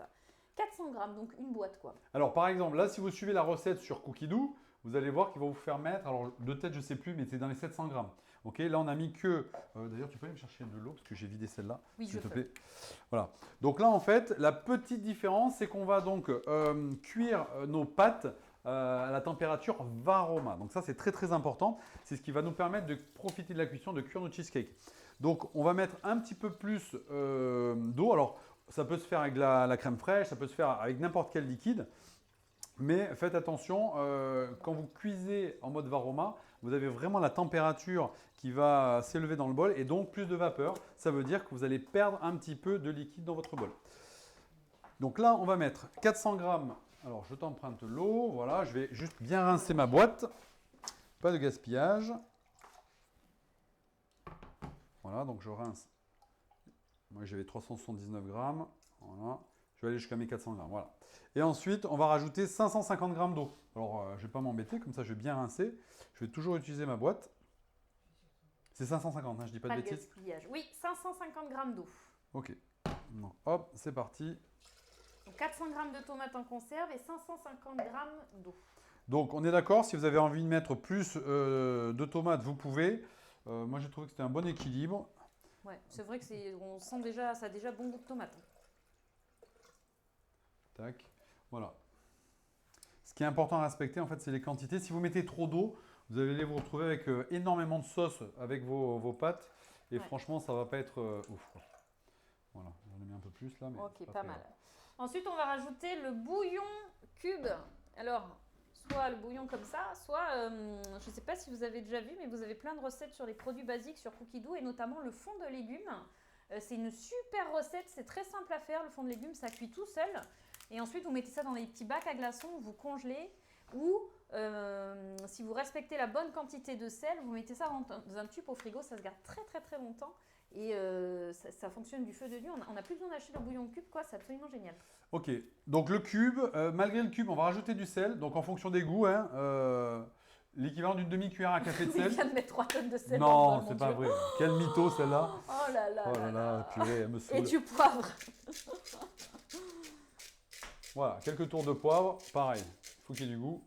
400 g, donc une boîte, quoi. Alors, par exemple, là, si vous suivez la recette sur Cookie Dough, vous allez voir qu'il va vous faire mettre, alors de tête je ne sais plus, mais c'est dans les 700 grammes. Ok, là on a mis que, d'ailleurs tu peux aller me chercher de l'eau parce que j'ai vidé celle-là, oui, s'il te plaît. Voilà. Donc là en fait, la petite différence c'est qu'on va donc cuire nos pâtes à la température Varoma. Donc ça c'est très très important, c'est ce qui va nous permettre de profiter de la cuisson, de cuire nos cheesecakes. Donc on va mettre un petit peu plus d'eau, alors ça peut se faire avec la crème fraîche, ça peut se faire avec n'importe quel liquide. Mais faites attention, quand vous cuisez en mode Varoma, vous avez vraiment la température qui va s'élever dans le bol et donc plus de vapeur. Ça veut dire que vous allez perdre un petit peu de liquide dans votre bol. Donc là, on va mettre 400 g Alors, je t'emprunte l'eau. Voilà, je vais juste bien rincer ma boîte. Pas de gaspillage. Voilà, donc je rince. Moi, j'avais 379 grammes. Voilà. Je vais aller jusqu'à mes 400 grammes. Voilà. Et ensuite, on va rajouter 550 grammes d'eau. Alors, je ne vais pas m'embêter. Comme ça, je vais bien rincer. Je vais toujours utiliser ma boîte. C'est 550, hein, je dis pas de bêtises. Gaspillage. Oui, 550 grammes d'eau. Ok. Donc, hop, c'est parti. Donc 400 grammes de tomates en conserve et 550 grammes d'eau. Donc, on est d'accord, si vous avez envie de mettre plus de tomates, vous pouvez. Moi, j'ai trouvé que c'était un bon équilibre. Ouais, c'est vrai que on sent déjà, ça a déjà bon goût de tomate. Tac. Voilà. Ce qui est important à respecter, en fait, c'est les quantités. Si vous mettez trop d'eau, vous allez vous retrouver avec énormément de sauce avec vos pâtes. Et Ouais. franchement, ça va pas être ouf, quoi. Voilà, j'en ai mis un peu plus là. Mais Ok, c'est pas très mal. grave. Ensuite, on va rajouter le bouillon cube. Alors, soit le bouillon comme ça, soit, je ne sais pas si vous avez déjà vu, mais vous avez plein de recettes sur les produits basiques sur Cookidoo et notamment le fond de légumes. C'est une super recette, c'est très simple à faire. Le fond de légumes, ça cuit tout seul. Et ensuite, vous mettez ça dans des petits bacs à glaçons, vous congelez. Ou si vous respectez la bonne quantité de sel, vous mettez ça dans un tube au frigo, ça se garde très très très longtemps. Et ça fonctionne du feu de Dieu. On n'a plus besoin d'acheter le bouillon cube, quoi. C'est absolument génial. Ok, donc le cube, malgré le cube, on va rajouter du sel. Donc en fonction des goûts, hein, l'équivalent d'une demi-cuillère à café de Il sel. vient de mettre 3 tonnes de sel dans le Non, bol, c'est mon pas Dieu. vrai. Quel mytho celle-là. Oh là là. Oh là là, purée, elle me saoule. Et du poivre. Voilà, quelques tours de poivre, pareil. Il faut qu'il y ait du goût.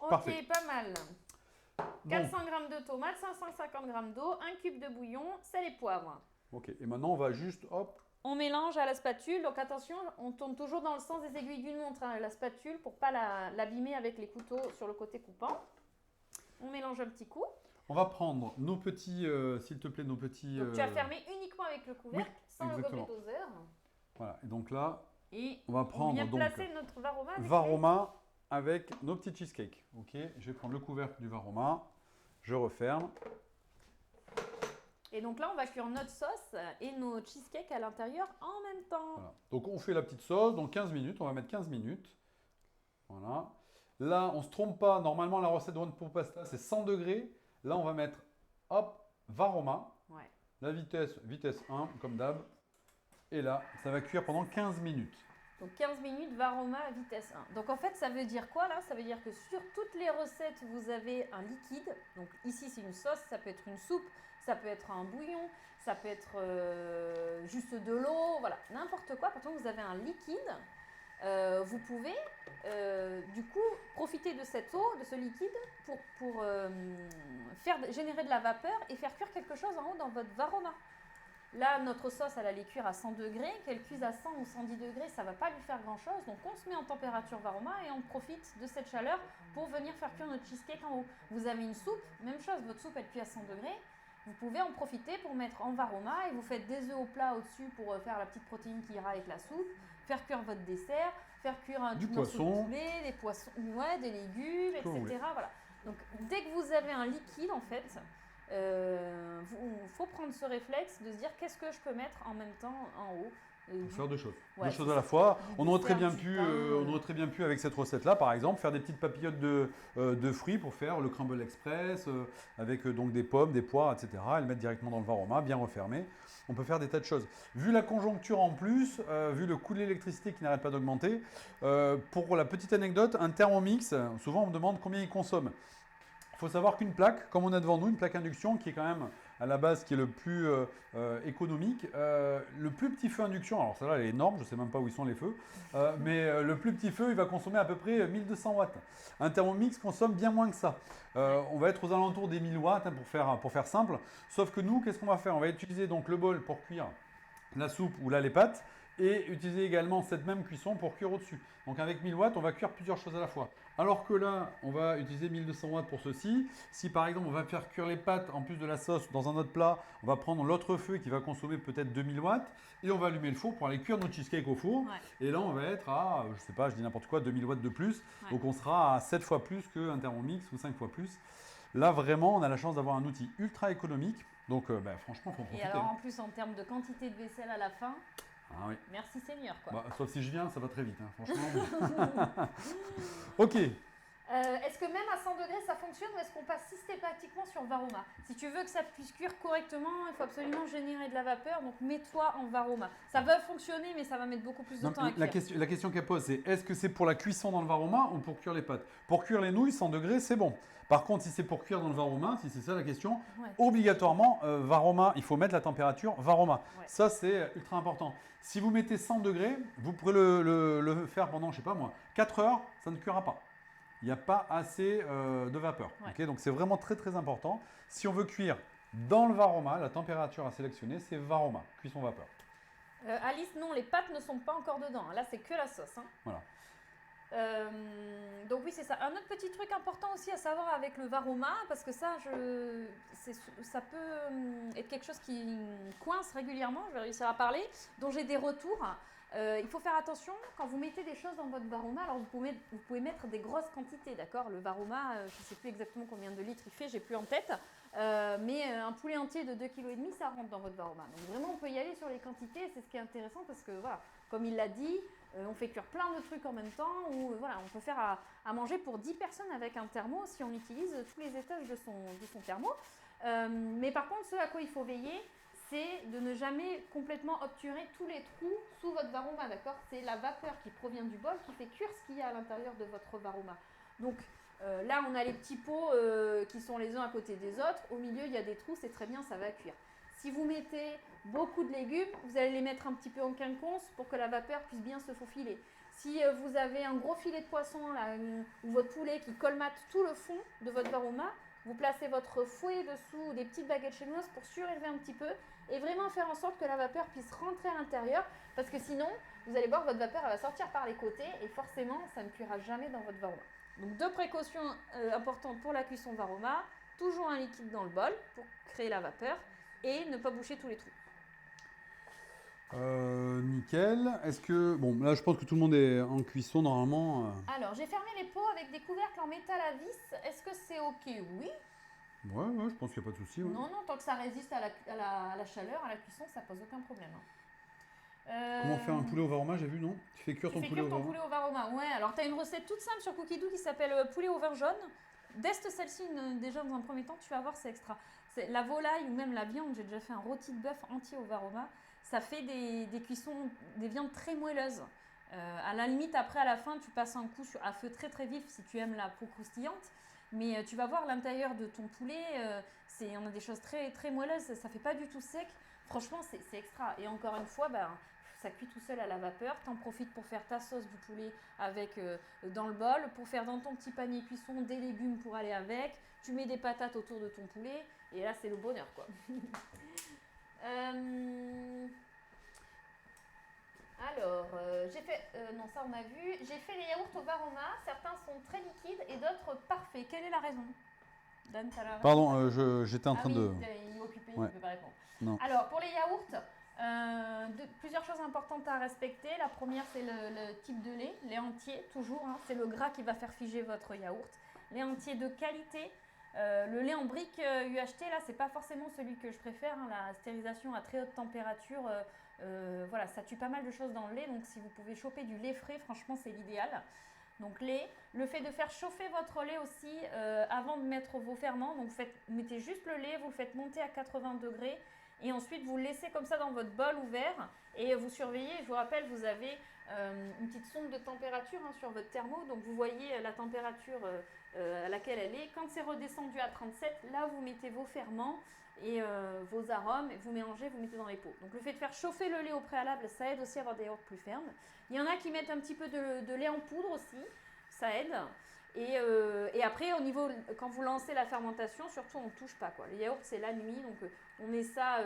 Ok, Parfait. pas mal. Donc, 400 g de tomates, 550 g d'eau, 1 cube de bouillon, sel et poivre. ok, et maintenant on va juste, hop, On mélange à la spatule. Donc attention, on tourne toujours dans le sens des aiguilles d'une montre, hein, la spatule, pour pas l'abîmer avec les couteaux sur le côté coupant. On mélange un petit coup. on va prendre nos petits, s'il te plaît, nos petits... Donc tu as fermé uniquement avec le couvercle, sans exactement. le gobelet doseur. Voilà, et donc là, Et on va prendre vient donc placer notre varoma. avec Varoma avec nos petits cheesecakes. Ok, je vais prendre le couvercle du Varoma, je referme. Et donc là, on va cuire notre sauce et nos cheesecakes à l'intérieur en même temps. Voilà. Donc on fait la petite sauce, donc 15 minutes, on va mettre 15 minutes. Voilà. Là, on ne se trompe pas, normalement la recette de One Pot Pasta, c'est 100 degrés. Là, on va mettre, hop, Varoma, Ouais. la vitesse 1, comme d'hab. Et là, ça va cuire pendant 15 minutes. Donc 15 minutes, varoma à vitesse 1. Donc en fait, ça veut dire quoi là? Ça veut dire que sur toutes les recettes, vous avez un liquide. Donc ici, c'est une sauce, ça peut être une soupe, ça peut être un bouillon, ça peut être juste de l'eau, voilà, n'importe quoi. Pourtant, vous avez un liquide. Vous pouvez du coup profiter de cette eau, de ce liquide, pour générer de la vapeur et faire cuire quelque chose en haut dans votre varoma. Là, notre sauce, elle allait cuire à 100 degrés, qu'elle cuise à 100 ou 110 degrés, ça ne va pas lui faire grand-chose. Donc, on se met en température varoma et on profite de cette chaleur pour venir faire cuire notre cheesecake en haut. Vous avez une soupe, même chose, votre soupe, elle cuit à 100 degrés. Vous pouvez en profiter pour mettre en varoma et vous faites des œufs au plat au-dessus pour faire la petite protéine qui ira avec la soupe, faire cuire votre dessert, faire cuire un Du petit morceau poisson. de poulet, des poissons, ouais, des légumes, Ce que vous etc. Voilà. Donc, dès que vous avez un liquide, en fait, il faut prendre ce réflexe de se dire qu'est-ce que je peux mettre en même temps en haut. Faut faire deux choses. Ouais, Deux choses c'est à la ça. fois. Du On aurait, très dessert, bien du pu, pain, on aurait très bien pu, avec cette recette-là, par exemple, faire des petites papillotes de fruits pour faire le crumble express, avec donc des pommes, des poires, etc. Et le mettre directement dans le varoma, bien refermé. On peut faire des tas de choses. Vu la conjoncture en plus, vu le coût de l'électricité qui n'arrête pas d'augmenter, pour la petite anecdote, un Thermomix, souvent on me demande combien il consomme. Il faut savoir qu'une plaque, comme on a devant nous, une plaque induction qui est quand même à la base qui est le plus économique, le plus petit feu induction, alors celle-là elle est énorme, je ne sais même pas où ils sont les feux, mais le plus petit feu il va consommer à peu près 1200 watts. Un Thermomix consomme bien moins que ça. On va être aux alentours des 1000 watts hein, pour faire simple, sauf que nous qu'est-ce qu'on va faire? On va utiliser donc le bol pour cuire la soupe ou là les pâtes, et utiliser également cette même cuisson pour cuire au-dessus. Donc avec 1000 watts, on va cuire plusieurs choses à la fois. Alors que là, on va utiliser 1200 watts pour ceci. Si par exemple, on va faire cuire les pâtes en plus de la sauce dans un autre plat, on va prendre l'autre feu qui va consommer peut-être 2000 watts et on va allumer le four pour aller cuire nos cheesecakes au four. Ouais. Et là, on va être à, je sais pas, je dis n'importe quoi, 2000 watts de plus. Ouais. Donc on sera à 7 fois plus qu'un Thermomix ou 5 fois plus. Là, vraiment, on a la chance d'avoir un outil ultra économique. Donc franchement, il faut en Et profiter. alors en plus en termes de quantité de vaisselle à la fin, Ah oui. Merci Seigneur, quoi. Bah, sauf si je viens, ça va très vite, hein, franchement. Ok. Est-ce que même à 100 degrés ça fonctionne ou est-ce qu'on passe systématiquement sur Varoma? Si tu veux que ça puisse cuire correctement, il faut absolument générer de la vapeur, donc mets-toi en Varoma. Ça va fonctionner, mais ça va mettre beaucoup plus de Non, temps à cuire. la question qu'elle pose, c'est est-ce que c'est pour la cuisson dans le Varoma ou pour cuire les pâtes? Pour cuire les nouilles, 100 degrés, c'est bon. Par contre, si c'est pour cuire dans le Varoma, si c'est ça la question, Ouais. obligatoirement, Varoma, il faut mettre la température Varoma. Ouais. Ça, c'est ultra important. Si vous mettez 100 degrés, vous pourrez le faire pendant, je sais pas moi, 4 heures, ça ne cuira pas. Il n'y a pas assez de vapeur. Ouais. Ok, donc c'est vraiment très très important. Si on veut cuire dans le Varoma, la température à sélectionner, c'est Varoma, cuisson vapeur. Alice, non, les pâtes ne sont pas encore dedans. Là, c'est que la sauce. Hein. Voilà. Donc oui, c'est ça. Un autre petit truc important aussi à savoir avec le Varoma, parce que ça, ça peut être quelque chose qui coince régulièrement, je vais réussir à parler, dont j'ai des retours. Il faut faire attention quand vous mettez des choses dans votre Varoma. Alors vous pouvez mettre des grosses quantités, d'accord? Le Varoma, je ne sais plus exactement combien de litres il fait, j'ai plus en tête. Mais un poulet entier de 2,5 kg, ça rentre dans votre Varoma. Donc vraiment, on peut y aller sur les quantités. C'est ce qui est intéressant parce que voilà, comme il l'a dit, on fait cuire plein de trucs en même temps. Ou voilà, on peut faire à manger pour 10 personnes avec un thermo si on utilise tous les étages de son thermo. Mais par contre, ce à quoi il faut veiller, c'est de ne jamais complètement obturer tous les trous sous votre Varoma, d'accord? C'est la vapeur qui provient du bol qui fait cuire ce qu'il y a à l'intérieur de votre Varoma. Donc là, on a les petits pots qui sont les uns à côté des autres. Au milieu, il y a des trous, c'est très bien, ça va cuire. Si vous mettez beaucoup de légumes, vous allez les mettre un petit peu en quinconce pour que la vapeur puisse bien se faufiler. Si vous avez un gros filet de poisson là, ou votre poulet qui colmate tout le fond de votre Varoma, vous placez votre fouet dessous, des petites baguettes chinoises pour surélever un petit peu et vraiment faire en sorte que la vapeur puisse rentrer à l'intérieur parce que sinon, vous allez voir, votre vapeur elle va sortir par les côtés et forcément, ça ne cuira jamais dans votre Varoma. Donc, deux précautions importantes pour la cuisson Varoma. Toujours un liquide dans le bol pour créer la vapeur et ne pas boucher tous les trous. Nickel. Est-ce que... Bon, là, je pense que tout le monde est en cuisson, normalement. Alors, j'ai fermé les pots avec des couvercles en métal à vis. Est-ce que c'est OK? Oui. Ouais, je pense qu'il n'y a pas de souci. Ouais. Non, tant que ça résiste à la chaleur, à la cuisson, ça pose aucun problème. Comment faire un poulet au Varoma, j'ai vu, non? Tu fais cuire ton poulet au Varoma. poulet au Varoma. Ouais, alors tu as une recette toute simple sur Cookidoo qui s'appelle poulet au vin jaune. Teste celle-ci déjà dans un premier temps, tu vas voir, c'est extra. C'est la volaille ou même la viande, j'ai déjà fait un rôti de bœuf entier au Varoma. Ça fait des cuissons, des viandes très moelleuses. À la limite, après, à la fin, tu passes un coup à feu très très vif si tu aimes la peau croustillante. Mais tu vas voir l'intérieur de ton poulet, on a des choses très, très moelleuses, ça ne fait pas du tout sec. Franchement, c'est extra. Et encore une fois, ça cuit tout seul à la vapeur. Tu en profites pour faire ta sauce du poulet dans le bol, pour faire dans ton petit panier cuisson des légumes pour aller avec. Tu mets des patates autour de ton poulet et là, c'est le bonheur, quoi. Alors, j'ai fait... non, ça on a vu. J'ai fait les yaourts au Varoma. Certains sont très liquides et d'autres parfaits. Quelle est la raison? Dan, t'as la raison? Pardon, j'étais en train de... Il est occupé, Ouais. il ne peut pas répondre. Non. Alors, pour les yaourts, plusieurs choses importantes à respecter. La première, c'est le type de lait entier, toujours. Hein, c'est le gras qui va faire figer votre yaourt. Lait entier de qualité. Le lait en brique UHT, là, c'est pas forcément celui que je préfère. Hein, la stérilisation à très haute température, voilà, ça tue pas mal de choses dans le lait. Donc, si vous pouvez choper du lait frais, franchement, c'est l'idéal. Donc, lait. Le fait de faire chauffer votre lait aussi avant de mettre vos ferments. Donc, mettez juste le lait, vous le faites monter à 80 degrés. Et ensuite, vous le laissez comme ça dans votre bol ouvert et vous surveillez. Je vous rappelle, vous avez une petite sonde de température sur votre thermo. Donc, vous voyez la température à laquelle elle est. Quand c'est redescendu à 37, là, vous mettez vos ferments et vos arômes. Et vous mélangez, vous mettez dans les pots. Donc, le fait de faire chauffer le lait au préalable, ça aide aussi à avoir des yaourts plus fermes. Il y en a qui mettent un petit peu de lait en poudre aussi. Ça aide. Et après, quand vous lancez la fermentation, surtout on ne touche pas, quoi. Les yaourts, c'est la nuit, donc on met ça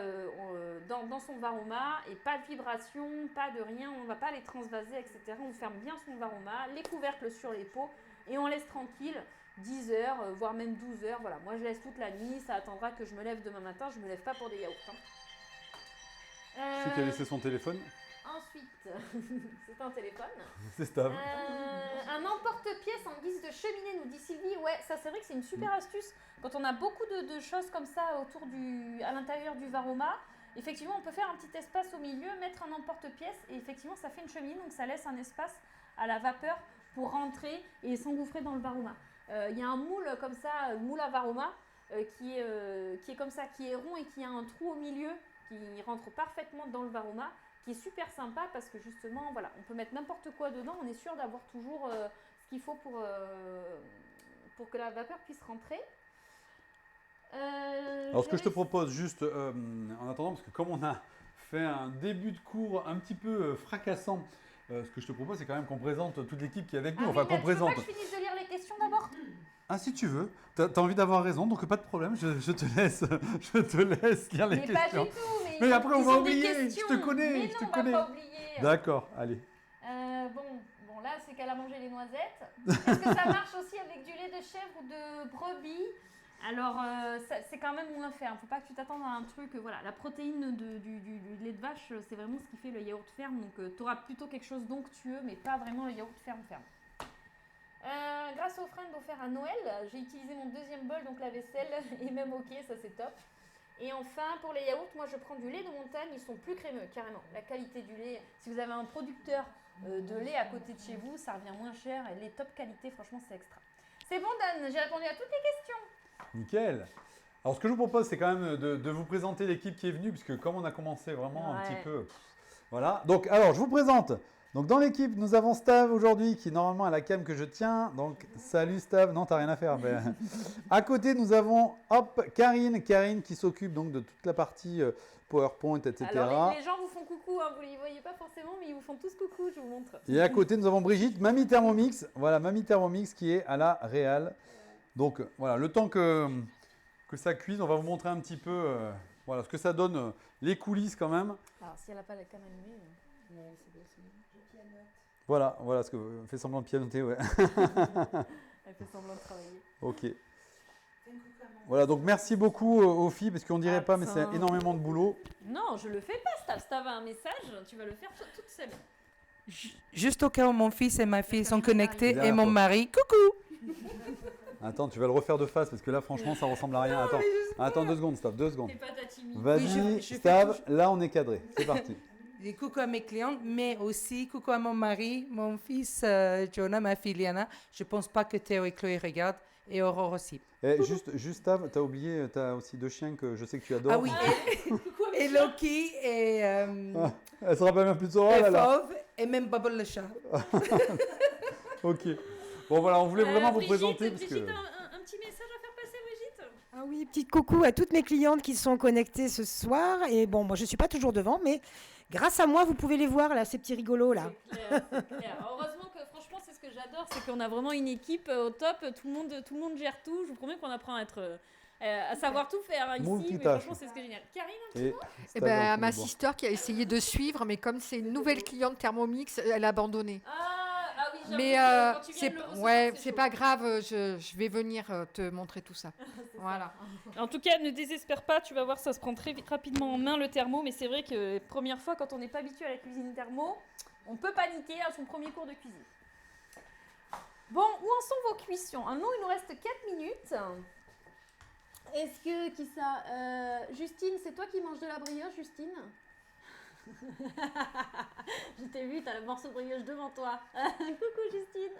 dans son Varoma et pas de vibration, pas de rien, on ne va pas les transvaser, etc. On ferme bien son Varoma, les couvercles sur les pots et on laisse tranquille 10 heures, voire même 12 heures. Voilà, moi je laisse toute la nuit, ça attendra que je me lève demain matin, je ne me lève pas pour des yaourts. C'est qui a laissé son téléphone? Ensuite, c'est un téléphone. C'est stable. Un emporte-pièce en guise de cheminée, nous dit Sylvie. Ouais, ça c'est vrai que c'est une super astuce. Quand on a beaucoup de choses comme ça à l'intérieur du Varoma, Effectivement, on peut faire un petit espace au milieu, mettre un emporte-pièce et effectivement, ça fait une cheminée, donc ça laisse un espace à la vapeur pour rentrer et s'engouffrer dans le varoma. Il y a un moule comme ça, moule à varoma, qui est comme ça, qui est rond et qui a un trou au milieu qui rentre parfaitement dans le varoma, qui est super sympa parce que justement, voilà, on peut mettre n'importe quoi dedans, on est sûr d'avoir toujours ce qu'il faut pour que la vapeur puisse rentrer. Alors, ce que je te propose, juste en attendant, parce que comme on a fait un début de cours un petit peu fracassant, ce que je te propose, c'est quand même qu'on présente toute l'équipe qui est avec nous. Enfin, qu'on présente. Tu veux pas que je finisse de lire les questions d'abord? Ah, si tu veux. T'as envie d'avoir raison, donc pas de problème. Je te laisse lire les Mais questions. pas du tout. Mais après, on ils va ont des oublier. questions. Je te connais. Mais je non, te on connais. va pas oublier. D'accord, allez. Bon, là, c'est qu'elle a mangé les noisettes. Est-ce que ça marche aussi avec du lait de chèvre ou de brebis? Alors, c'est quand même moins ferme. Faut pas que tu t'attendes à un truc. Voilà, la protéine du lait de vache, c'est vraiment ce qui fait le yaourt ferme. Donc, tu auras plutôt quelque chose d'onctueux, mais pas vraiment le yaourt ferme. Grâce aux fringues offertes à Noël, j'ai utilisé mon deuxième bol, donc la vaisselle, et même ok, ça c'est top. Et enfin, pour les yaourts, moi je prends du lait de montagne, ils sont plus crémeux, carrément. La qualité du lait, si vous avez un producteur de lait à côté de chez vous, ça revient moins cher. Et les top qualité, franchement, c'est extra. C'est bon, Dan, j'ai répondu à toutes les questions. Nickel. Alors, ce que je vous propose, c'est quand même de vous présenter l'équipe qui est venue, puisque comme on a commencé vraiment un petit peu... Voilà. Donc, alors, je vous présente. Donc, dans l'équipe, nous avons Stav aujourd'hui, qui normalement a la cam que je tiens. Donc, salut Stav. Non, t'as rien à faire. Mais... à côté, nous avons, Karine qui s'occupe donc de toute la partie PowerPoint, etc. Alors, les gens vous font coucou, hein, vous ne les voyez pas forcément, mais ils vous font tous coucou, je vous montre. Et à côté, nous avons Brigitte, Mamie Thermomix. Voilà, Mamie Thermomix qui est à la réal. Donc, voilà, le temps que ça cuise, on va vous montrer un petit peu voilà, ce que ça donne, les coulisses quand même. Alors, si elle n'a pas la cam allumée... Voilà ce que fait semblant de pianoter, ouais. Elle fait semblant de travailler. Ok. Voilà, donc merci beaucoup aux filles, parce qu'on dirait pas, mais c'est énormément de boulot. Non, je le fais pas, Stav. Stav a un message, tu vas le faire toute seule. Juste au cas où mon fils et ma fille sont connectés mari. et mon mari, coucou. Attends, tu vas le refaire de face, parce que là, franchement, ça ressemble à rien. Attends 2 secondes, Stav, 2 secondes. T'es pas ta timide. Vas-y, Oui, je fais Stav, là, on est cadré. C'est parti. Et coucou à mes clientes, mais aussi coucou à mon mari, mon fils Jonah, ma fille Liana. Je pense pas que Théo et Chloé regardent, et Aurore aussi. Et juste Stav, t'as oublié, t'as aussi 2 chiens que je sais que tu adores. Ah oui, et Loki et, Elle se rappelle même plus de son et rôle, là. Fauve, et même Bubble le chat. Ok. Bon, voilà, on voulait vraiment vous Brigitte, présenter. Parce Brigitte, que... un petit message à faire passer, Brigitte? Ah oui, petite coucou à toutes mes clientes qui sont connectées ce soir. Et bon, moi je ne suis pas toujours devant, mais grâce à moi, vous pouvez les voir là, ces petits rigolos là. C'est clair. Heureusement que franchement, c'est ce que j'adore, c'est qu'on a vraiment une équipe au top. Tout le monde gère tout. Je vous promets qu'on apprend à savoir tout faire ici. Mais Multitâche. franchement, c'est ce qui est génial. Karine, Et Eh Stav, ben, un ma peu de boire. sister qui a essayé de suivre, mais comme c'est une nouvelle cliente Thermomix, elle a abandonné. Ah oui, j'avoue Mais que quand tu viens c'est de le recevoir, ouais, c'est chaud. pas grave, je vais venir te montrer tout ça. Voilà. En tout cas, ne désespère pas, tu vas voir, ça se prend très rapidement en main le thermo, mais c'est vrai que première fois, quand on n'est pas habitué à la cuisine thermo, on peut paniquer à son premier cours de cuisine. Bon, où en sont vos cuissons? Nous, il nous reste 4 minutes. Est-ce que, qui ça Justine, c'est toi qui manges de la brioche, Justine? Je t'ai vu, t'as le morceau de brioche devant toi. Coucou, Justine.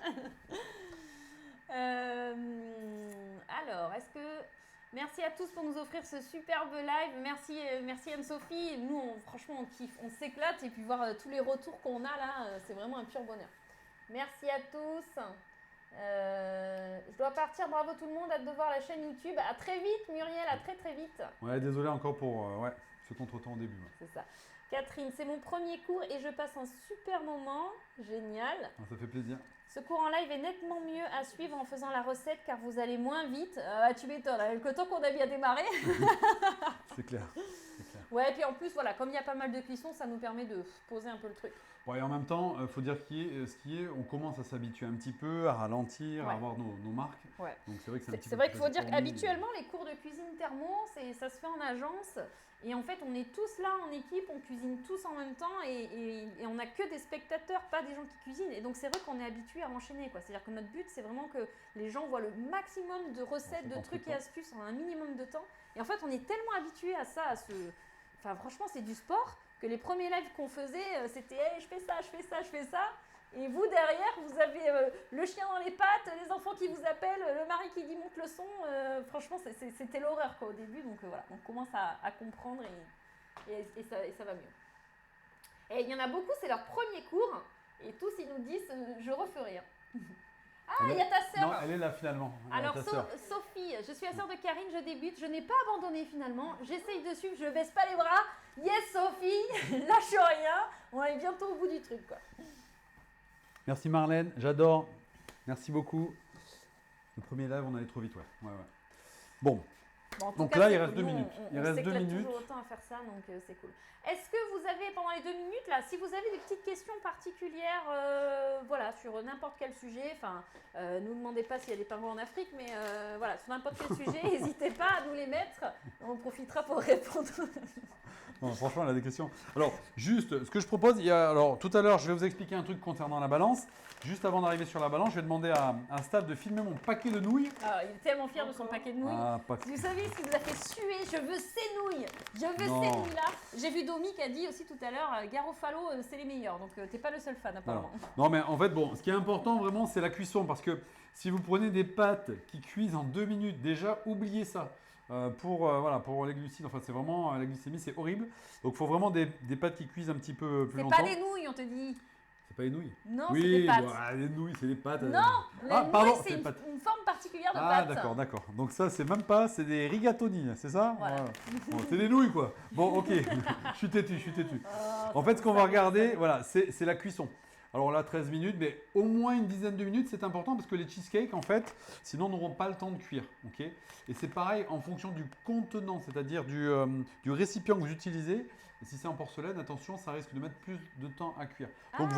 Alors, est-ce que... Merci à tous pour nous offrir ce superbe live. Merci Anne-Sophie. Nous, franchement, on kiffe, on s'éclate. Et puis voir tous les retours qu'on a là, c'est vraiment un pur bonheur. Merci à tous. Je dois partir. Bravo tout le monde. Hâte de voir la chaîne YouTube. À très vite, Muriel. À très très vite. Ouais, désolé encore pour ce contretemps au début. Ouais. C'est ça. Catherine, c'est mon premier cours et je passe un super moment. Génial. Ah, ça fait plaisir. Ce cours en live est nettement mieux à suivre en faisant la recette car vous allez moins vite. Tu m'étonnes, avec le temps qu'on a bien démarré. C'est clair. Ouais, et puis en plus, voilà, comme il y a pas mal de cuisson, ça nous permet de poser un peu le truc. Bon, et en même temps, il faut dire on commence à s'habituer un petit peu, à ralentir, Ouais. à avoir nos marques. Ouais. Donc c'est vrai que c'est un petit C'est peu vrai qu'il plus faut dire facile pour nous. qu'habituellement, les cours de cuisine thermo, ça se fait en agence. Et en fait, on est tous là en équipe, on cuisine tous en même temps et on n'a que des spectateurs, pas des gens qui cuisinent. Et donc, c'est vrai qu'on est habitué à enchaîner, quoi. C'est-à-dire que notre but, c'est vraiment que les gens voient le maximum de recettes, de trucs et astuces en un minimum de temps. Et en fait, on est tellement habitué à ça, enfin franchement c'est du sport, que les premiers lives qu'on faisait, c'était hey, je fais ça, je fais ça, je fais ça. Et vous derrière, vous avez le chien dans les pattes, les enfants qui vous appellent, le mari qui dit monte le son. Franchement, c'était l'horreur quoi, au début. Donc voilà, on commence à comprendre et ça va mieux. Et il y en a beaucoup, c'est leur premier cours. Et tous, ils nous disent je referai. Ah, il y a ta sœur. Non, elle est là finalement. Alors, Ta sœur. Sophie, je suis la sœur de Karine, je débute. Je n'ai pas abandonné finalement. J'essaye de suivre, je baisse pas les bras. Yes, Sophie, lâche rien. On est bientôt au bout du truc quoi. Merci Marlène, j'adore. Merci beaucoup. Le premier live, on allait trop vite, ouais. Bon, Bon, en tout donc cas, là, c'est il reste cool. 2 Nous, minutes. Il on reste 2 s'éclate minutes. toujours autant à faire ça, donc c'est cool. Est-ce que vous avez, pendant les 2 minutes, là, si vous avez des petites questions particulières, voilà, sur n'importe quel sujet, enfin, ne nous demandez pas s'il y a des pingouins en Afrique, mais voilà, sur n'importe quel sujet, n'hésitez pas à nous les mettre. On profitera pour répondre. Non, franchement, elle a des questions. Alors, juste, ce que je propose, alors, tout à l'heure, je vais vous expliquer un truc concernant la balance. Juste avant d'arriver sur la balance, je vais demander à Stav de filmer mon paquet de nouilles. Ah, il est tellement fier de son paquet de nouilles. Ah, Vous savez ce qui nous a fait suer? Je veux ces nouilles. Je veux Non. ces nouilles-là. J'ai vu Domi qui a dit aussi tout à l'heure, Garofalo, c'est les meilleurs. Donc, t'es pas le seul fan apparemment. Non, mais en fait, bon, ce qui est important vraiment, c'est la cuisson. Parce que si vous prenez des pâtes qui cuisent en 2 minutes, déjà, oubliez ça. Voilà, pour les glucides, enfin, c'est vraiment, la glycémie, c'est horrible. Donc, il faut vraiment des pâtes qui cuisent un petit peu plus C'est longtemps. pas des nouilles, on te dit. C'est pas les nouilles. Non, c'est Oui, des pâtes. bon, les nouilles, c'est les pâtes. Non, les pardon, nouilles, c'est les pâtes. une forme particulière de Ah, pâte. d'accord. Donc ça, c'est même pas, c'est des rigatoni, c'est ça? Voilà. Bon, c'est des nouilles, quoi. Bon, ok, je suis têtu. Oh, En fait, ce qu'on ça, va regarder, voilà, c'est la cuisson. Alors là, 13 minutes, mais au moins une dizaine de minutes, c'est important parce que les cheesecakes, en fait, sinon, n'auront pas le temps de cuire, ok? Et c'est pareil en fonction du contenant, c'est-à-dire du récipient que vous utilisez. Et si c'est en porcelaine, attention, ça risque de mettre plus de temps à cuire. Donc Ah,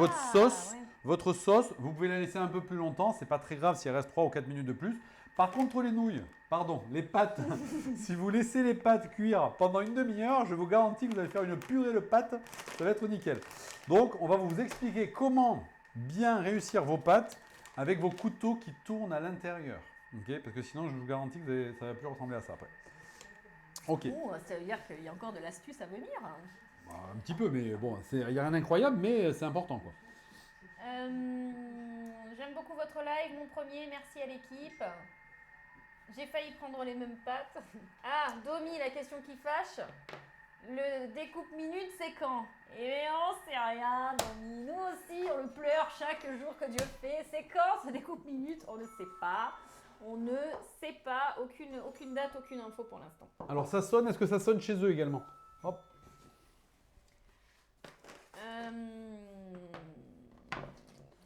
votre sauce, vous pouvez la laisser un peu plus longtemps, c'est pas très grave s'il reste 3 ou 4 minutes de plus. Par contre, les pâtes, si vous laissez les pâtes cuire pendant une demi-heure, je vous garantis que vous allez faire une purée de pâtes, ça va être nickel. Donc, on va vous expliquer comment bien réussir vos pâtes avec vos couteaux qui tournent à l'intérieur. Ok, parce que sinon, je vous garantis que ça ne va plus ressembler à ça après. Ok. Bon, ça veut dire qu'il y a encore de l'astuce à venir. Bah, un petit peu, mais bon, il n'y a rien d'incroyable, mais c'est important, quoi. J'aime beaucoup votre live, mon premier, merci à l'équipe. J'ai failli prendre les mêmes pâtes. Ah, Domi, la question qui fâche. Le découpe minute, c'est quand? Eh on sait rien, Domi. Nous aussi, on le pleure chaque jour que Dieu fait. C'est quand ce découpe minute? On ne sait pas. On ne sait pas. Aucune date, aucune info pour l'instant. Alors, ça sonne, est-ce que ça sonne chez eux également? Hop.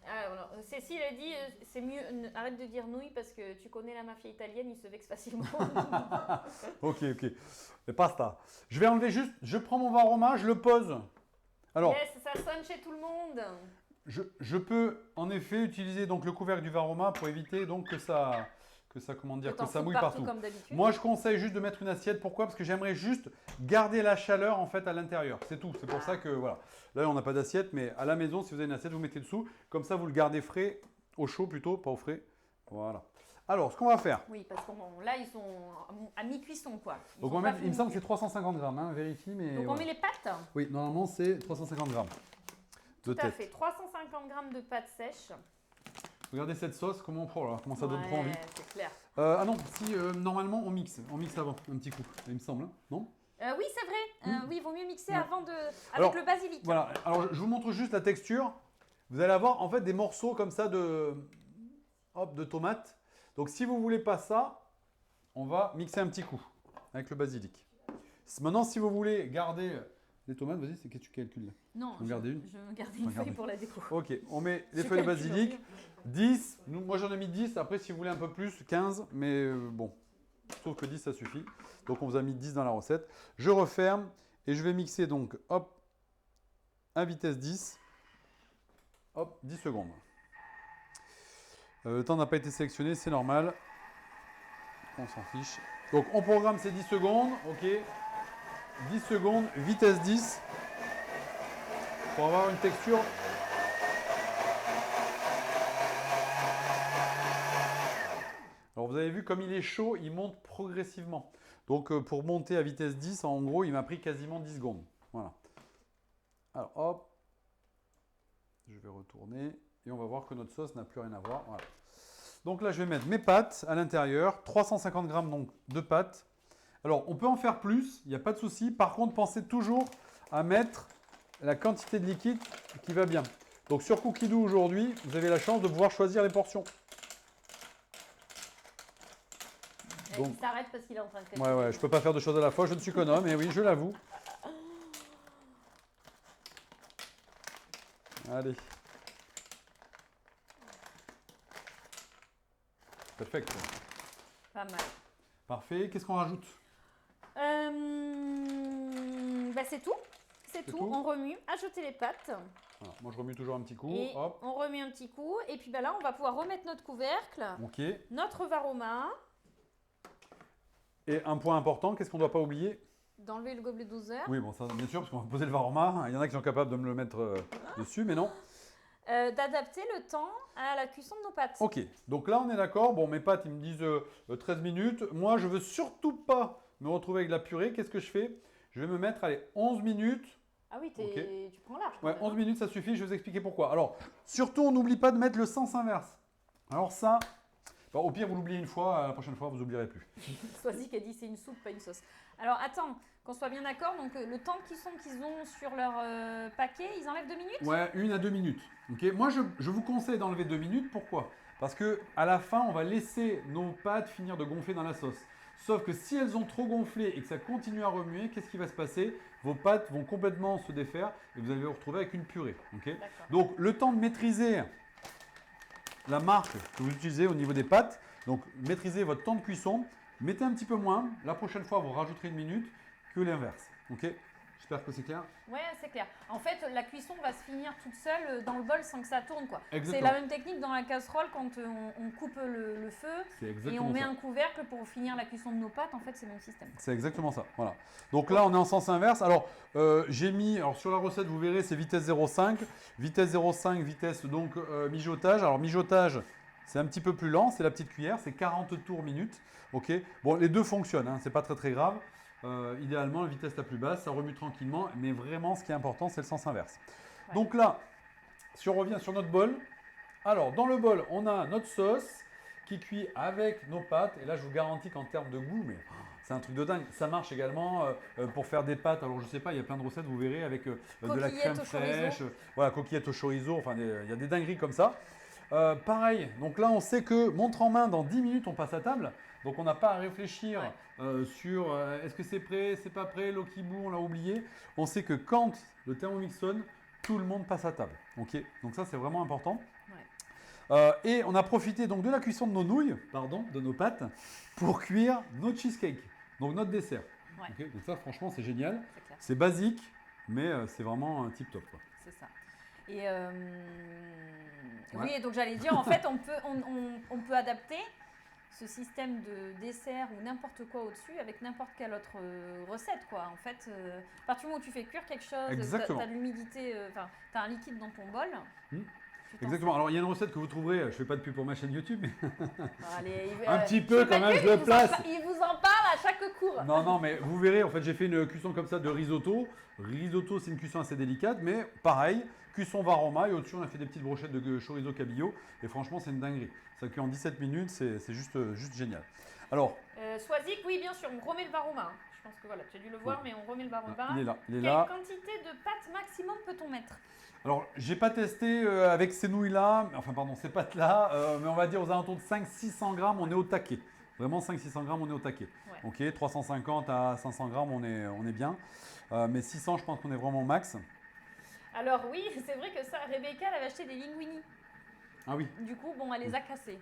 Alors, Cécile a dit, c'est mieux, arrête de dire nouilles parce que tu connais la mafia italienne, ils se vexent facilement. Ok. Et pasta. Je vais enlever juste, je prends mon varoma, je le pose. Alors, Yes, ça sonne chez tout le monde. je peux en effet utiliser donc le couvercle du varoma pour éviter donc que ça T'en fous mouille partout partout. comme d'habitude. Moi, je conseille juste de mettre une assiette. Pourquoi? Parce que j'aimerais juste garder la chaleur en fait à l'intérieur. C'est tout. C'est pour ça que voilà. Là, on n'a pas d'assiette, mais à la maison, si vous avez une assiette, vous mettez dessous. Comme ça, vous le gardez frais, au chaud plutôt, pas au frais. Voilà. Alors, ce qu'on va faire. Oui, parce que là, ils sont à mi-cuisson, quoi. Donc, on va mettre, il me semble que c'est 350 grammes. Hein, vérifie, mais. Donc, on voilà. met les pâtes. Oui, normalement, c'est 350 grammes. Tout à fait. 350 grammes de pâtes sèches. Regardez cette sauce, comment ça donne trop envie. C'est clair. Ah non, si normalement on mixe avant un petit coup, il me semble, hein, non? Oui, c'est vrai. Oui, il vaut mieux mixer Ouais. avant avec Alors, le basilic. Voilà, alors je vous montre juste la texture. Vous allez avoir en fait des morceaux comme ça de tomates. Donc si vous voulez pas ça, on va mixer un petit coup avec le basilic. Maintenant, si vous voulez garder les tomates, vas-y, c'est qu'est-ce que tu calcules là? Non, Tu veux garder une? je veux garder une feuille pour la déco. Ok, on met les Je feuilles de calcule basilic. rien. 10, moi j'en ai mis 10, après si vous voulez un peu plus, 15, mais bon, je trouve que 10 ça suffit. Donc on vous a mis 10 dans la recette. Je referme et je vais mixer donc, hop, à vitesse 10, hop, 10 secondes. Le temps n'a pas été sélectionné, c'est normal. On s'en fiche. Donc on programme ces 10 secondes, ok. 10 secondes, vitesse 10, pour avoir une texture. Alors vous avez vu, comme il est chaud, il monte progressivement. Donc pour monter à vitesse 10, en gros, il m'a pris quasiment 10 secondes. Voilà. Alors hop, je vais retourner et on va voir que notre sauce n'a plus rien à voir. Voilà. Donc là, je vais mettre mes pâtes à l'intérieur, 350 grammes donc, de pâtes. Alors, on peut en faire plus, il n'y a pas de souci. Par contre, pensez toujours à mettre la quantité de liquide qui va bien. Donc sur Cookidoo aujourd'hui, vous avez la chance de pouvoir choisir les portions. Donc, il s'arrête parce qu'il est en train de faire. ouais, je peux pas faire deux choses à la fois, je ne suis qu'un homme, et oui, je l'avoue. Allez. Perfect. Pas mal. Parfait. Qu'est-ce qu'on rajoute? Bah, c'est tout. C'est tout. On remue. Ajoutez les pâtes. Voilà. Moi, je remue toujours un petit coup. Et Hop. on remet un petit coup. Et puis bah, là, on va pouvoir remettre notre couvercle, Ok. notre varoma, Et un point important, qu'est-ce qu'on ne doit pas oublier? d'enlever le gobelet 12 heures, Oui, bon, ça, bien sûr, parce qu'on va poser le varoma. Il y en a qui sont capables de me le mettre dessus, mais non. d'adapter le temps à la cuisson de nos pâtes. Ok, donc là on est d'accord. Bon, mes pâtes ils me disent 13 minutes. Moi je veux surtout pas me retrouver avec de la purée. Qu'est-ce que je fais? Je vais me mettre, allez, 11 minutes. Ah oui, Ok. tu prends large. quand Ouais, même, 11 hein. minutes ça suffit, je vais vous expliquer pourquoi. Alors, surtout on n'oublie pas de mettre le sens inverse. Alors ça, bon, au pire vous l'oubliez une fois, la prochaine fois vous n'oublierez plus. Sois-y qui a dit c'est une soupe, pas une sauce. Alors attends, qu'on soit bien d'accord, donc le temps de cuisson qu'ils ont sur leur paquet, ils enlèvent 2 minutes? Ouais, 1 à 2 minutes. Ok, moi je vous conseille d'enlever 2 minutes. Pourquoi? Parce que à la fin, on va laisser nos pâtes finir de gonfler dans la sauce. Sauf que si elles ont trop gonflé et que ça continue à remuer, qu'est-ce qui va se passer? Vos pâtes vont complètement se défaire et vous allez vous retrouver avec une purée. Ok. D'accord. Donc le temps de maîtriser la marque que vous utilisez au niveau des pâtes, donc maîtrisez votre temps de cuisson, mettez un petit peu moins. La prochaine fois, vous rajouterez 1 minute que l'inverse. Ok. J'espère que c'est clair. Ouais, c'est clair. En fait, la cuisson va se finir toute seule dans le bol sans que ça tourne, quoi. C'est Exactement. la même technique dans la casserole quand on coupe le feu C'est et exactement on met ça. un couvercle pour finir la cuisson de nos pâtes. En fait, c'est le même système. C'est exactement ça. Voilà. Donc là, on est en sens inverse. Alors, j'ai mis, alors sur la recette, vous verrez, c'est vitesse 0,5. Vitesse 0,5, vitesse donc mijotage. Alors, mijotage, c'est un petit peu plus lent, c'est la petite cuillère, c'est 40 tours minute. Ok. Bon, les deux fonctionnent, hein, c'est pas très très grave. Idéalement, la vitesse la plus basse, ça remue tranquillement, mais vraiment, ce qui est important, c'est le sens inverse. Ouais. Donc là, si on revient sur notre bol, alors dans le bol, on a notre sauce qui cuit avec nos pâtes. Et là, je vous garantis qu'en termes de goût, mais c'est un truc de dingue. Ça marche également pour faire des pâtes. Alors, je sais pas, il y a plein de recettes, vous verrez, avec de la Coquillettes crème au chorizo. fraîche. Voilà, coquillettes au chorizo. Enfin, il y a des dingueries comme ça. Pareil, donc là, on sait que montre en main, dans 10 minutes, on passe à table. Donc, on n'a pas à réfléchir sur est-ce que c'est prêt, c'est pas prêt, l'eau qui bout, on l'a oublié. On sait que quand le Thermomix sonne, tout le monde passe à table. Ok, donc ça, c'est vraiment important. Et on a profité donc de la cuisson de nos nouilles, pardon, de nos pâtes, pour cuire nos cheesecakes, donc notre dessert. Ouais. Ok, donc ça, franchement, c'est génial. C'est clair. C'est basique, mais c'est vraiment un tip top. Quoi. C'est ça. Et Ouais. oui, donc j'allais dire, en fait, on peut adapter ce système de dessert ou n'importe quoi au-dessus avec n'importe quelle autre recette, quoi. En fait, à partir du moment où tu fais cuire quelque chose, tu Exactement. as de l'humidité, tu as un liquide dans ton bol. Tu t'en Exactement. Alors, il y a une recette que vous trouverez, je ne fais pas de pub pour ma chaîne YouTube, mais Allez, un petit peu quand même, je le place. Il vous en parle à chaque cours. Non, mais vous verrez, en fait, j'ai fait une cuisson comme ça de risotto. Risotto, c'est une cuisson assez délicate, mais pareil, cuisson varoma, et au-dessus, on a fait des petites brochettes de chorizo cabillaud, et franchement, c'est une dinguerie. Ça cuit en 17 minutes, c'est juste génial. Alors, Soisic, oui, bien sûr, on remet le varoma. Hein. Je pense que voilà, tu as dû le voir, mais on remet le varoma. il est là, il est Quelle là. quantité de pâte maximum peut-on mettre? Alors, j'ai pas testé avec ces nouilles-là, enfin pardon, ces pâtes-là, mais on va dire aux alentours de 500-600 grammes, on est au taquet. Vraiment 500-600 grammes, on est au taquet. Ouais. Ok, 350 à 500 grammes, on est bien. Mais 600, je pense qu'on est vraiment au max. Alors oui, c'est vrai que ça, Rebecca, elle avait acheté des linguini. Ah oui. Du coup, bon, elle les a cassés.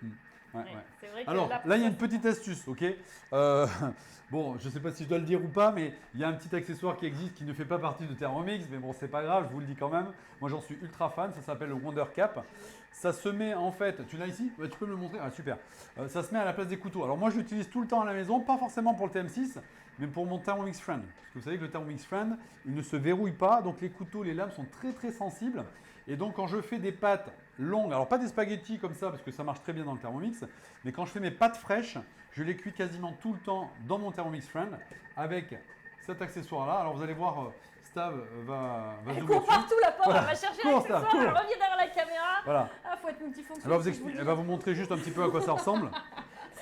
Ouais, Ouais, ouais. c'est vrai que Alors là, il y a une petite astuce, ok. Bon, je ne sais pas si je dois le dire ou pas, mais il y a un petit accessoire qui existe qui ne fait pas partie de Thermomix, mais bon, c'est pas grave, je vous le dis quand même. Moi, j'en suis ultra fan, ça s'appelle le Wonder Cap. Ça se met en fait, tu l'as ici? Ouais, tu peux me le montrer? Ah, super. Ça se met à la place des couteaux. Alors moi, je l'utilise tout le temps à la maison, pas forcément pour le TM6, mais pour mon Thermomix Friend. Parce que vous savez que le Thermomix Friend, il ne se verrouille pas, donc les couteaux, les lames sont très très sensibles. Et donc, quand je fais des pâtes longues. Alors pas des spaghettis comme ça parce que ça marche très bien dans le Thermomix, mais quand je fais mes pâtes fraîches, je les cuis quasiment tout le temps dans mon Thermomix Friend avec cet accessoire-là. Alors vous allez voir, Stav va Elle zoomer court dessus. partout la pauvre, Voilà. elle va chercher Cours, l'accessoire, Stav, elle cours. revient derrière la caméra. Voilà. Ah, faut être multifonction. Elle va, vous je expliquer, le elle dis. va vous montrer juste un petit peu à quoi ça ressemble.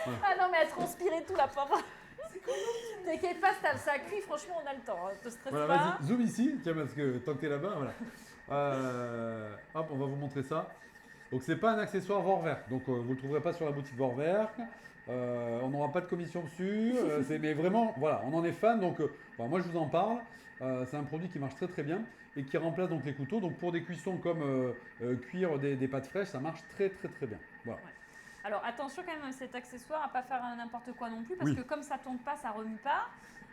Ah non, mais elle transpirait tout la pauvre. T'inquiète pas, ça cuit, franchement, on a le temps. Hein. Te stresse Voilà, pas. vas-y, zoom ici, tiens, parce que tant que t'es là-bas, voilà. Hop, on va vous montrer ça. Donc, c'est pas un accessoire Vorwerk, donc vous le trouverez pas sur la boutique Vorwerk. On n'aura pas de commission dessus, mais vraiment, voilà, on en est fan, donc bah, moi je vous en parle. C'est un produit qui marche très très bien et qui remplace donc les couteaux. Donc pour des cuissons comme cuire des pâtes fraîches, ça marche très très très bien. Voilà. Ouais. Alors attention quand même à cet accessoire, à pas faire n'importe quoi non plus, parce Oui. que comme ça tourne pas, ça remue pas.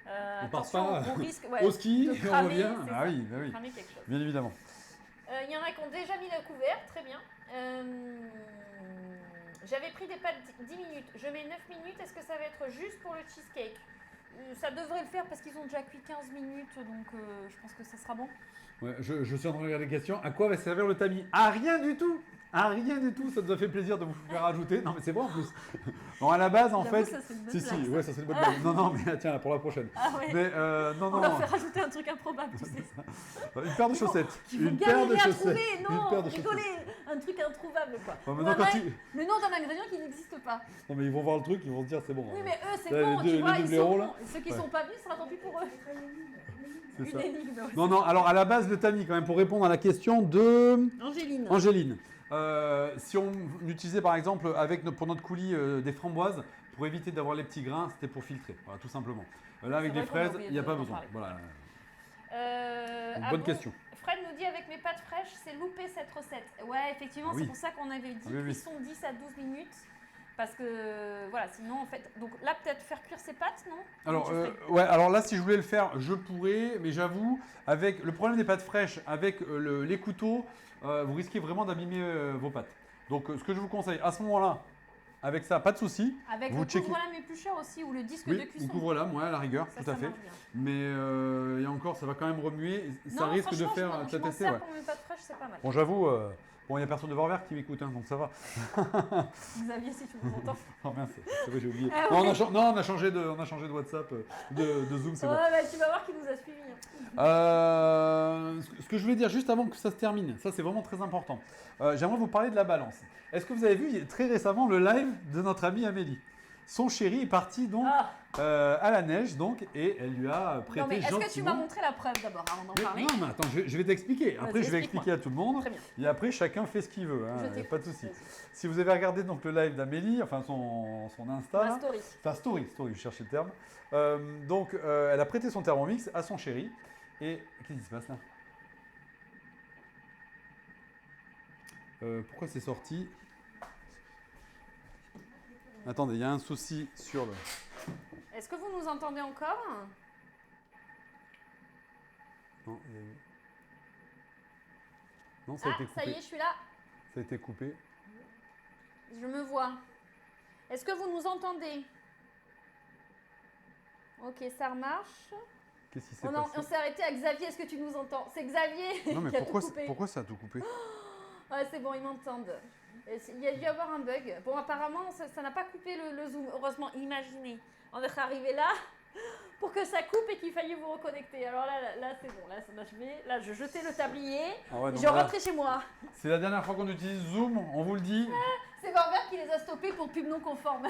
On part Attention, pas on risque Au ski, de et on cramer, revient. c'est Ah ça, oui, bah de oui, cramer quelque chose. bien évidemment. Il y en a qui ont déjà mis le couvert, très bien. J'avais pris des pâtes 10 minutes, je mets 9 minutes, est-ce que ça va être juste pour le cheesecake? Ça devrait le faire parce qu'ils ont déjà cuit 15 minutes, donc je pense que ça sera bon. Ouais, je suis en train de regarder les questions. À quoi va servir le tamis? À rien du tout. À rien du tout. Ça nous a fait plaisir de vous faire rajouter. Non, mais c'est bon en plus. Bon, à la base, en J'avoue, fait. ça serait une bonne Si, si, blague, ça. ouais, ça c'est une bonne blague. Non, non, mais tiens, là, pour la prochaine. Ah ouais. Mais non, On non, leur non. fait rajouter un truc improbable, tu sais. Une paire de chaussettes. Qui vont Une paire de galérer à chaussettes. trouver, Une non, paire de chaussettes. rigolez, un truc introuvable quoi. Bon, Ou maintenant, un quand in- Le nom d'un ingrédient qui n'existe pas. Non, mais ils vont voir le truc, ils vont se dire c'est bon. Oui, mais eux, c'est Là, bon, les tu deux- vois, les ils double sont héros, bons. là. Ceux qui Ouais. sont pas venus, ce sera tant pis pour eux. C'est Une ça. énigme. ouais. Non, non, alors à la base, le tamis, quand même, pour répondre à la question de Angéline. Angéline. Si on utilisait par exemple pour notre coulis des framboises, pour éviter d'avoir les petits grains, c'était pour filtrer, voilà, tout simplement. Là, avec C'est des vrai qu'on a fraises, oublié il n'y a d'en pas besoin. parler. Voilà. Ah Bonne bon, question. Fred nous dit avec mes pâtes fraîches, c'est loupé cette recette. Ouais, effectivement, Ah oui. c'est pour ça qu'on avait dit Ah oui, oui. cuisson 10 à 12 minutes. Parce que, voilà, sinon, en fait. Donc là, peut-être faire cuire ses pâtes, non? Alors, Comment tu ferais ouais, alors là, si je voulais le faire, je pourrais, mais j'avoue, avec le problème des pâtes fraîches, avec les couteaux, vous risquez vraiment d'abîmer vos pâtes. Donc, ce que je vous conseille, à ce moment-là, avec ça, pas de souci. Avec vous le checkez- couvre-lame éplucheur aussi, ou le disque de Oui, cuisson. on couvre là, moi, à la rigueur, Ça, tout à ça fait. marche bien. Mais et encore, ça va quand même remuer. Ça Non, risque de franchement, faire je m'en tester, sers ouais. pour mes pâtes fraîches, c'est pas mal. Bon, j'avoue, bon, il n'y a personne de Vorwerk qui m'écoute, hein, donc ça va. Xavier, si tu nous entends. Oh mince, c'est vrai, j'ai oublié. Ah Non, ouais. on a changé de WhatsApp, de Zoom, c'est bon. Ouais, bah, tu vas voir qu'il nous a suivis. hein. Ce que je voulais dire juste avant que ça se termine, ça c'est vraiment très important. J'aimerais vous parler de la balance. Est-ce que vous avez vu très récemment le live de notre amie Amélie? Son chéri est parti donc Ah, à la neige donc et elle lui a prêté non, mais est-ce gentiment. que tu m'as montré la preuve d'abord avant d'en Mais- parler? non, mais attends, je vais t'expliquer. Après, Vas-y, je vais explique-moi. expliquer à tout le monde. Très bien. Et après, chacun fait ce qu'il veut. Hein, Je y a t'écoute. pas de souci. Vas-y. Si vous avez regardé donc le live d'Amélie, enfin son Insta, Ma là, story. enfin story, je cherchais le terme. Donc, elle a prêté son Thermomix à son chéri. Et qu'est-ce qui se passe là? Pourquoi c'est sorti? Attendez, il y a un souci sur le. Est-ce que vous nous entendez encore? Non, il y a eu- Non, ça a Ah, été coupé. ça y est, je suis là. Ça a été coupé. Je me vois. Est-ce que vous nous entendez? Ok, ça remarche. Qu'est-ce qui s'est On passé? s'est arrêté à Xavier. Est-ce que tu nous entends? C'est Xavier Non, mais qui a pourquoi, tout coupé. pourquoi ça a tout coupé? Ouais, c'est bon, ils m'entendent. Il y a dû y avoir un bug. Bon, apparemment, ça n'a pas coupé le zoom. Heureusement, imaginez. On est arrivé là pour que ça coupe et qu'il faille vous reconnecter. Alors là c'est bon. Là, je jetais le tablier. Ah ouais, Et donc je là, rentrais chez moi. c'est la dernière fois qu'on utilise Zoom, on vous le dit. C'est Vorwerk qui les a stoppés pour pub non conforme.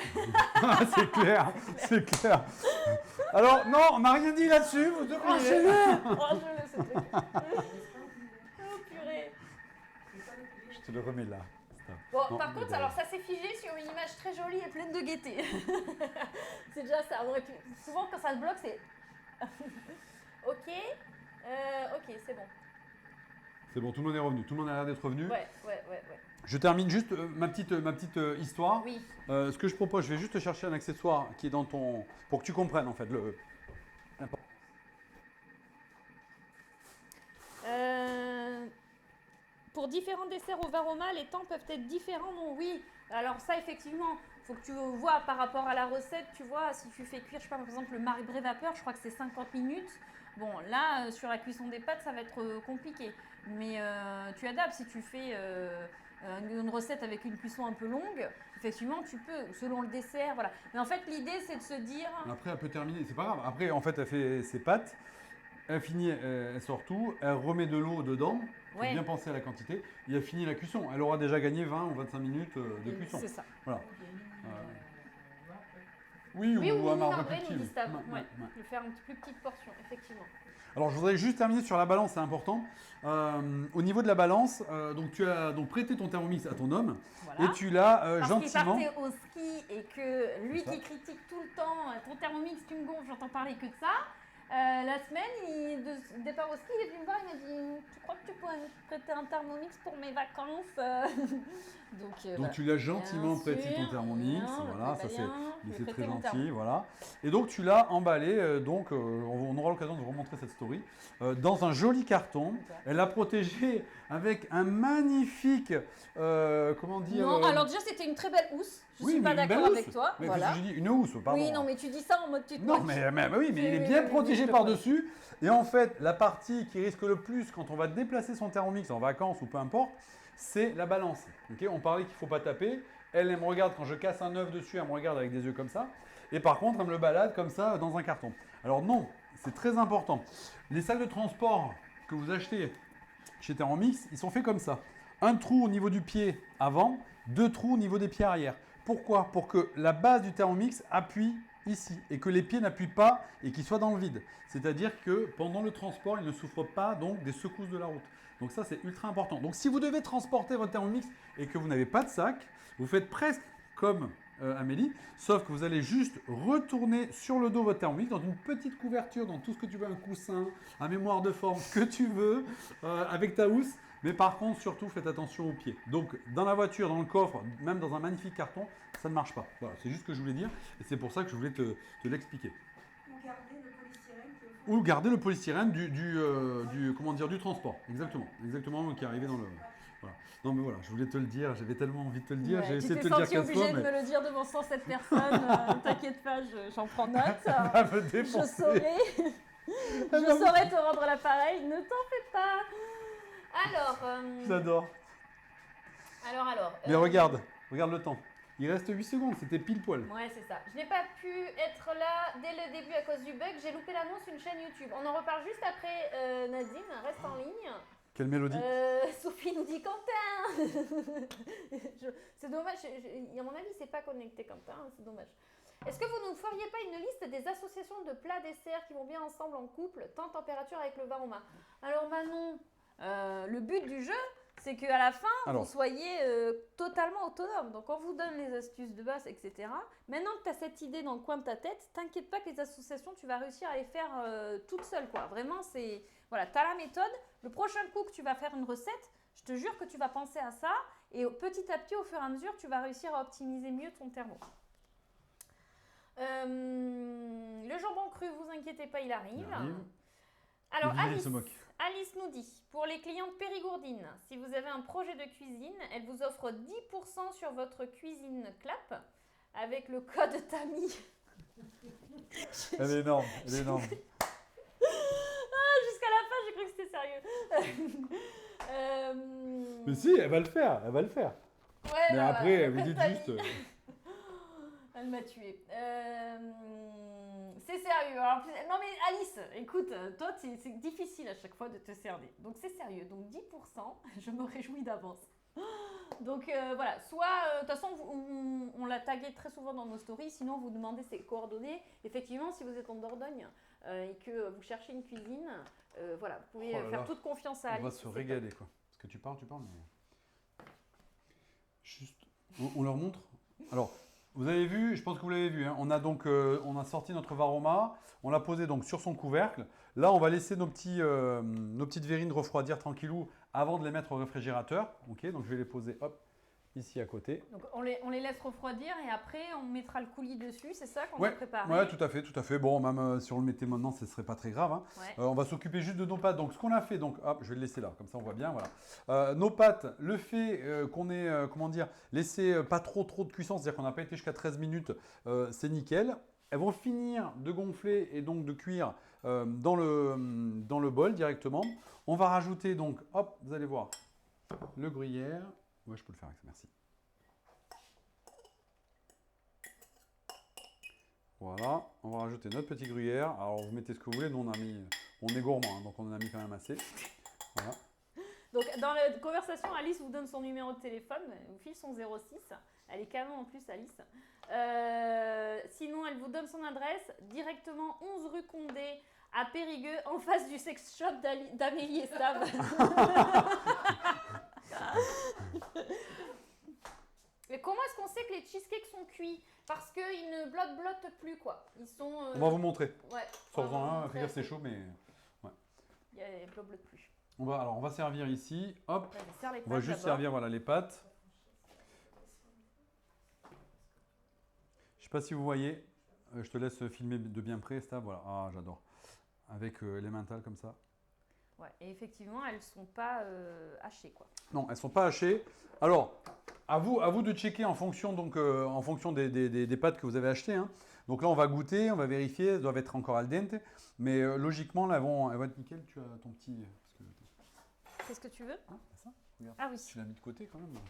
C'est clair, c'est clair. Alors, non, on n'a rien dit là-dessus, vous devriez. Oh, je le ce truc. Oh, purée. Je te le remets là. Bon, Non, par mais contre, bon. alors ça s'est figé sur une image très jolie et pleine de gaieté. C'est déjà ça. On aurait pu... Souvent, quand ça se bloque, c'est. Ok. Ok, c'est bon. C'est bon, tout le monde est revenu, tout le monde a l'air d'être revenu. Ouais. Je termine juste ma petite histoire. Oui. Ce que je propose, je vais juste chercher un accessoire qui est dans ton. Pour que tu comprennes en fait. Pour différents desserts au varoma, les temps peuvent être différents, non? Oui. Alors ça, effectivement, il faut que tu vois par rapport à la recette, tu vois, si tu fais cuire, je sais pas, par exemple, le marbré vapeur, je crois que c'est 50 minutes. Bon, là, sur la cuisson des pâtes, ça va être compliqué. Mais tu adaptes. Si tu fais une recette avec une cuisson un peu longue, effectivement, tu peux, selon le dessert, voilà. Mais en fait, l'idée, c'est de se dire... Après, elle peut terminer, c'est pas grave. Après, en fait, elle fait ses pâtes, elle finit, elle sort tout, elle remet de l'eau dedans. Il faut Ouais. bien penser à la quantité. Et elle finit la cuisson. Elle aura déjà gagné 20 ou 25 minutes de cuisson. C'est ça. Voilà. Oui, Oui, ou un marbre marbré, plus nous petit. dit Stav. Ouais, Ouais. ouais. Je vais faire une plus petite portion, effectivement. Alors, je voudrais juste terminer sur la balance, c'est important. Au niveau de la balance, donc tu as donc prêté ton Thermomix à ton homme Voilà. et tu l'as Parce qu'il gentiment. partait au ski et que lui C'est ça. qui critique tout le temps, ton Thermomix, tu me gonfles, j'entends parler que de ça. La semaine, de départ au ski, il est venu me voir, il m'a dit « Tu crois que tu pourrais me prêter un Thermomix pour mes vacances ?» Donc Donc tu l'as gentiment Bien prêté ton sûr, Thermomix, bien, le voilà, ça prête c'est, bien, je mais vais c'est prêter très mon gentil, Thermomix. voilà. Et donc tu l'as emballé, on aura l'occasion de vous remontrer cette story, dans un joli carton. Elle l'a protégé avec un magnifique, comment dire Non, alors déjà c'était une très belle housse, je suis mais pas une belle d'accord housse. avec toi. Mais Voilà. qu'est-ce que j'ai dit une housse, pardon. Oui, non, mais tu dis ça en mode tu te Non, moques. mais oui, mais il est Oui, bien oui, protégé je te par-dessus. Et en fait, la partie qui risque le plus quand on va déplacer son Thermomix en vacances ou peu importe, c'est la balance. Ok, on parlait qu'il ne faut pas taper. Elle me regarde quand je casse un œuf dessus, elle me regarde avec des yeux comme ça. Et par contre, elle me le balade comme ça dans un carton. Alors non, c'est très important. Les sacs de transport que vous achetez chez Thermomix, ils sont faits comme ça. Un trou au niveau du pied avant, 2 trous au niveau des pieds arrière. Pourquoi? Pour que la base du Thermomix appuie ici et que les pieds n'appuient pas et qu'ils soient dans le vide. C'est-à-dire que pendant le transport, ils ne souffrent pas donc des secousses de la route. Donc ça, c'est ultra important. Donc si vous devez transporter votre Thermomix et que vous n'avez pas de sac, vous faites presque comme Amélie, sauf que vous allez juste retourner sur le dos votre Thermomix dans une petite couverture, dans tout ce que tu veux, un coussin, un mémoire de forme, ce que tu veux, avec ta housse. Mais par contre, surtout, faites attention aux pieds. Donc, dans la voiture, dans le coffre, même dans un magnifique carton, ça ne marche pas. Voilà, c'est juste ce que je voulais dire. Et c'est pour ça que je voulais te l'expliquer. Ou garder le polystyrène du transport. Exactement. Exactement, qui est arrivé dans le... Voilà. Non, mais voilà, je voulais te le dire. J'avais tellement envie de te le dire. Ouais, J'ai tu essayé de t'es te le dire senti 4 obligé fois, de mais... me le dire devant 107 personnes. T'inquiète pas, j'en prends note. Elle me Je défoncer. saurai. Je saurai te rendre l'appareil, ne t'en fais pas. Alors, J'adore. alors. Mais regarde le temps. Il reste 8 secondes, c'était pile poil. Ouais, c'est ça. Je n'ai pas pu être là dès le début à cause du bug. J'ai loupé l'annonce, une chaîne YouTube. On en reparle juste après, Nadine. Reste en ligne. Quelle mélodie. Sophie nous dit Quentin. C'est dommage. À mon avis, c'est pas connecté Quentin. C'est dommage. Est-ce que vous ne feriez pas une liste des associations de plats desserts qui vont bien ensemble en couple, temps température avec le vin au main? Alors Manon, le but du jeu, c'est qu'à la fin, vous soyez totalement autonome. Donc on vous donne les astuces de base, etc. Maintenant que tu as cette idée dans le coin de ta tête, t'inquiète pas que les associations, tu vas réussir à les faire toutes seules, quoi. Vraiment, c'est... Voilà, tu as la méthode. Le prochain coup que tu vas faire une recette, je te jure que tu vas penser à ça. Et petit à petit, au fur et à mesure, tu vas réussir à optimiser mieux ton thermo. Le jambon cru, vous inquiétez pas, il arrive. Alors Alice nous dit, pour les clientes périgourdines, si vous avez un projet de cuisine, elle vous offre 10% sur votre cuisine clap avec le code TAMI. Elle est énorme, elle est énorme. Jusqu'à la fin, j'ai cru que c'était sérieux. Mais si, elle va le faire, elle va le faire. Ouais, mais après, vous dites juste... Elle m'a tué. C'est sérieux. Alors, non mais Alice, écoute, toi c'est difficile à chaque fois de te cerner. Donc c'est sérieux. Donc 10%, je me réjouis d'avance. Donc voilà, soit, de toute façon, on l'a tagué très souvent dans nos stories, sinon vous demandez ses coordonnées. Effectivement, si vous êtes en Dordogne et que vous cherchez une cuisine, voilà, vous pouvez faire toute confiance à Alice. On va se régaler, quoi. Parce que tu parles, mais... Juste, on leur montre. Alors... Vous avez vu, je pense que vous l'avez vu, hein, on a sorti notre Varoma, on l'a posé donc sur son couvercle. Là, on va laisser nos petites verrines refroidir tranquillou avant de les mettre au réfrigérateur. Ok, donc je vais les poser hop, ici à côté. Donc on les laisse refroidir et après on mettra le coulis dessus, c'est ça qu'on a préparé? Ouais, tout à fait. Bon, même si on le mettait maintenant, ce ne serait pas très grave. Hein. Ouais. On va s'occuper juste de nos pâtes. Donc ce qu'on a fait, donc hop, je vais le laisser là, comme ça on voit bien. Voilà. Nos pâtes, le fait qu'on ait, laissé pas trop de cuisson, c'est-à-dire qu'on n'a pas été jusqu'à 13 minutes, c'est nickel. Elles vont finir de gonfler et donc de cuire dans le bol directement. On va rajouter donc, hop, vous allez voir, le gruyère. Ouais, je peux le faire avec ça, merci. Voilà, on va rajouter notre petit gruyère. Alors, vous mettez ce que vous voulez. Nous, on est gourmand, hein, donc on en a mis quand même assez. Voilà. Donc, dans la conversation, Alice vous donne son numéro de téléphone, elle vous file son 06. Elle est canon en plus, Alice. Sinon, elle vous donne son adresse, directement 11 rue Condé, à Périgueux, en face du sex shop d'Amélie et Stav. Et comment est-ce qu'on sait que les cheesecakes sont cuits? Parce qu'ils ne blottent plus, quoi. Ils sont... On va vous montrer. Ouais. Sors-en un, fais gaffe, c'est chaud, mais... Ouais. Ils ne blottent plus. Alors, on va servir ici. Hop, Ouais, je sers les on va pâtes juste d'abord. servir voilà, les pâtes. Je sais pas si vous voyez. Je te laisse filmer de bien près, Stav. Voilà. Ah, j'adore. Avec l'emmental comme ça. Ouais, et effectivement, elles ne sont pas hachées, quoi. Non, elles sont pas hachées. Alors, à vous de checker en fonction, en fonction des pâtes que vous avez achetées. Hein. Donc là, on va goûter, on va vérifier. Elles doivent être encore al dente. Mais logiquement, là, elles vont être nickel. Tu as ton petit... Qu'est-ce que tu veux? Ça, regarde. Ah oui. Tu l'as mis de côté quand même. Oui.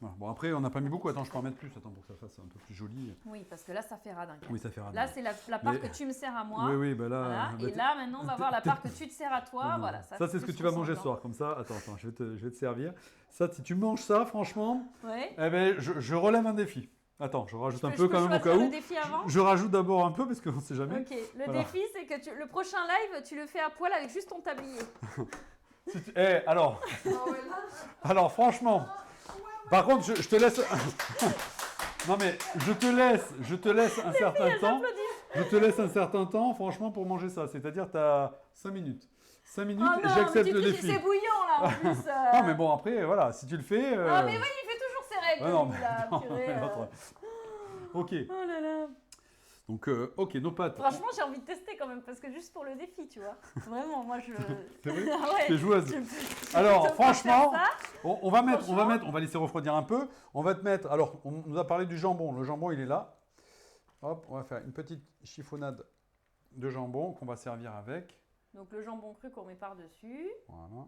Voilà. Bon, après, on n'a pas mis beaucoup. Attends, je peux en mettre plus. Attends, pour que ça fasse un peu plus joli. Oui, parce que là, ça fait radin. Oui, ça fait radin. Là, c'est la part Mais- que tu me sers à moi. Oui, oui, bah là... Voilà. bah, Et là, maintenant, on va voir la part que tu te sers à toi. Non, Voilà, ça, c'est ce que plus tu vas manger ce ressemblant. soir, comme ça. Attends, je vais te servir. Ça, si tu manges ça, franchement, Ouais. eh ben, je relève un défi. Attends, je rajoute un Je peu peux quand même au choisir cas le où. défi avant? Je rajoute d'abord un peu parce qu'on ne sait jamais. Ok, le Voilà. défi, c'est que le prochain live, tu le fais à poil avec juste ton tablier. Alors, alors franchement, par contre, je te laisse. Non mais je te laisse un certain temps. Je te laisse un certain temps, franchement, pour manger ça. C'est-à-dire, tu as 5 minutes. 5 minutes Oh et non, j'accepte mais le tu défi. c'est bouillant là en plus. Non mais bon, après, voilà, si tu le fais. Ah mais oui, il fait toujours ses règles. Ouais, non, lui, mais- là, non, purée, mais l'autre. Ok, Oh là là. donc, ok, nos pâtes. Franchement, j'ai envie de tester quand même, parce que juste pour le défi, tu vois. Vraiment, moi je. C'est vrai Ah ouais. T'es joueuse. Je- Alors, je peux pas franchement, faire ça. on va mettre, on va laisser refroidir un peu. On va te mettre, alors, on nous a parlé du jambon. Le jambon, il est là. Hop, on va faire une petite chiffonnade de jambon qu'on va servir avec. Donc le jambon cru qu'on met par-dessus. Voilà.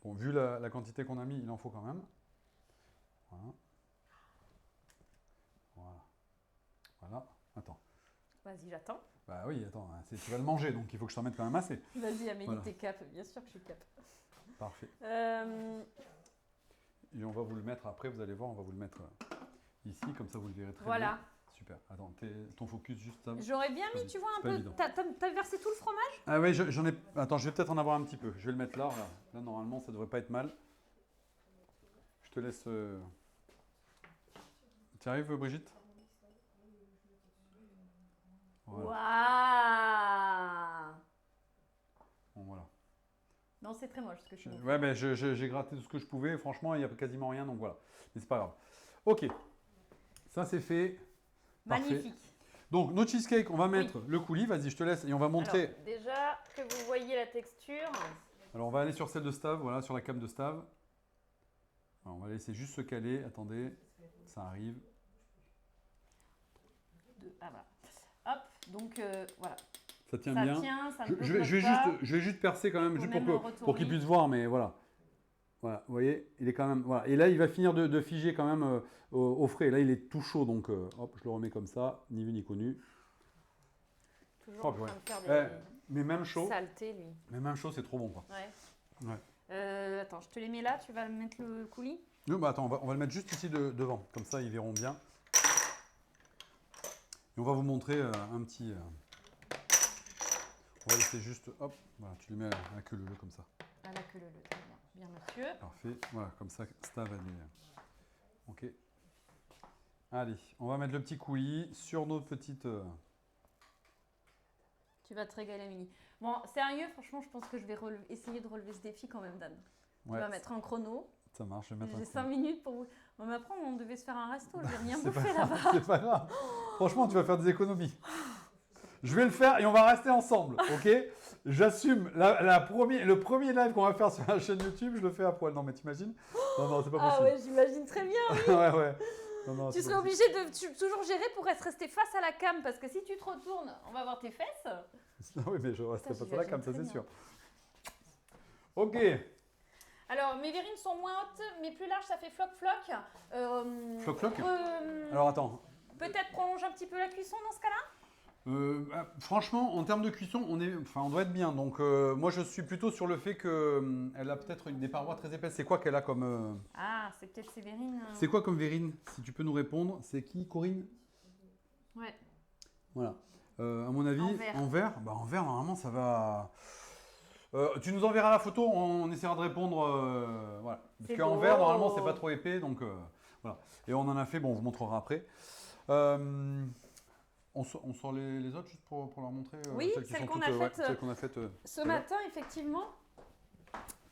Bon, vu la quantité qu'on a mis, il en faut quand même. Voilà. Voilà. Voilà. Attends. Vas-y, j'attends. Bah oui, attends, tu vas le manger, donc il faut que je t'en mette quand même assez. Vas-y, Amélie, Voilà. t'es cap. Bien sûr que je suis cap. Parfait. Euh, Et on va vous le mettre après, vous allez voir, on va vous le mettre ici, comme ça vous le verrez très voilà. bien. Super. Attends, ton focus juste ça. J'aurais bien mis, tu vois, C'est un pas peu. évident. T'as versé tout le fromage? Ah oui, j'en ai. Attends, je vais peut-être en avoir un petit peu. Je vais le mettre là. Là, normalement, ça devrait pas être mal. Je te laisse. Tu arrives, Brigitte? Voilà. Waouh! Bon, voilà. Non, c'est très moche ce que je fais. Ouais, mais j'ai gratté tout ce que je pouvais. Franchement, il n'y a quasiment rien, donc voilà. Mais c'est pas grave. Ok. Ça, c'est fait. Parfait. Magnifique. Donc, nos cheesecakes, on va mettre le coulis. Vas-y, je te laisse. Et on va montrer. Alors, déjà que vous voyez la texture. Alors, on va aller sur celle de Stav. Voilà, sur la cam de Stav. Alors, on va laisser juste se caler. Attendez. Ça arrive. Ah voilà. Hop, donc voilà. Ça tient Ça bien. tient, ça ne Je vais bloque pas. juste percer quand même, Faut juste même pour le qu'ils retourner. puissent voir, mais voilà. Voilà, vous voyez, il est quand même. Voilà. Et là, il va finir de figer quand même au frais. Là, il est tout chaud, donc hop, je le remets comme ça, ni vu ni connu. Toujours Oh, en train ouais. de faire des Mais même chaud, saletés, lui. c'est trop bon, quoi. Ouais. Ouais. Attends, je te les mets là, tu vas mettre le coulis. Non, bah attends, on va le mettre juste ici devant, comme ça, ils verront bien. Et on va vous montrer un petit. On va laisser juste, hop, voilà, tu le mets à la queue leu comme ça. Ah là que le très bien. Bien monsieur. Parfait, voilà, comme ça, Stav, elle est. Ok. Allez, on va mettre le petit coulis sur nos petites. Tu vas te régaler, Amélie. Bon, sérieux, franchement, je pense que je vais essayer de relever ce défi quand même, Dan. Tu Ouais, vas mettre un chrono. ça marche, je vais mettre un J'ai coup. 5 minutes pour vous. Bon, mais après, on devait se faire un resto. Je vais rien C'est pas bouffer grave, là-bas. c'est pas grave. Franchement, tu vas faire des économies. Je vais le faire et on va rester ensemble, ok? J'assume le premier live qu'on va faire sur la chaîne YouTube, je le fais à poil. Non, mais t'imagines? Non, c'est pas Ah possible. ouais, j'imagine très bien. Oui. ouais. Non, Tu c'est serais pas obligé de toujours gérer pour rester face à la cam. Parce que si tu te retournes, on va voir tes fesses. possible. Oui, mais je resterai Ça, pas sur la cam, ça j'imagine c'est très sûr. Ok. Alors, mes verrines sont moins hautes, mais plus larges, ça fait floc-floc. Floc-floc. on Alors attends. peut peut-être prolonger un petit peu la cuisson dans ce cas-là. Franchement, en termes de cuisson, on doit être bien. Donc moi, je suis plutôt sur le fait qu'elle a peut-être des parois très épaisses. C'est quoi qu'elle a comme Ah, c'est peut-être ces verrines. C'est quoi comme verrine? Si tu peux nous répondre, c'est qui, Corinne? Ouais. Voilà. À mon avis, En verre. En verre, normalement, ça va. Tu nous enverras la photo, on essaiera de répondre. Voilà. Parce C'est qu'en beau. verre, normalement, c'est pas trop épais, donc voilà. Et on en a fait, bon, on vous montrera après. On sort les autres juste pour leur montrer. Oui, celles qui celles sont qu'on toutes, a faites, celles qu'on a faites. Ce matin, effectivement,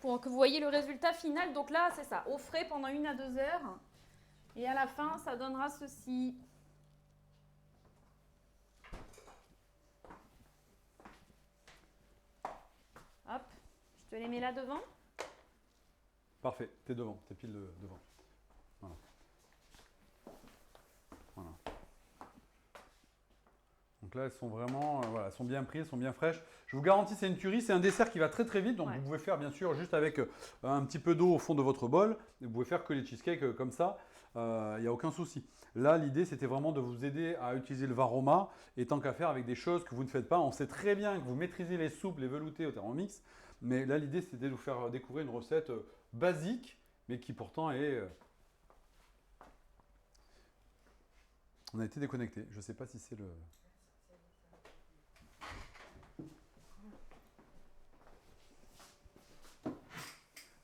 pour que vous voyez le résultat final. Donc là, c'est ça, au frais pendant 1 à 2 heures. Et à la fin, ça donnera ceci. Hop, je te les mets là devant. Parfait, t'es devant, t'es pile devant. Voilà. Voilà. Donc là, elles sont vraiment, voilà, elles sont bien prises, elles sont bien fraîches. Je vous garantis, c'est une tuerie, c'est un dessert qui va très très vite. Donc Ouais. vous pouvez faire bien sûr juste avec un petit peu d'eau au fond de votre bol. Et vous pouvez faire que les cheesecakes comme ça, il n'y a aucun souci. Là, l'idée, c'était vraiment de vous aider à utiliser le Varoma. Et tant qu'à faire avec des choses que vous ne faites pas, on sait très bien que vous maîtrisez les soupes, les veloutés au Thermomix. Mais là, l'idée, c'était de vous faire découvrir une recette basique, mais qui pourtant est... On a été déconnecté. Je ne sais pas si c'est le...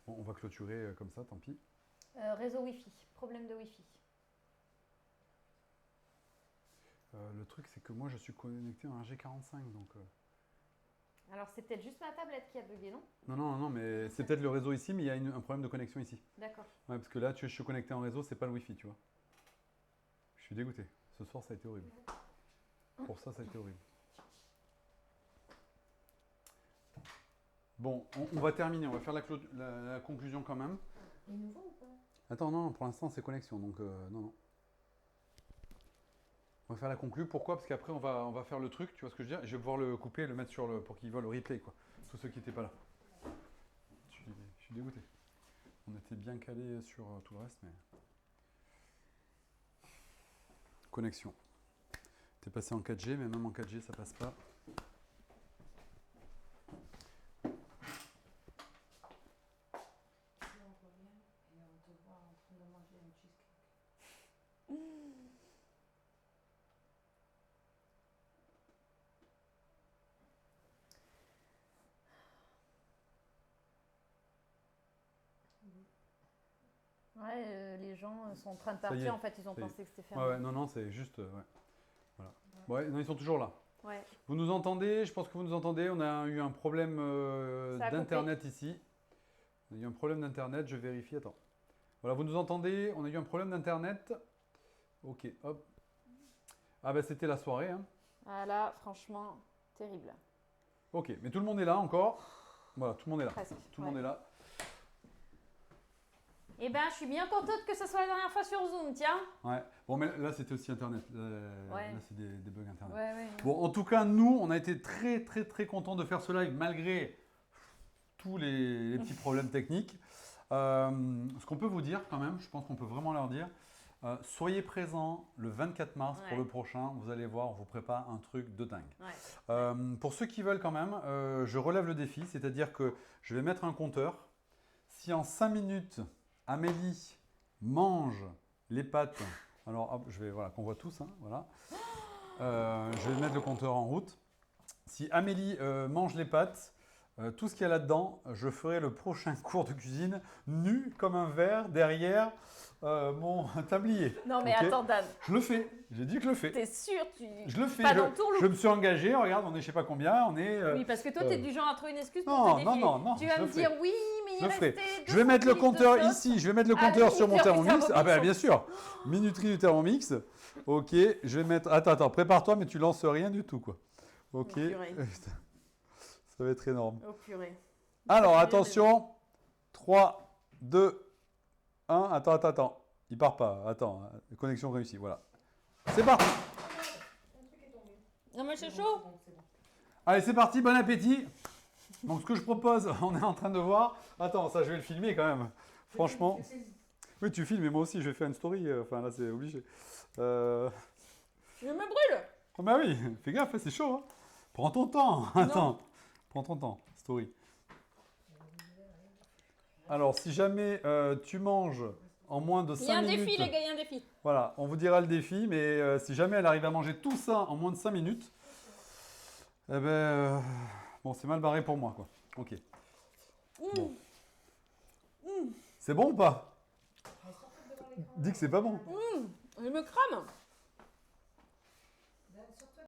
Bon, on va clôturer comme ça, tant pis. Réseau Wi-Fi, problème de Wi-Fi. Le truc, c'est que moi, je suis connecté à un G45, donc... Alors c'est peut-être juste ma tablette qui a bugué, non? Non, mais c'est peut-être le réseau ici, mais il y a un problème de connexion ici. D'accord. Ouais, parce que là, je suis connecté en réseau, c'est pas le Wi-Fi, tu vois. Je suis dégoûté. Ce soir, ça a été horrible. Pour ça a été horrible. Bon, on va terminer, on va faire la conclusion quand même. Il est nouveau ou pas? Attends, non, pour l'instant, c'est connexion, donc non. On va faire la conclue. Pourquoi? Parce qu'après, on va faire le truc, tu vois ce que je veux dire? Je vais pouvoir le couper et le mettre pour qu'il voit le replay, quoi. Tous ceux qui n'étaient pas là. Je suis dégoûté. On était bien calé sur tout le reste, mais... Connexion. T'es passé en 4G, mais même en 4G, ça passe pas. Ouais, les gens sont en train de Ça y est, partir, en fait, ils ont ça y est. pensé que c'était fermé. Ouais, non, c'est juste... ouais. Voilà. Ouais, non, ils sont toujours là. Ouais. Vous nous entendez? Je pense que vous nous entendez. On a eu un problème Ça a coupé. d'internet ici. On a eu un problème d'internet, je vérifie. Attends. Voilà, vous nous entendez? On a eu un problème d'internet. Ok, hop. Ah bah c'était la soirée. Hein. Ah là, franchement, terrible. Ok, mais tout le monde est là encore. Voilà, tout le monde est là. Presque. Tout le monde est là. Eh ben, je suis bien contente que ce soit la dernière fois sur Zoom, tiens. Ouais. Bon, mais là c'était aussi internet. Ouais. Là c'est des bugs internet. Ouais. Bon, en tout cas, nous, on a été très, très, très contents de faire ce live malgré tous les petits problèmes techniques. Ce qu'on peut vous dire quand même, je pense qu'on peut vraiment leur dire, soyez présents le 24 mars pour Ouais. le prochain. Vous allez voir, on vous prépare un truc de dingue. Ouais. Pour ceux qui veulent quand même, je relève le défi, c'est-à-dire que je vais mettre un compteur. Si en 5 minutes, Amélie mange les pâtes, alors hop, je vais, voilà, qu'on voit tous, hein, voilà. Je vais mettre le compteur en route. Si Amélie mange les pâtes, tout ce qu'il y a là-dedans, je ferai le prochain cours de cuisine nu comme un verre derrière mon tablier. Non, mais Ok. attends, Dan, Je le fais, j'ai dit que je le fais. t'es sûr Je le fais, Pas dans tout le- je me suis engagé, regarde, on est je sais pas combien, on est... Oui, parce que toi, t'es du genre à trouver une excuse pour non, te non, défier. non, Tu vas je me le dire fais. oui, mais Je il le ferai. restait Je vais mettre le 200 millilitres compteur de sauce. ici, je vais mettre le Ah, compteur sur mon minuterie du Thermomix. Ah ben Thermomix. bien sûr, minuterie du Thermomix. Ok, je vais mettre... Attends, prépare-toi, mais tu lances rien du tout, quoi. Ok, Oh, purée. ça va être énorme. Oh purée. Alors, Ça fait attention, 3, 2, 1, attends, il part pas, attends, connexion réussie, voilà. C'est parti. Non, mais c'est chaud. Allez, c'est parti, bon appétit. Donc ce que je propose, on est en train de voir. Attends, ça je vais le filmer quand même. Franchement. Oui, tu filmes, mais moi aussi je vais faire une story. Enfin là c'est obligé. Je me brûle. Oh bah oui, fais gaffe, c'est chaud. Hein. Prends ton temps. Attends. Prends ton temps. Story. Alors si jamais tu manges en moins de 5 Il y a un minutes. défi, les gars, il y a un défi. Voilà, on vous dira le défi, mais si jamais elle arrive à manger tout ça en moins de 5 minutes, eh ben, bon, c'est mal barré pour moi, quoi. Ok. Bon. C'est bon ou pas? Dis que c'est pas bon. Je me crame.